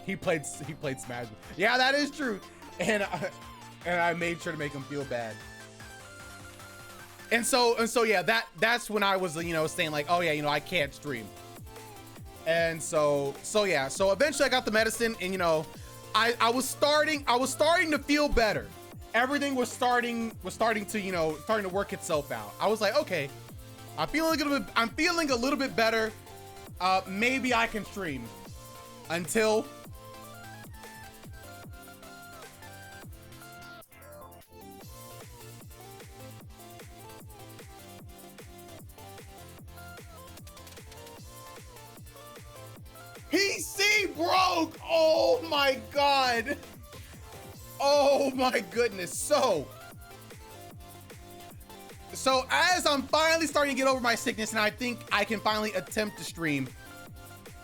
He played Smash. Yeah, that is true. And I made sure to make him feel bad. And so yeah, that's when I was, you know, saying like, oh yeah, you know, I can't stream. And so yeah, so eventually I got the medicine, and you know, I was starting to feel better. Everything was starting to, you know, starting to work itself out. I was like, okay, I'm feeling a little bit better. Maybe I can stream. Until PC broke. Oh my god. Oh my goodness. So as I'm finally starting to get over my sickness and I think I can finally attempt to stream,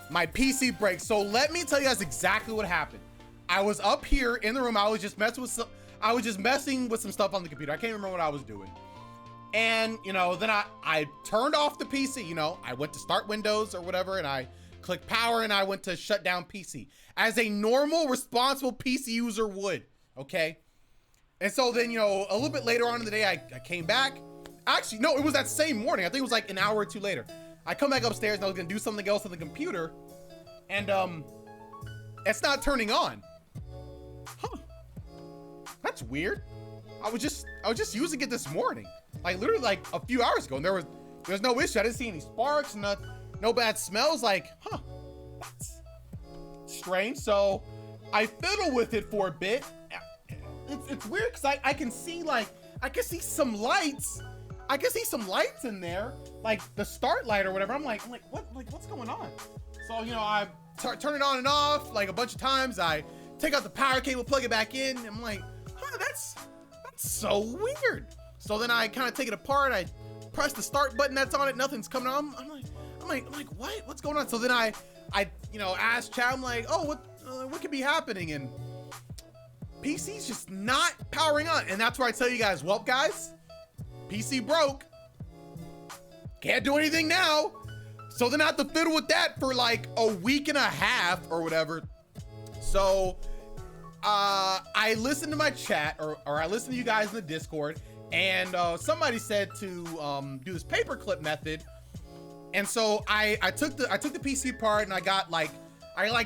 my PC breaks. So let me tell you guys exactly what happened. I was up here in the room. I was just messing with some stuff on the computer. I can't remember what I was doing. And you know, then I turned off the PC. You know, I went to start Windows or whatever, and I clicked power, and I went to shut down PC as a normal, responsible PC user would. Okay. And so then, you know, a little bit later on in the day, I came back. Actually, no, it was that same morning. I think it was like an hour or two later. I come back upstairs and I was gonna do something else on the computer, and it's not turning on. Huh. That's weird. I was just using it this morning, like literally like a few hours ago, and there's no issue. I didn't see any sparks, no bad smells. Like, huh, that's strange. So I fiddle with it for a bit. It's weird because I can see some lights. I can see some lights in there, like the start light or whatever. I'm like, what's going on? So, you know, I turn it on and off like a bunch of times. I take out the power cable, plug it back in. I'm like, huh, that's so weird. So then I kind of take it apart. I press the start button that's on it. Nothing's coming on. I'm like, what's going on? So then I you know, asked chat. I'm like, oh, what could be happening? And PC's just not powering on. And that's where I tell you guys, well, guys, PC broke. Can't do anything now. So then I have to fiddle with that for like a week and a half or whatever. So I listened to my chat, or I listened to you guys in the Discord, and somebody said to do this paperclip method. And so I took the PC apart, and I got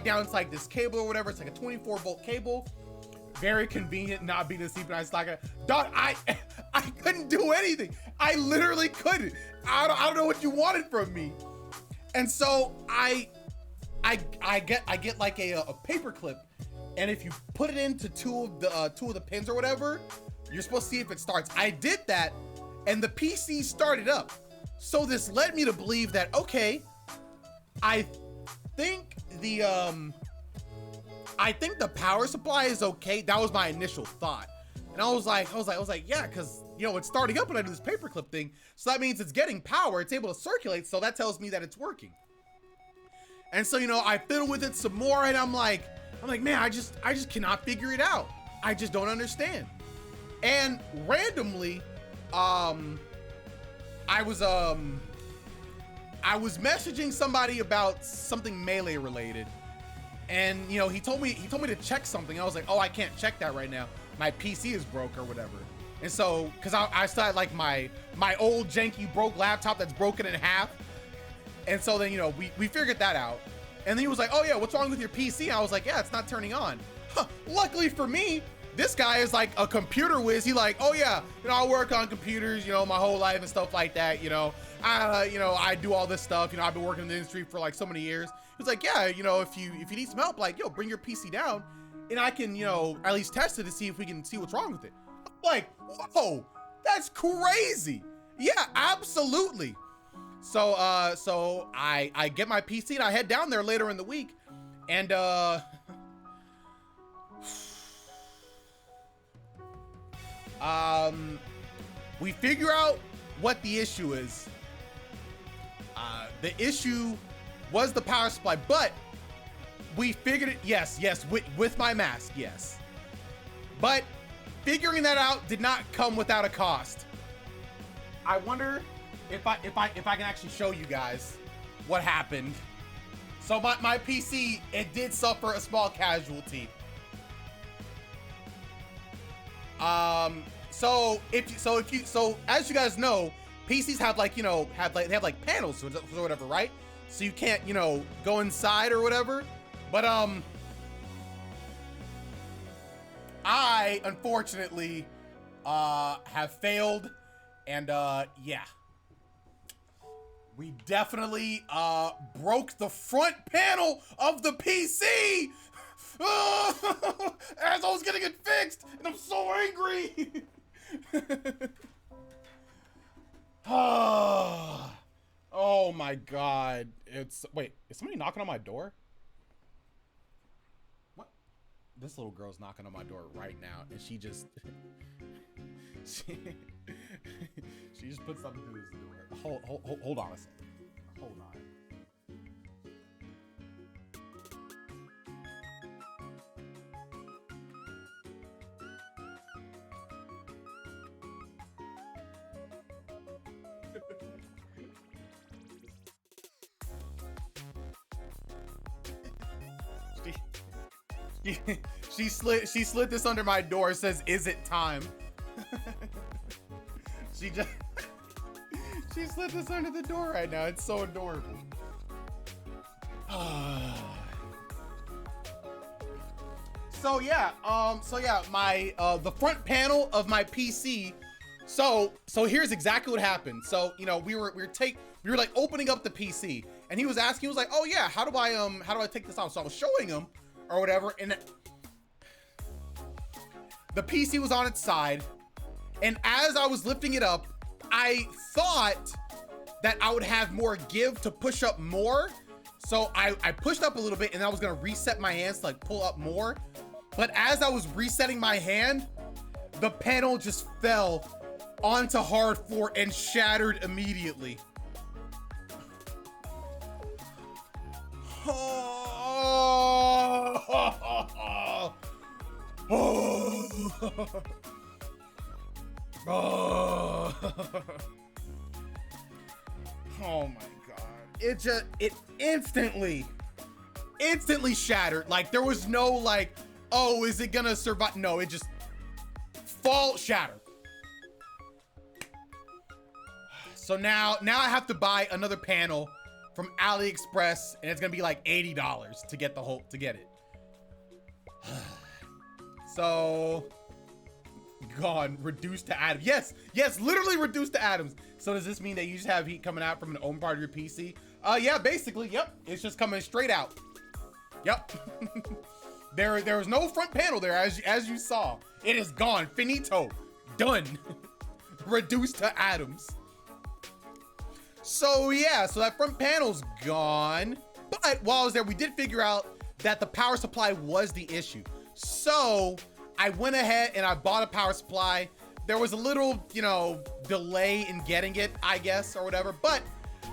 down to like this cable or whatever. It's like a 24-volt cable. Very convenient, not being asleep. And I was like, dog, I couldn't do anything. I literally couldn't. I don't know what you wanted from me. And so I I get like a paper clip, and if you put it into two of the pins or whatever, you're supposed to see if it starts. I did that, and the PC started up. So this led me to believe that, okay, I think the power supply is okay. That was my initial thought. And I was like, yeah, because, you know, it's starting up when I do this paperclip thing. So that means it's getting power. It's able to circulate. So that tells me that it's working. And so, you know, I fiddle with it some more, and I'm like, man, I just cannot figure it out. I just don't understand. And randomly, I was messaging somebody about something Melee related, and you know, he told me to check something. I was like, oh, I can't check that right now. My PC is broke or whatever. And so, cause I still had like my old janky broke laptop that's broken in half. And so then, you know, we figured that out. And then he was like, oh yeah, what's wrong with your PC? And I was like, yeah, it's not turning on. Huh, luckily for me, this guy is like a computer whiz. He like, oh yeah, you know, I work on computers, you know, my whole life and stuff like that. You know, I do all this stuff. You know, I've been working in the industry for like so many years. He was like, yeah, you know, if you need some help, like, yo, bring your PC down, and I can, you know, at least test it to see if we can see what's wrong with it. I'm like, whoa, that's crazy. Yeah, absolutely. So I get my PC and I head down there later in the week, and we figure out what the issue is. The issue was the power supply, but we figured it, yes, with my mask, yes. But figuring that out did not come without a cost. I wonder if I can actually show you guys what happened. So my PC, it did suffer a small casualty. So as you guys know, PCs have like, you know, they have like panels or whatever, right? So you can't, you know, go inside or whatever. But I unfortunately have failed, and yeah, we definitely broke the front panel of the PC as I was getting it fixed, and I'm so angry. Oh my god. Wait, is somebody knocking on my door? What? This little girl's knocking on my door right now, and she just she just put something through this door. Hold on a second. Hold on. She slid this under my door. It says, "Is it time?" She slid this under the door right now. It's so adorable. So yeah, my the front panel of my PC. So here's exactly what happened. So, you know, we were like opening up the PC, and he was asking, he was like, "Oh yeah, how do I take this off?" So I was showing him or whatever, and the PC was on its side, and as I was lifting it up, I thought that I would have more give to push up more. So I pushed up a little bit, and I was gonna reset my hands to like pull up more. But as I was resetting my hand, the panel just fell onto hard floor and shattered immediately. Oh my god. It instantly shattered. Like, there was no like, oh, is it gonna survive? No, it just shattered. So now I have to buy another panel from AliExpress, and it's gonna be like $80 to get it. So, gone, reduced to atoms. Yes, literally reduced to atoms. So does this mean that you just have heat coming out from an own part of your PC? Yeah, basically, yep. It's just coming straight out. Yep. There was no front panel there, as you saw. It is gone. Finito. Done. Reduced to atoms. So yeah, so that front panel's gone. But while I was there, we did figure out that the power supply was the issue. So I went ahead and I bought a power supply. There was a little, you know, delay in getting it, I guess, or whatever. But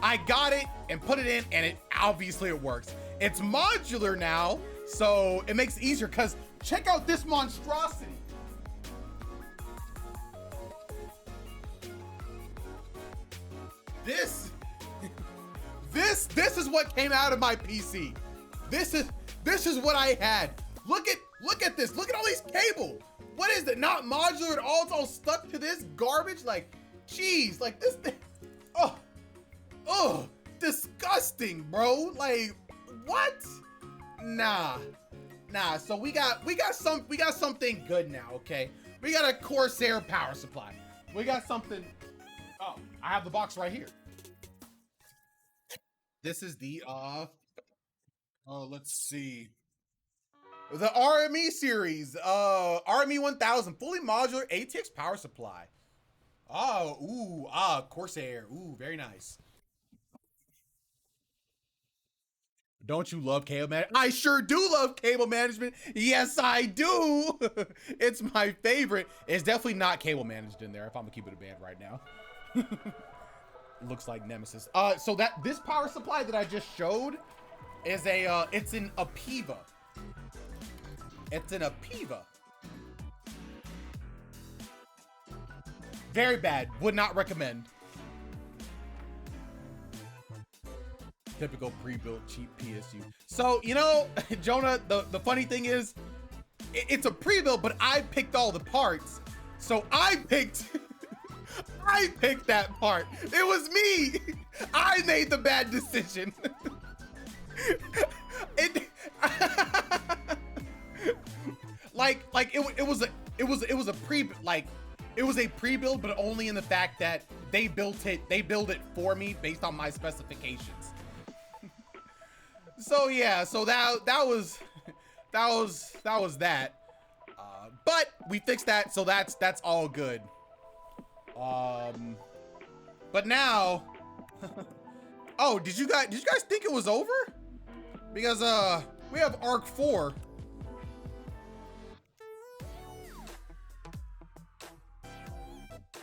I got it and put it in, and it obviously it works. It's modular now, so it makes it easier, because check out this monstrosity. This is what came out of my PC. This is what I had. Look at this. Look at all these cables. What is it? Not modular at all. It's all stuck to this garbage. Like, geez, like this thing. Oh, disgusting, bro. Like, what? Nah. So we got something good now. Okay, we got a Corsair power supply. We got something. Oh, I have the box right here. This is the let's see. The RME series, RME 1000, fully modular ATX power supply. Corsair. Ooh, very nice. Don't you love cable management? I sure do love cable management. Yes, I do. It's my favorite. It's definitely not cable managed in there, if I'm gonna keep it a band right now. Looks like Nemesis. So this power supply that I just showed is it's an Apeva. It's an Apeva. Very bad. Would not recommend. Typical pre-built cheap PSU. So, you know, Jonah, the funny thing is, it's a pre-built, but I picked all the parts. So I picked that part. It was me. I made the bad decision. It was a pre-build, but only in the fact that they built it for me based on my specifications. So yeah, so that was that. But we fixed that, so that's all good. But now, oh, did you guys think it was over? Because we have Arc 4.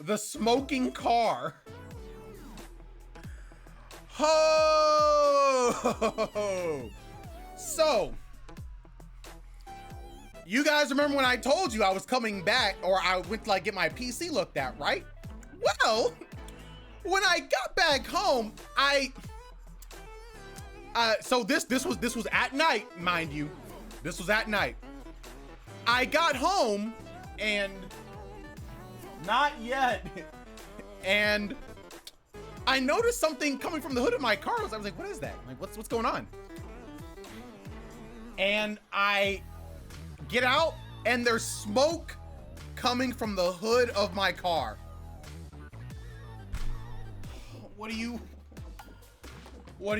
The smoking car. Oh! So, you guys remember when I told you I was coming back, or I went to like get my PC looked at, right? Well, when I got back home, so this was at night, mind you. This was at night. I got home and not yet. And I noticed something coming from the hood of my car. I was like, what is that? Like, what's going on? And I get out and there's smoke coming from the hood of my car. What do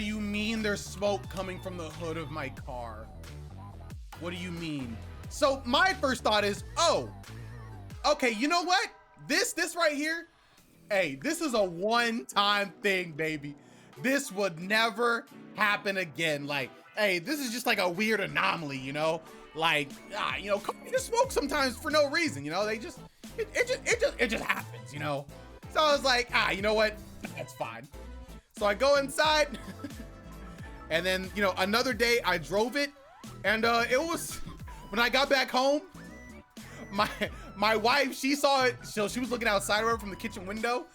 you mean there's smoke coming from the hood of my car? What do you mean? So my first thought is, oh, okay, you know what? This right here, hey, this is a one-time thing, baby. This would never happen again. Like, hey, this is just like a weird anomaly, you know? Like, you know, companies just smoke sometimes for no reason, you know? It just happens, you know? So I was like, you know what? That's fine. So I go inside, and then, you know, another day I drove it, and it was, when I got back home, my wife, she saw it, so she was looking outside of her from the kitchen window,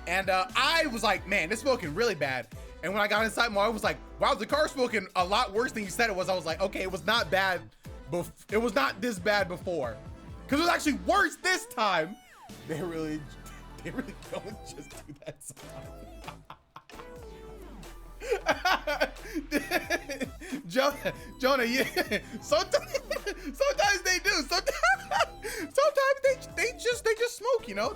and I was like, man, it's smoking really bad. And when I got inside, my wife was like, wow, the car's smoking a lot worse than you said it was. I was like, okay, it was not bad, it was not this bad before, because it was actually worse this time. They really don't just do that sometimes. Jonah, yeah. Sometimes they do. Sometimes they just smoke, you know.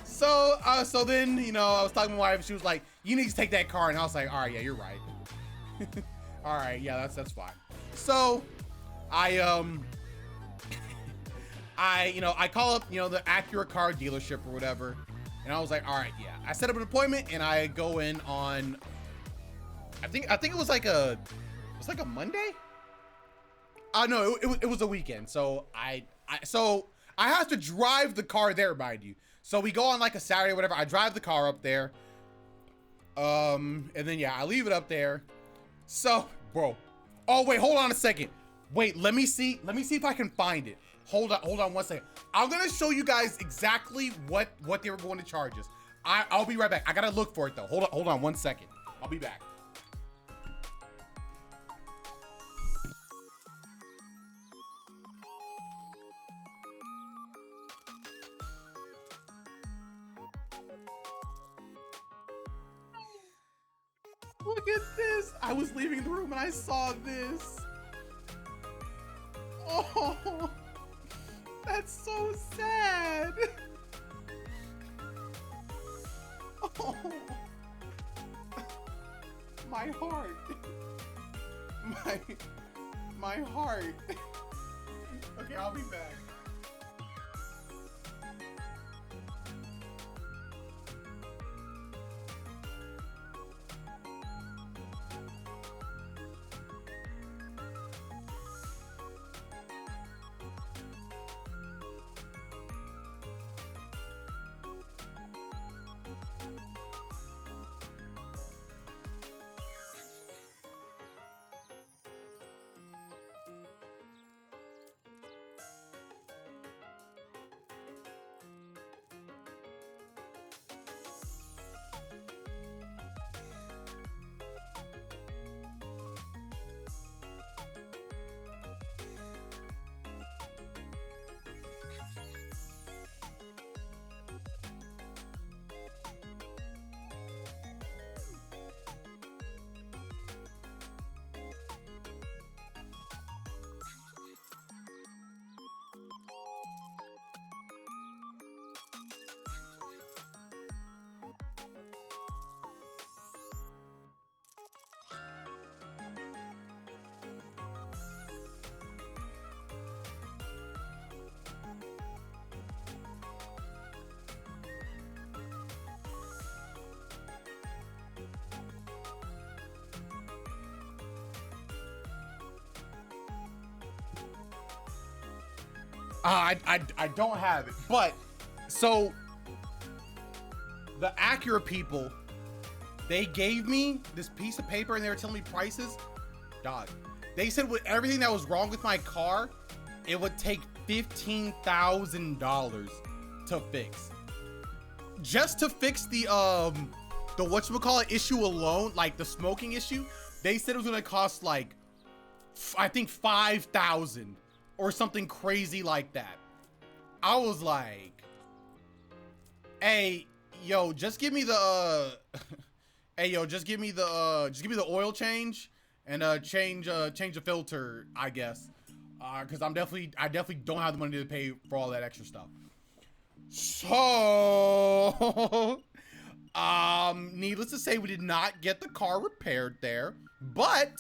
So then, you know, I was talking to my wife. She was like, "You need to take that car," and I was like, "All right, yeah, you're right." All right, yeah, that's fine. So, I I call up, the Acura car dealership or whatever, and I was like, all right, yeah. I set up an appointment and I go in on, I think it was like a Monday. No, it was a weekend. So I have to drive the car there, mind you. So we go on like a Saturday or whatever. I drive the car up there. And then yeah, I leave it up there. So, bro. Oh wait, hold on a second. Wait, let me see if I can find it. Hold on 1 second. I'm gonna show you guys exactly what they were going to charge us. I'll be right back. I gotta look for it though. Hold on 1 second. I'll be back. Look at this. I was leaving the room and I saw this. Oh, that's so sad. Oh, my heart. My heart. Okay, I'll be back. I don't have it, but so the Acura people, they gave me this piece of paper and they were telling me prices. Dog, they said with everything that was wrong with my car, it would take $15,000 to fix. Just to fix the whatchamacallit issue alone, like the smoking issue, they said it was gonna cost like, I think 5,000 or something crazy like that. I was like, hey, yo, just give me the just give me the oil change and change the filter, I guess. Cause I definitely don't have the money to pay for all that extra stuff. So needless to say, we did not get the car repaired there, but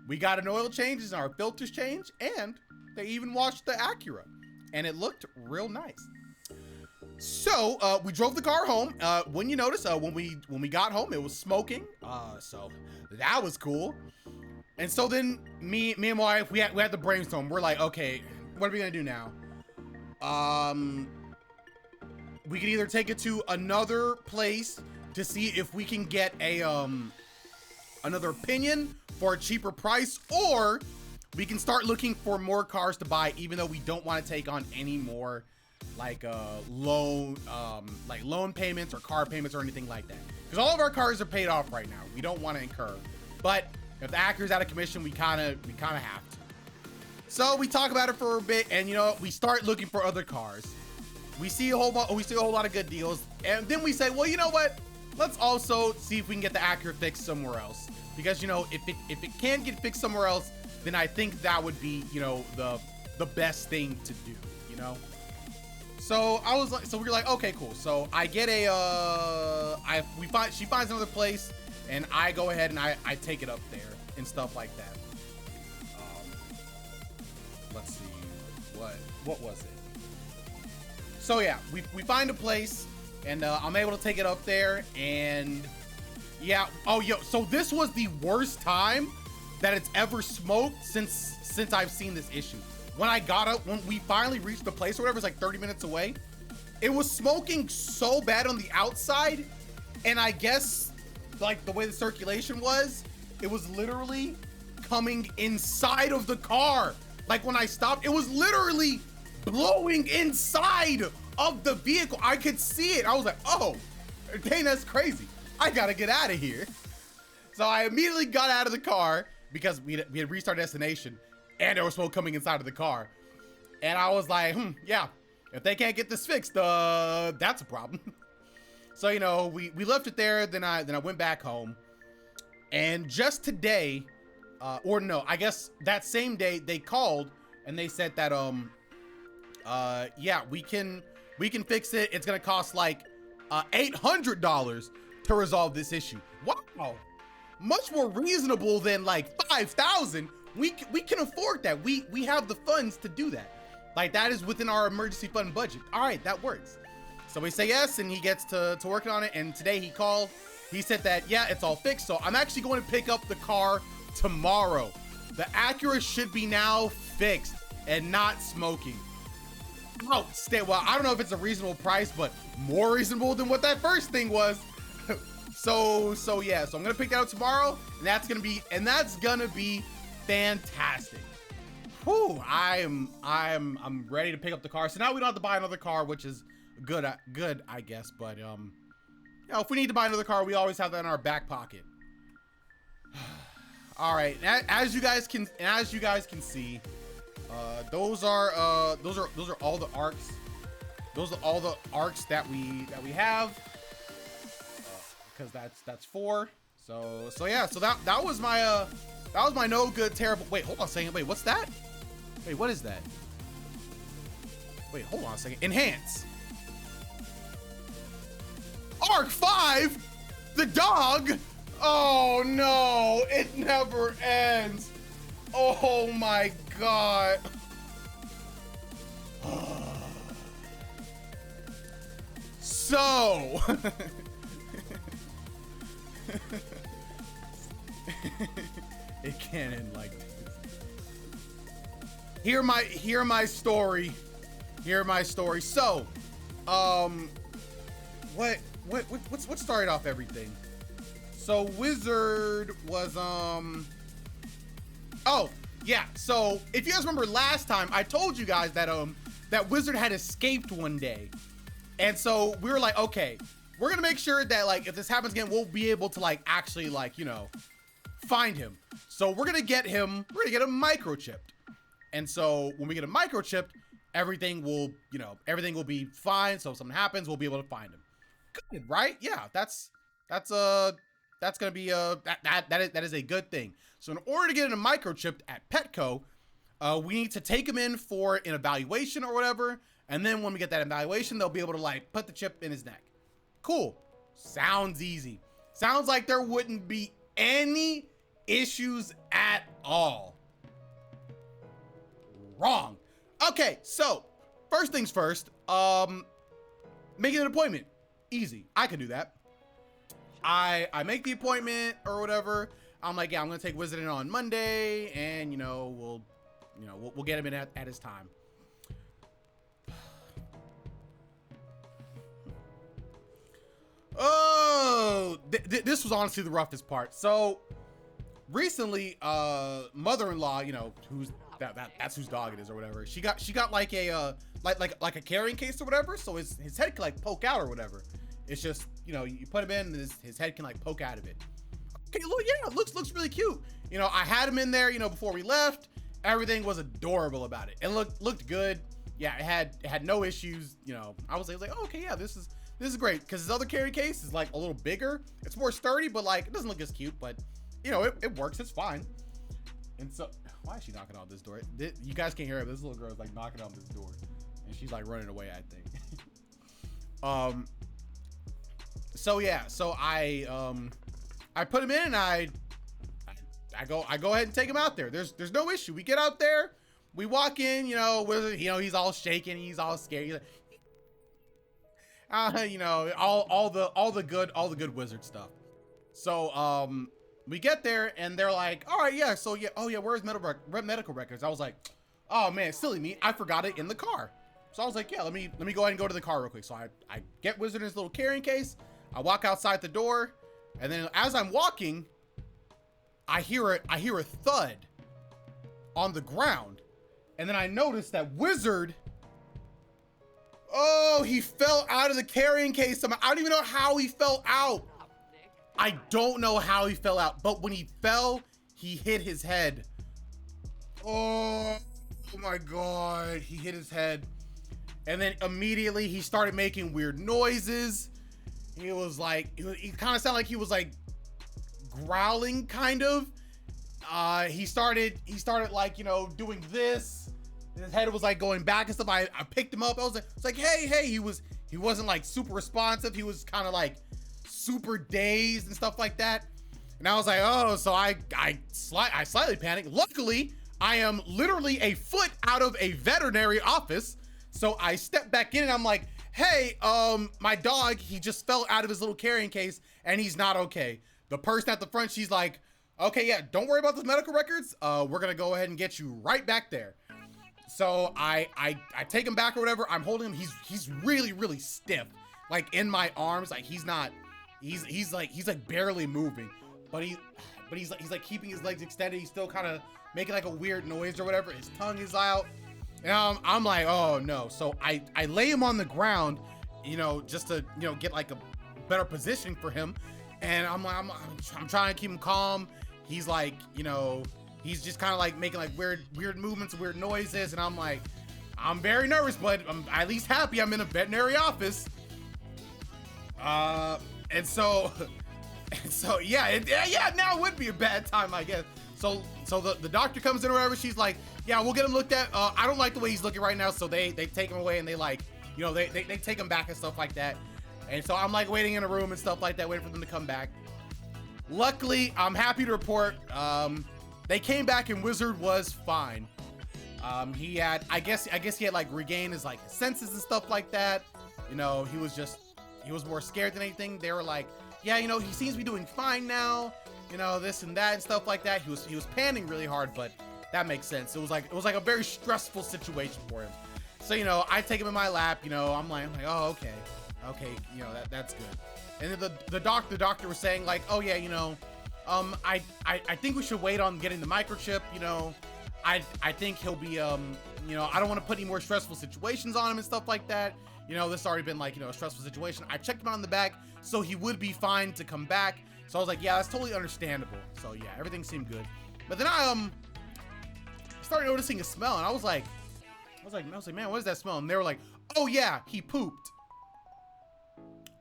we got an oil change and our filters changed, and they even washed the Acura, and it looked real nice. So we drove the car home. When you notice, when we got home, it was smoking. So that was cool. And so then me and my wife, we had to brainstorm. We're like, okay, what are we gonna do now? We could either take it to another place to see if we can get a another opinion for a cheaper price, or we can start looking for more cars to buy, even though we don't want to take on any more like loan payments or car payments or anything like that, because all of our cars are paid off right now. We don't want to incur, but if the Acura's out of commission, we kind of have to. So we talk about it for a bit, and we start looking for other cars. We see a whole lot of good deals, and then we say, well, you know what? Let's also see if we can get the Acura fixed somewhere else, because if it can get fixed somewhere else, then I think that would be the best thing to do. So we were like, okay, cool. So I get she finds another place, and I go ahead and I take it up there. and stuff like that. Let's see, what was it? So yeah, we find a place, and I'm able to take it up there, and yeah. Oh, yo, so this was the worst time that it's ever smoked since I've seen this issue. When I got up, when we finally reached the place or whatever, it's like 30 minutes away, it was smoking so bad on the outside, and I guess like the way the circulation was, it was literally coming inside of the car. Like when I stopped, it was literally blowing inside of the vehicle. I could see it. I was like, oh, dang, that's crazy. I gotta get out of here. So I immediately got out of the car because we had reached our destination and there was smoke coming inside of the car. And I was like, yeah, if they can't get this fixed, that's a problem. So, you know, we left it there. Then I went back home, and just today, or no, I guess that same day they called and they said that, yeah, we can fix it. It's going to cost like, $800 to resolve this issue. Wow. Much more reasonable than like 5,000. We can afford that. We have the funds to do that. Like that is within our emergency fund budget. All right, that works. So we say yes, and he gets to working on it. And today he called. He said that, yeah, it's all fixed. So I'm actually going to pick up the car tomorrow. The Acura should be now fixed and not smoking. Well, I don't know if it's a reasonable price, but more reasonable than what that first thing was. So yeah, so I'm gonna pick that up tomorrow, and that's gonna be fantastic. Whew, I'm ready to pick up the car. So now we don't have to buy another car, which is good, I guess. But you know, if we need to buy another car, we always have that in our back pocket. All right, as you guys can see, those are all the arcs. Those are all the arcs that we have. Because that's 4. So yeah, so that was my no good terrible. Wait, hold on a second. Wait, what's that? Wait, what is that? Wait, hold on a second. Enhance. Arc 5, the dog. Oh no, it never ends. Oh my god. So it can't end like this. Hear my story. So, what started off everything? So Wizard was oh yeah. So if you guys remember last time, I told you guys that that Wizard had escaped one day, and so we were like, okay, we're gonna make sure that like if this happens again, we'll be able to like actually like, you know, find him. So we're gonna get him microchipped. And so when we get him microchipped, everything will be fine. So if something happens, we'll be able to find him. Good, right? Yeah, that's gonna be that is a good thing. So in order to get him microchipped at Petco, we need to take him in for an evaluation or whatever. And then when we get that evaluation, they'll be able to like put the chip in his neck. Cool. Sounds easy. Sounds like there wouldn't be any issues at all. Wrong. Okay, so first things first, making an appointment. Easy. I can do that. I make the appointment or whatever. I'm like, yeah, I'm gonna take Wizard in on Monday, and we'll get him in at his time. Oh, this was honestly the roughest part. So recently, mother-in-law, that's whose dog it is or whatever. She got like a like a carrying case or whatever. So his head can like poke out or whatever. It's just, you put him in and his head can like poke out of it. Okay, look, yeah, it looks really cute. I had him in there, before we left. Everything was adorable about it. And looked good. Yeah, it had no issues. I was like, oh, okay, yeah, this is great, because his other carry case is like a little bigger. It's more sturdy, but like it doesn't look as cute, but it works. It's fine. And so, why is she knocking on this door? You guys can't hear her. This little girl is like knocking on this door, and she's like running away, I think. So yeah, so I put him in, and I I go ahead and take him out there. There's no issue. We get out there, we walk in, you know, Wizard, you know, he's all shaking, he's all scared. He's like, you know, all the good Wizard stuff. So we get there and they're like, all right, yeah, so yeah, oh yeah, where's medical records? I was like, oh man, silly me, I forgot it in the car. So I was like, yeah, let me go ahead and go to the car real quick. So I get Wizard in his little carrying case. I walk outside the door, and then as I'm walking, I hear a thud on the ground, and then I notice that Wizard, oh, he fell out of the carrying case somehow. I don't even know how he fell out. I don't know how he fell out, but when he fell, he hit his head. Oh my God, he hit his head. And then immediately he started making weird noises. He was like, he kind of sounded like he was like growling kind of. He started like, you know, doing this. His head was like going back and stuff. I picked him up. I was like, hey, he wasn't like super responsive. He was kind of like super dazed and stuff like that. And I was like, oh, so I slightly panicked. Luckily, I am literally a foot out of a veterinary office. So I stepped back in and I'm like, hey, my dog, he just fell out of his little carrying case and he's not okay. The person at the front, she's like, okay, yeah, don't worry about those medical records. We're gonna go ahead and get you right back there. So I take him back or whatever. I'm holding him. He's really, really stiff, like in my arms. Like he's like barely moving, but he's like keeping his legs extended. He's still kind of making like a weird noise or whatever. His tongue is out. And I'm like, oh no. So I lay him on the ground, you know, just to, you know, get like a better position for him. And I'm trying to keep him calm. He's like, you know, he's just kind of like making like weird movements, weird noises. And I'm like, I'm very nervous, but I'm at least happy I'm in a veterinary office. And so yeah, now would be a bad time, I guess. So the doctor comes in or whatever. She's like, yeah, we'll get him looked at. I don't like the way he's looking right now. So they take him away and they like, you know, they take him back and stuff like that. And so I'm like waiting in a room and stuff like that, waiting for them to come back. Luckily, I'm happy to report, they came back and Wizard was fine. He had, I guess he had like regained his like senses and stuff like that. You know, he was more scared than anything. They were like, yeah, you know, he seems to be doing fine now. You know, this and that and stuff like that. He was panning really hard, but that makes sense. It was like a very stressful situation for him. So, you know, I take him in my lap, you know, I'm like, oh, okay, you know, that's good. And then the doctor was saying like, oh yeah, you know, I think we should wait on getting the microchip, you know. I think he'll be, you know, I don't want to put any more stressful situations on him and stuff like that. You know, this has already been like, you know, a stressful situation. I checked him out in the back, so he would be fine to come back. So I was like, yeah, that's totally understandable. So yeah, everything seemed good. But then I started noticing a smell, and I was like, man, what is that smell? And they were like, oh yeah, he pooped.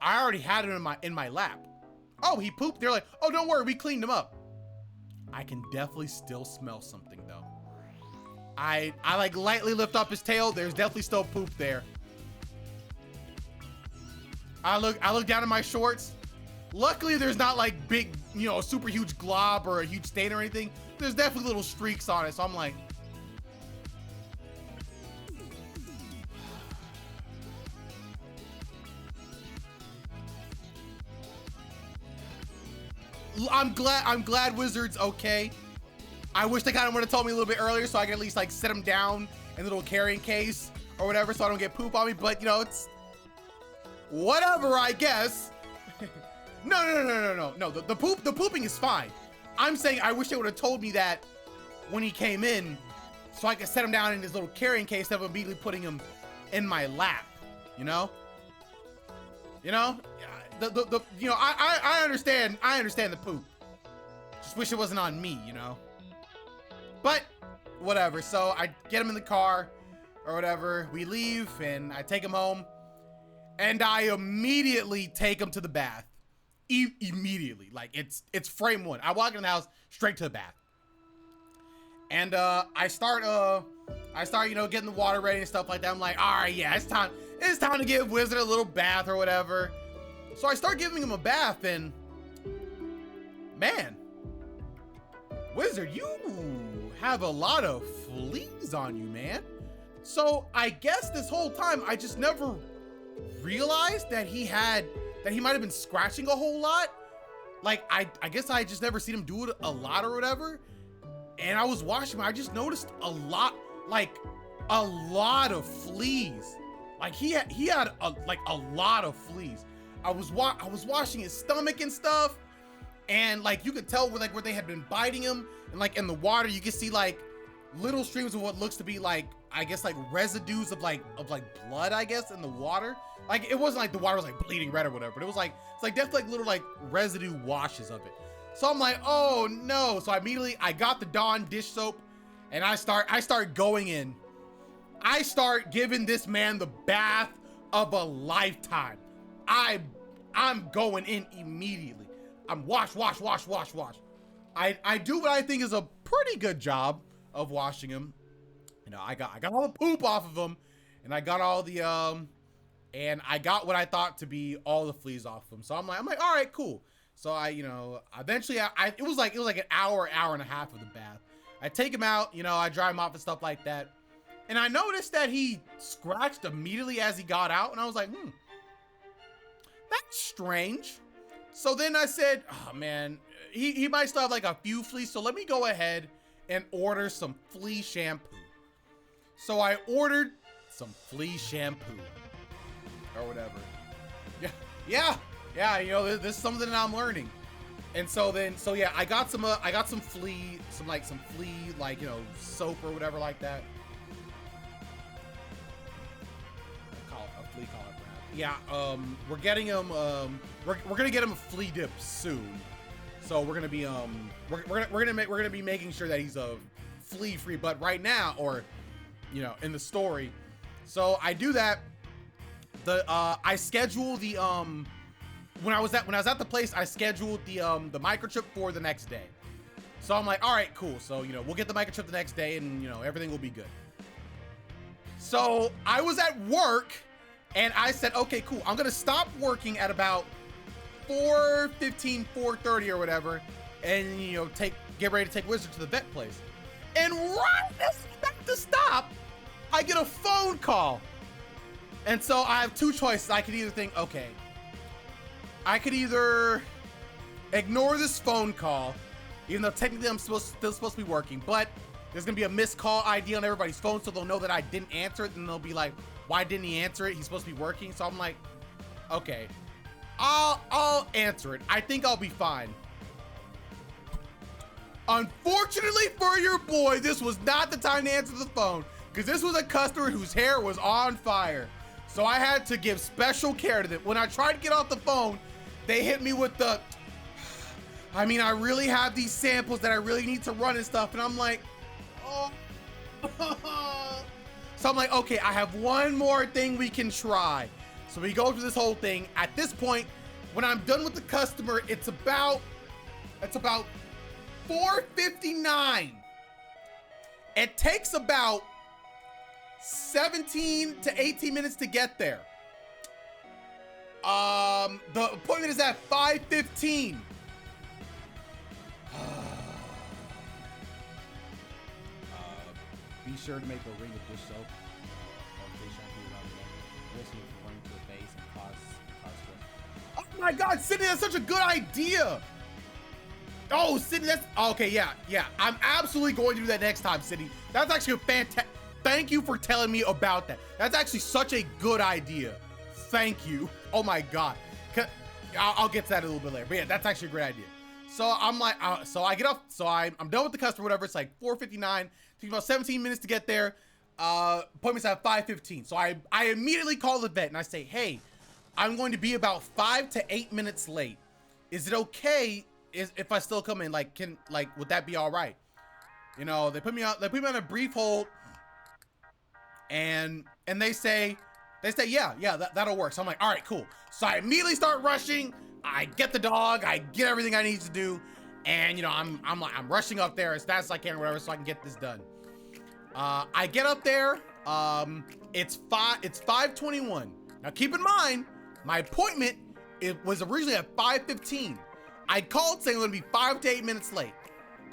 I already had him in my lap. Oh, he pooped. They're like, oh, don't worry, we cleaned him up. I can definitely still smell something though. I like lightly lift up his tail. There's definitely still poop there. I look down at my shorts. Luckily, there's not like big, you know, a super huge glob or a huge stain or anything. There's definitely little streaks on it. So I'm like, I'm glad Wizard's okay. I wish they kind of would have told me a little bit earlier so I could at least like set him down in a little carrying case or whatever so I don't get poop on me. But you know, it's whatever, I guess. No. The pooping is fine. I'm saying I wish they would have told me that when he came in so I could set him down in his little carrying case instead of immediately putting him in my lap, you know? You know? You know, I understand the poop. Just wish it wasn't on me, you know? But whatever. So I get him in the car or whatever. We leave and I take him home and I immediately take him to the bath. Immediately. Like it's frame one. I walk in the house straight to the bath. And I start, you know, getting the water ready and stuff like that. I'm like, all right, yeah, it's time to give Wizard a little bath or whatever. So I start giving him a bath and man, Wizard, you have a lot of fleas on you, man. So I guess this whole time I just never realized that he might have been scratching a whole lot. Like, I guess I just never seen him do it a lot or whatever. And I was watching him, I just noticed a lot of fleas. Like he had a lot of fleas. I was washing his stomach and stuff, and like you could tell where they had been biting him, and like in the water you could see like little streams of what looks to be like, I guess, like residues of like blood, I guess, in the water. Like it wasn't like the water was like bleeding red or whatever, but it was like, it's like definitely like little like residue washes of it. So I'm like, oh no. So I got the Dawn dish soap and I start going in. I start giving this man the bath of a lifetime. I'm going in immediately. I'm wash. I do what I think is a pretty good job of washing him. You know, I got all the poop off of him, and I got all the and I got what I thought to be all the fleas off of him. So I'm like, all right, cool. So I, you know, eventually it was like an hour and a half of the bath. I take him out, you know, I dry him off and stuff like that. And I noticed that he scratched immediately as he got out, and I was like, that's strange. So then I said, oh man, he might still have like a few fleas, so let me go ahead and order some flea shampoo. So I ordered some flea shampoo or whatever. Yeah, you know, this is something that I'm learning. And so yeah, I got some flea, like, you know, soap or whatever like that. Flea collar brand. Yeah, we're getting him, we're gonna get him a flea dip soon. So we're gonna be we're gonna be making sure that he's flea free. But right now, or you know, in the story, so I do that. I schedule the when I was at the place, I scheduled the microchip for the next day. So I'm like, all right, cool. So you know, we'll get the microchip the next day, and you know, everything will be good. So I was at work. And I said, okay, cool. I'm gonna stop working at about 4:15, 4:30 or whatever, and you know, get ready to take Wizard to the vet place. And right as I'm about to stop, I get a phone call. And so I have two choices. I could either think, okay, I could either ignore this phone call, even though technically I'm still supposed to be working, but there's gonna be a missed call ID on everybody's phone, so they'll know that I didn't answer it, and they'll be like, why didn't he answer it? He's supposed to be working. So I'm like, okay, I'll answer it. I think I'll be fine. Unfortunately for your boy, this was not the time to answer the phone, because this was a customer whose hair was on fire. So I had to give special care to them. When I tried to get off the phone, they hit me with the, I mean, I really have these samples that I really need to run and stuff. And I'm like, oh. So I'm like, okay, I have one more thing we can try. So we go through this whole thing. At this point, when I'm done with the customer, it's about 4:59. It takes about 17 to 18 minutes to get there. The appointment is at 5:15. Be sure to make a ring of dish soap or dish shampoo around the neck. Listening to running to the face and cause stress. Oh my God, Sydney, that's such a good idea. Oh, Sydney, that's okay. Yeah. I'm absolutely going to do that next time, Sydney. That's actually a fantastic. Thank you for telling me about that. That's actually such a good idea. Thank you. Oh my God. I'll get to that a little bit later. But yeah, that's actually a great idea. So I'm like, so I get up. So I'm done with the customer, whatever. It's like 4:59. Takes about 17 minutes to get there. Appointment's at 5:15. So I immediately call the vet and I say, hey, I'm going to be about 5 to 8 minutes late. Is it okay if I still come in? Like, would that be all right? You know, they put me on a brief hold, and they say, yeah, that'll work. So I'm like, all right, cool. So I immediately start rushing. I get the dog. I get everything I need to do, and you know, I'm rushing up there as fast as I can, or whatever, so I can get this done. I get up there. It's 5:21. Now keep in mind, my appointment, it was originally at 5:15. I called saying I'm gonna be 5 to 8 minutes late.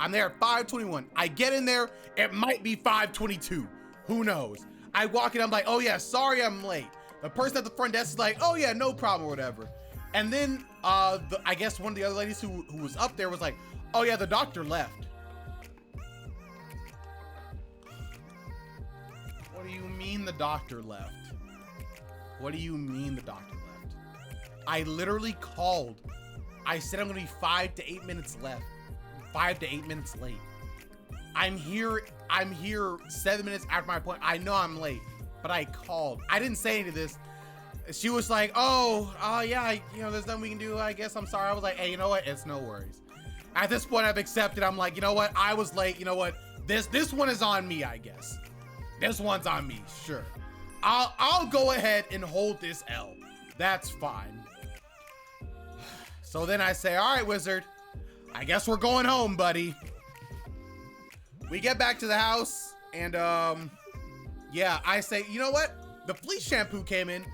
I'm there at 5:21. I get in there, it might be 5:22. Who knows? I walk in, I'm like, oh yeah, sorry I'm late. The person at the front desk is like, oh yeah, no problem or whatever. And then I guess one of the other ladies who was up there was like, oh yeah, the doctor left. What do you mean the doctor left? What do you mean the doctor left? I literally called. I said I'm gonna be 5 to 8 minutes left. 5 to 8 minutes late. I'm here 7 minutes after my appointment. I know I'm late, but I called. I didn't say any of this. She was like, yeah, there's nothing we can do. I guess I'm sorry. I was like, hey, you know what? It's no worries. At this point, I've accepted. I'm like, you know what? I was late. You know what? This one is on me, I guess. This one's on me, sure. I'll go ahead and hold this L. That's fine. So then I say, all right, Wizard, I guess we're going home, buddy. We get back to the house and yeah, I say, you know what? The flea shampoo came in.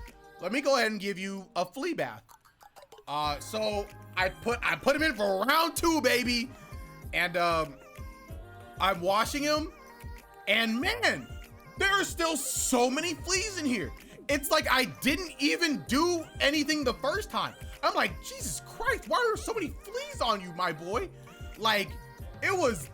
Let me go ahead and give you a flea bath. So I put him in for round 2, baby. And I'm washing him and man, there are still so many fleas in here. It's like I didn't even do anything the first time. I'm like, Jesus Christ, why are there so many fleas on you, my boy? Like, it was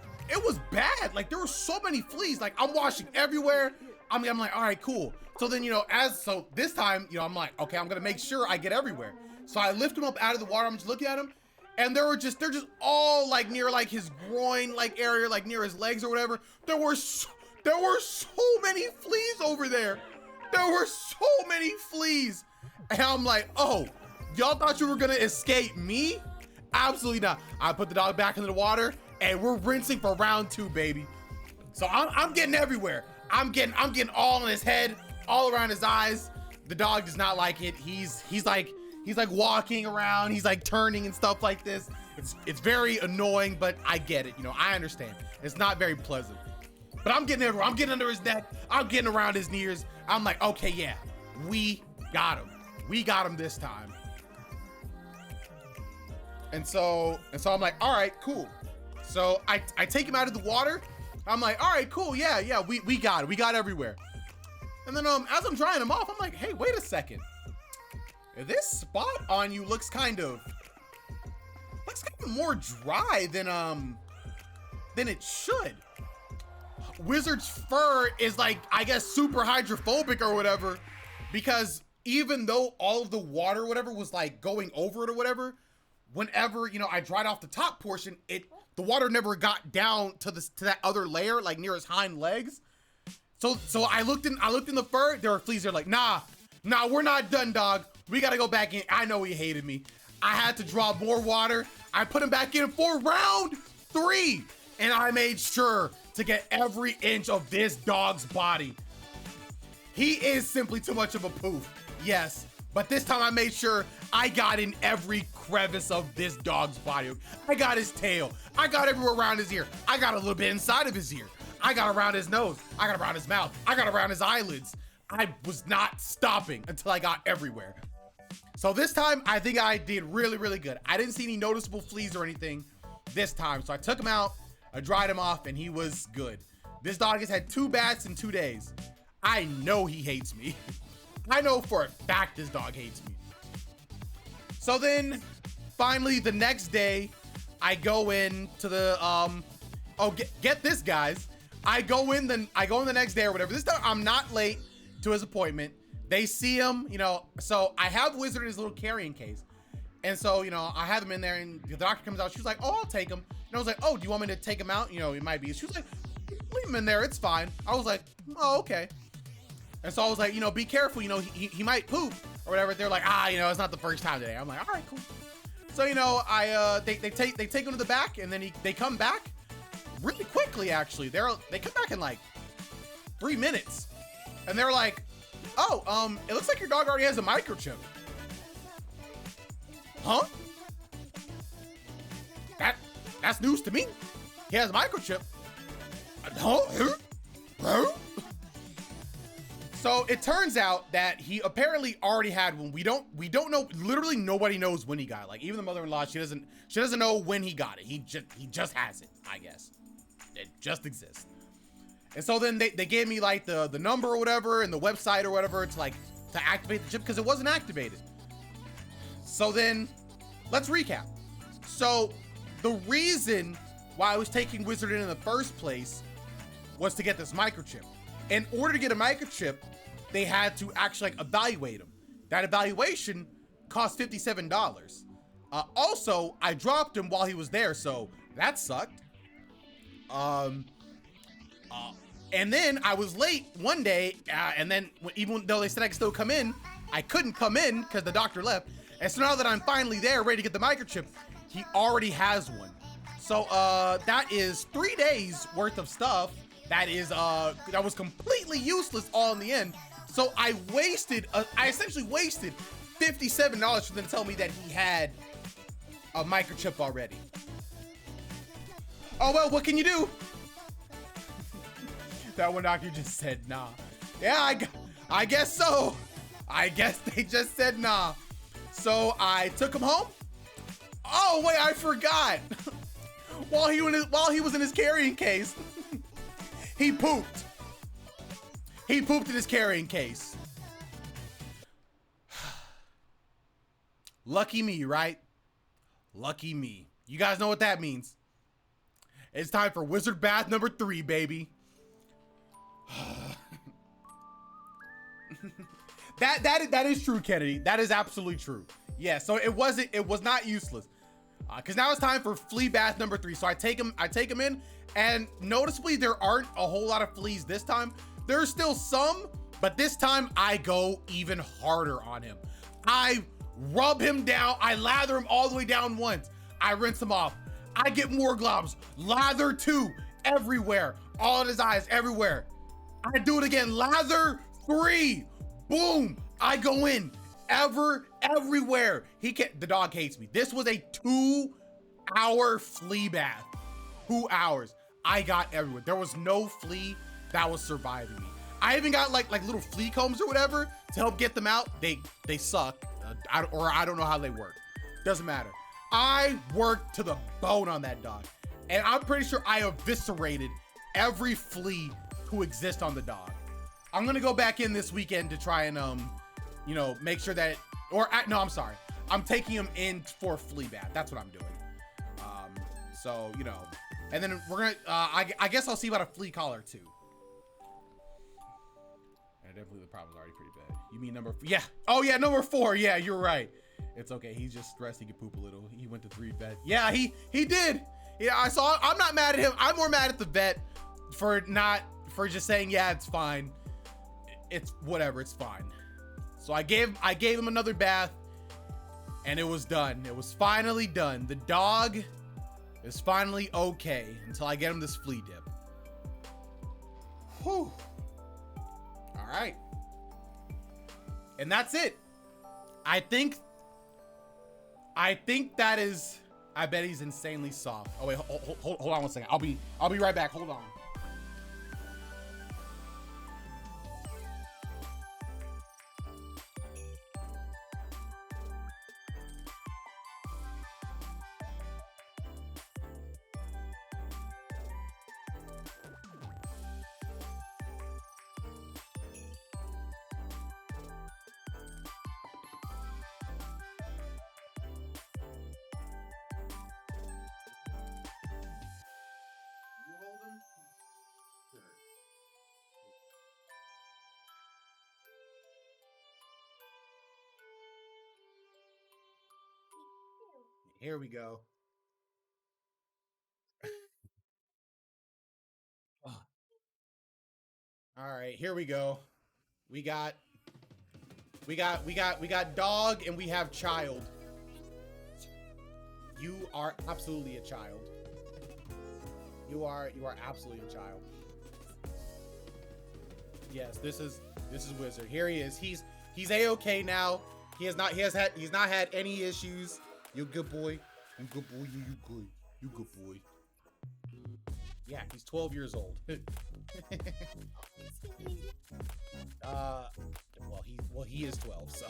bad. Like, there were so many fleas. Like, I'm washing everywhere. I'm like, all right, cool. So then, so this time, I'm like, okay, I'm gonna make sure I get everywhere. So I lift him up out of the water. I'm just looking at him, and they're just all like near like his groin like area, like near his legs or whatever. There were so many fleas over there. There were so many fleas. And I'm like, oh, y'all thought you were gonna escape me? Absolutely not. I put the dog back into the water and we're rinsing for round 2, baby. So I'm getting everywhere. I'm getting all in his head, all around his eyes. The dog does not like it. He's like walking around, he's like turning and stuff like this. It's very annoying, but I get it. I understand. It's not very pleasant. But I'm getting everywhere. I'm getting under his neck. I'm getting around his ears. I'm like, okay, yeah, we got him. We got him this time. And so I'm like, all right, cool. So I take him out of the water. I'm like, all right, cool. Yeah, we got it. We got everywhere. And then as I'm drying him off, I'm like, hey, wait a second. This spot on you looks kind of more dry than it should. Wizard's fur is like, I guess, super hydrophobic or whatever, because even though all of the water or whatever was like going over it or whatever, whenever, I dried off the top portion, the water never got down to that other layer, like near his hind legs. So I looked in the fur, there were fleas. They're like, nah, we're not done, dog. We gotta go back in. I know he hated me. I had to draw more water. I put him back in for round 3, and I made sure to get every inch of this dog's body. He is simply too much of a poof, yes. But this time I made sure I got in every crevice of this dog's body. I got his tail. I got everywhere around his ear. I got a little bit inside of his ear. I got around his nose. I got around his mouth. I got around his eyelids. I was not stopping until I got everywhere. So this time, I think I did really, really good. I didn't see any noticeable fleas or anything this time. So I took him out, I dried him off, and he was good. This dog has had 2 baths in 2 days. I know he hates me. I know for a fact this dog hates me. So then, finally, the next day, I go in to the, get this, guys. I go in the next day or whatever. This time, I'm not late to his appointment. They see him, so I have Wizard in his little carrying case. And so, I have him in there and the doctor comes out. She's like, oh, I'll take him. And I was like, oh, do you want me to take him out? It might be. She was like, leave him in there. It's fine. I was like, oh, okay. And so I was like, be careful. He might poop or whatever. They're like, it's not the first time today. I'm like, all right, cool. So, they take him to the back and then they come back really quickly, actually. They come back in like 3 minutes. And they're like, oh, it looks like your dog already has a microchip. Huh? That's news to me. He has a microchip. Huh? So it turns out that he apparently already had one. We don't know. Literally nobody knows when he got it. Like even the mother-in-law, she doesn't know when he got it. He just has it, I guess. It just exists. And so then they gave me like the number or whatever and the website or whatever to activate the chip because it wasn't activated. So then let's recap. So the reason why I was taking Wizard in the first place was to get this microchip. In order to get a microchip, they had to actually evaluate him. That evaluation cost $57. Also, I dropped him while he was there, so that sucked. And then I was late one day, and then even though they said I could still come in, I couldn't come in because the doctor left. And so now that I'm finally there, ready to get the microchip, he already has one. So that is 3 days worth of stuff. That was completely useless all in the end. So I essentially wasted $57 for them to tell me that he had a microchip already. Oh well, what can you do? That one doctor just said nah. Yeah, I guess so. I guess they just said nah. So I took him home. Oh wait, I forgot. While he was in his carrying case, he pooped. He pooped in his carrying case. Lucky me, right? Lucky me. You guys know what that means. It's time for Wizard Bath number 3, baby. That is true, Kennedy. That is absolutely true. Yeah, so it was not useless. Cause now it's time for flea bath number 3. So I take him in, and noticeably there aren't a whole lot of fleas this time. There's still some, but this time I go even harder on him. I rub him down. I lather him all the way down once. I rinse him off. I get more globs. Lather 2 everywhere. All in his eyes, everywhere. I do it again. Lather 3. Boom. I go in. Everywhere. The dog hates me. This was a 2-hour flea bath. 2 hours. I got everywhere. There was no flea that was surviving me. I even got like little flea combs or whatever to help get them out. They suck. I don't know how they work. Doesn't matter. I worked to the bone on that dog. And I'm pretty sure I eviscerated every flea who exists on the dog. I'm gonna go back in this weekend to try and make sure that, no, I'm sorry. I'm taking him in for a flea bath. That's what I'm doing. So, and then we're gonna, I guess I'll see about a flea collar too. I definitely, the problem's already pretty bad. You mean number, yeah. Oh yeah, number 4. Yeah, you're right. It's okay. He's just stressed. He could poop a little. He went to 3 vet. Yeah, he did. Yeah, I saw. I'm not mad at him. I'm more mad at the vet for just saying, yeah, it's fine. It's whatever. It's fine. So I gave him another bath, and it was done. It was finally done. The dog is finally okay until I get him this flea dip. Whew. All right. And that's it. I think that is, I bet he's insanely soft. Oh wait, hold on 1 second. I'll be right back. Hold on. Here we go. All right, here we go. We got dog and we have child. You are absolutely a child. You are absolutely a child. Yes, this is Wizard. Here he is. He's A-okay now. He's not had any issues. You good boy. You good boy. You good. You good boy. Yeah, he's 12 years old. he is 12, so.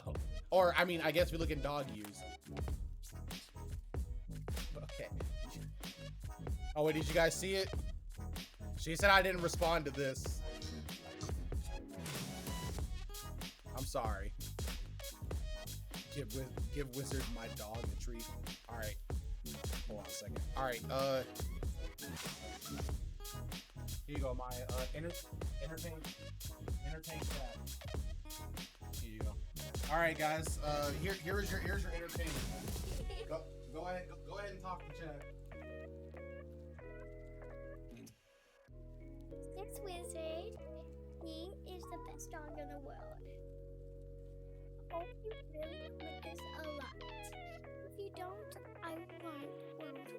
Or, I mean, I guess we look in dog years. Okay. Oh, wait, did you guys see it? She said I didn't respond to this. I'm sorry. Give Wizard my dog a treat. All right. Hold on a second. All right. Here you go. My entertain chat. Here you go. All right, guys. Here's your entertainment. Go ahead and talk to chat. This wizard, he is the best dog in the world. I hope you really like this a lot. If you don't, I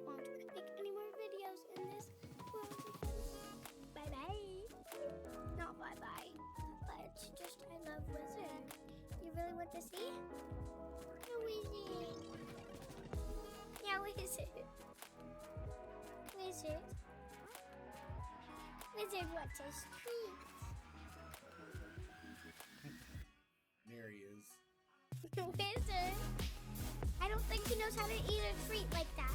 won't make any more videos in this world. Bye bye. Not bye bye, but just I love wizard. You really want to see? No wizard. Yeah, wizard. Wizard. Wizard wants a treat. There he is. Wizard. I don't think he knows how to eat a treat like that.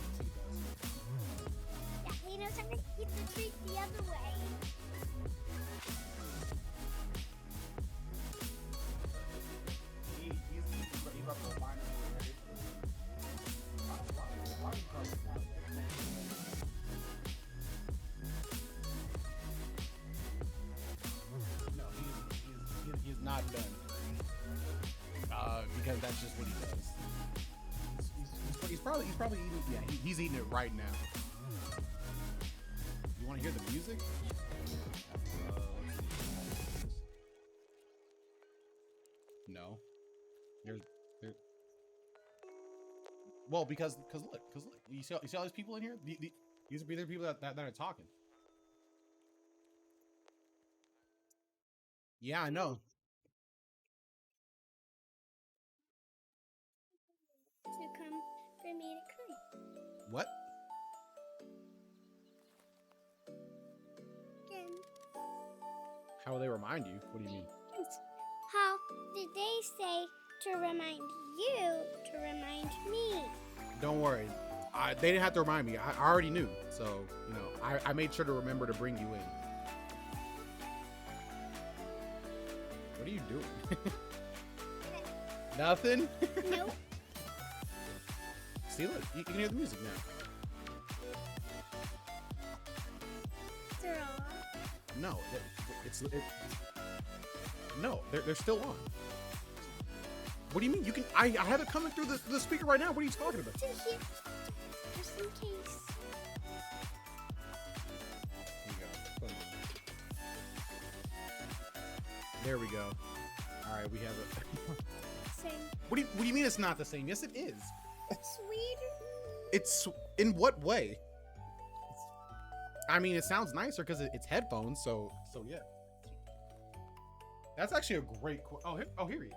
Yeah, he knows how to eat the treat the other way. He's up to a minor already. No, he's not done. Because that's just what he does. He's probably eating. Yeah, he's eating it right now. You want to hear the music? No. There's. Well, because look, you see all these people in here. These are the people that are talking. Yeah, I know. To come for me to cry. What? Again. How will they remind you? What do you mean? How did they say to remind you to remind me? Don't worry. They didn't have to remind me. I already knew. So, you know, I made sure to remember to bring you in. What are you doing? Nothing? Nope. See, look, you can hear the music now. They're all. No, no, they're still on. What do you mean? You can? I have it coming through the speaker right now. What are you talking about? To hear, just in case. There we go. All right, we have it. Same. What do you mean it's not the same? Yes, it is. Sweeter. It's in what way? I mean, it sounds nicer because it's headphones. So yeah. That's actually a great. Oh, here he is.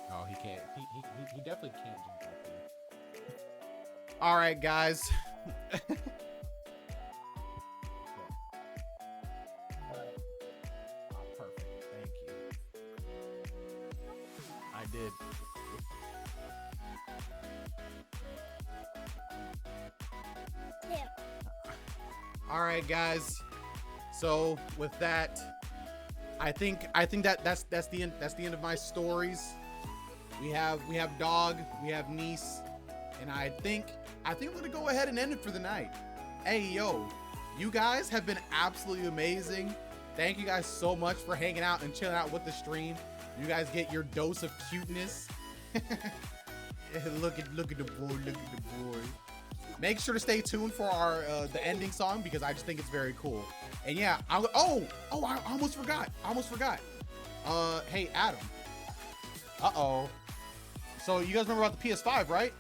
Oh, he can't. He definitely can't jump up here. All right, guys. Perfect. Thank you. I did. Yeah. All right, guys. So with that, I think that's the end of my stories. We have dog, we have niece, and I think we're gonna go ahead and end it for the night. Hey yo, you guys have been absolutely amazing. Thank you guys so much for hanging out and chilling out with the stream. You guys get your dose of cuteness. Look at the boy, look at the boy. Make sure to stay tuned for our the ending song because I just think it's very cool. And yeah, I almost forgot. Hey Adam. Uh-oh. So you guys remember about the PS5, right?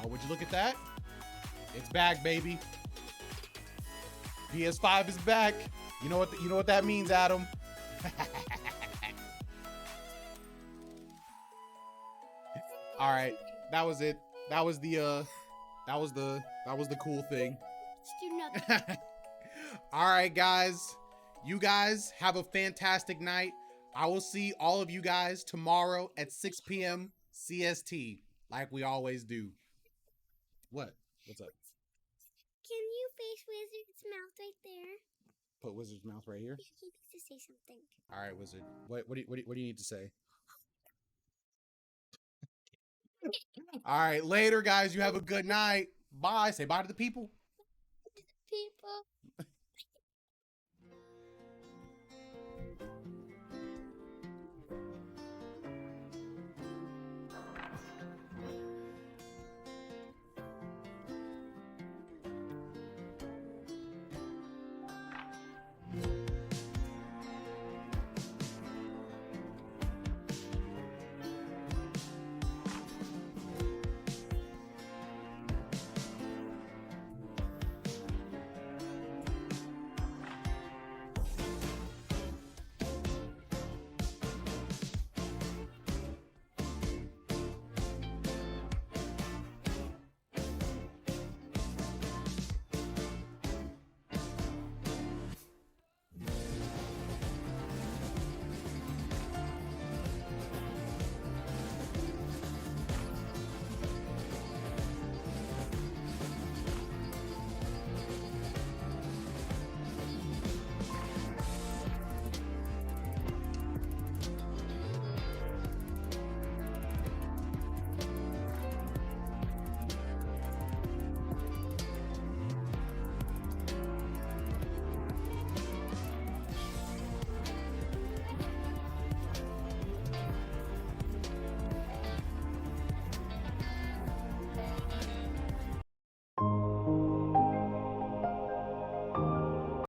Oh, would you look at that? It's back, baby. PS5 is back. You know what that means, Adam. All right, that was it. That was the cool thing. Do nothing. All right, guys. You guys have a fantastic night. I will see all of you guys tomorrow at 6 p.m. CST, like we always do. What? What's up? Can you face Wizard's mouth right there? Put Wizard's mouth right here. He needs to say something. All right, Wizard. What do you need to say? All right, later, guys. You have a good night. Bye. Say bye to the people. People.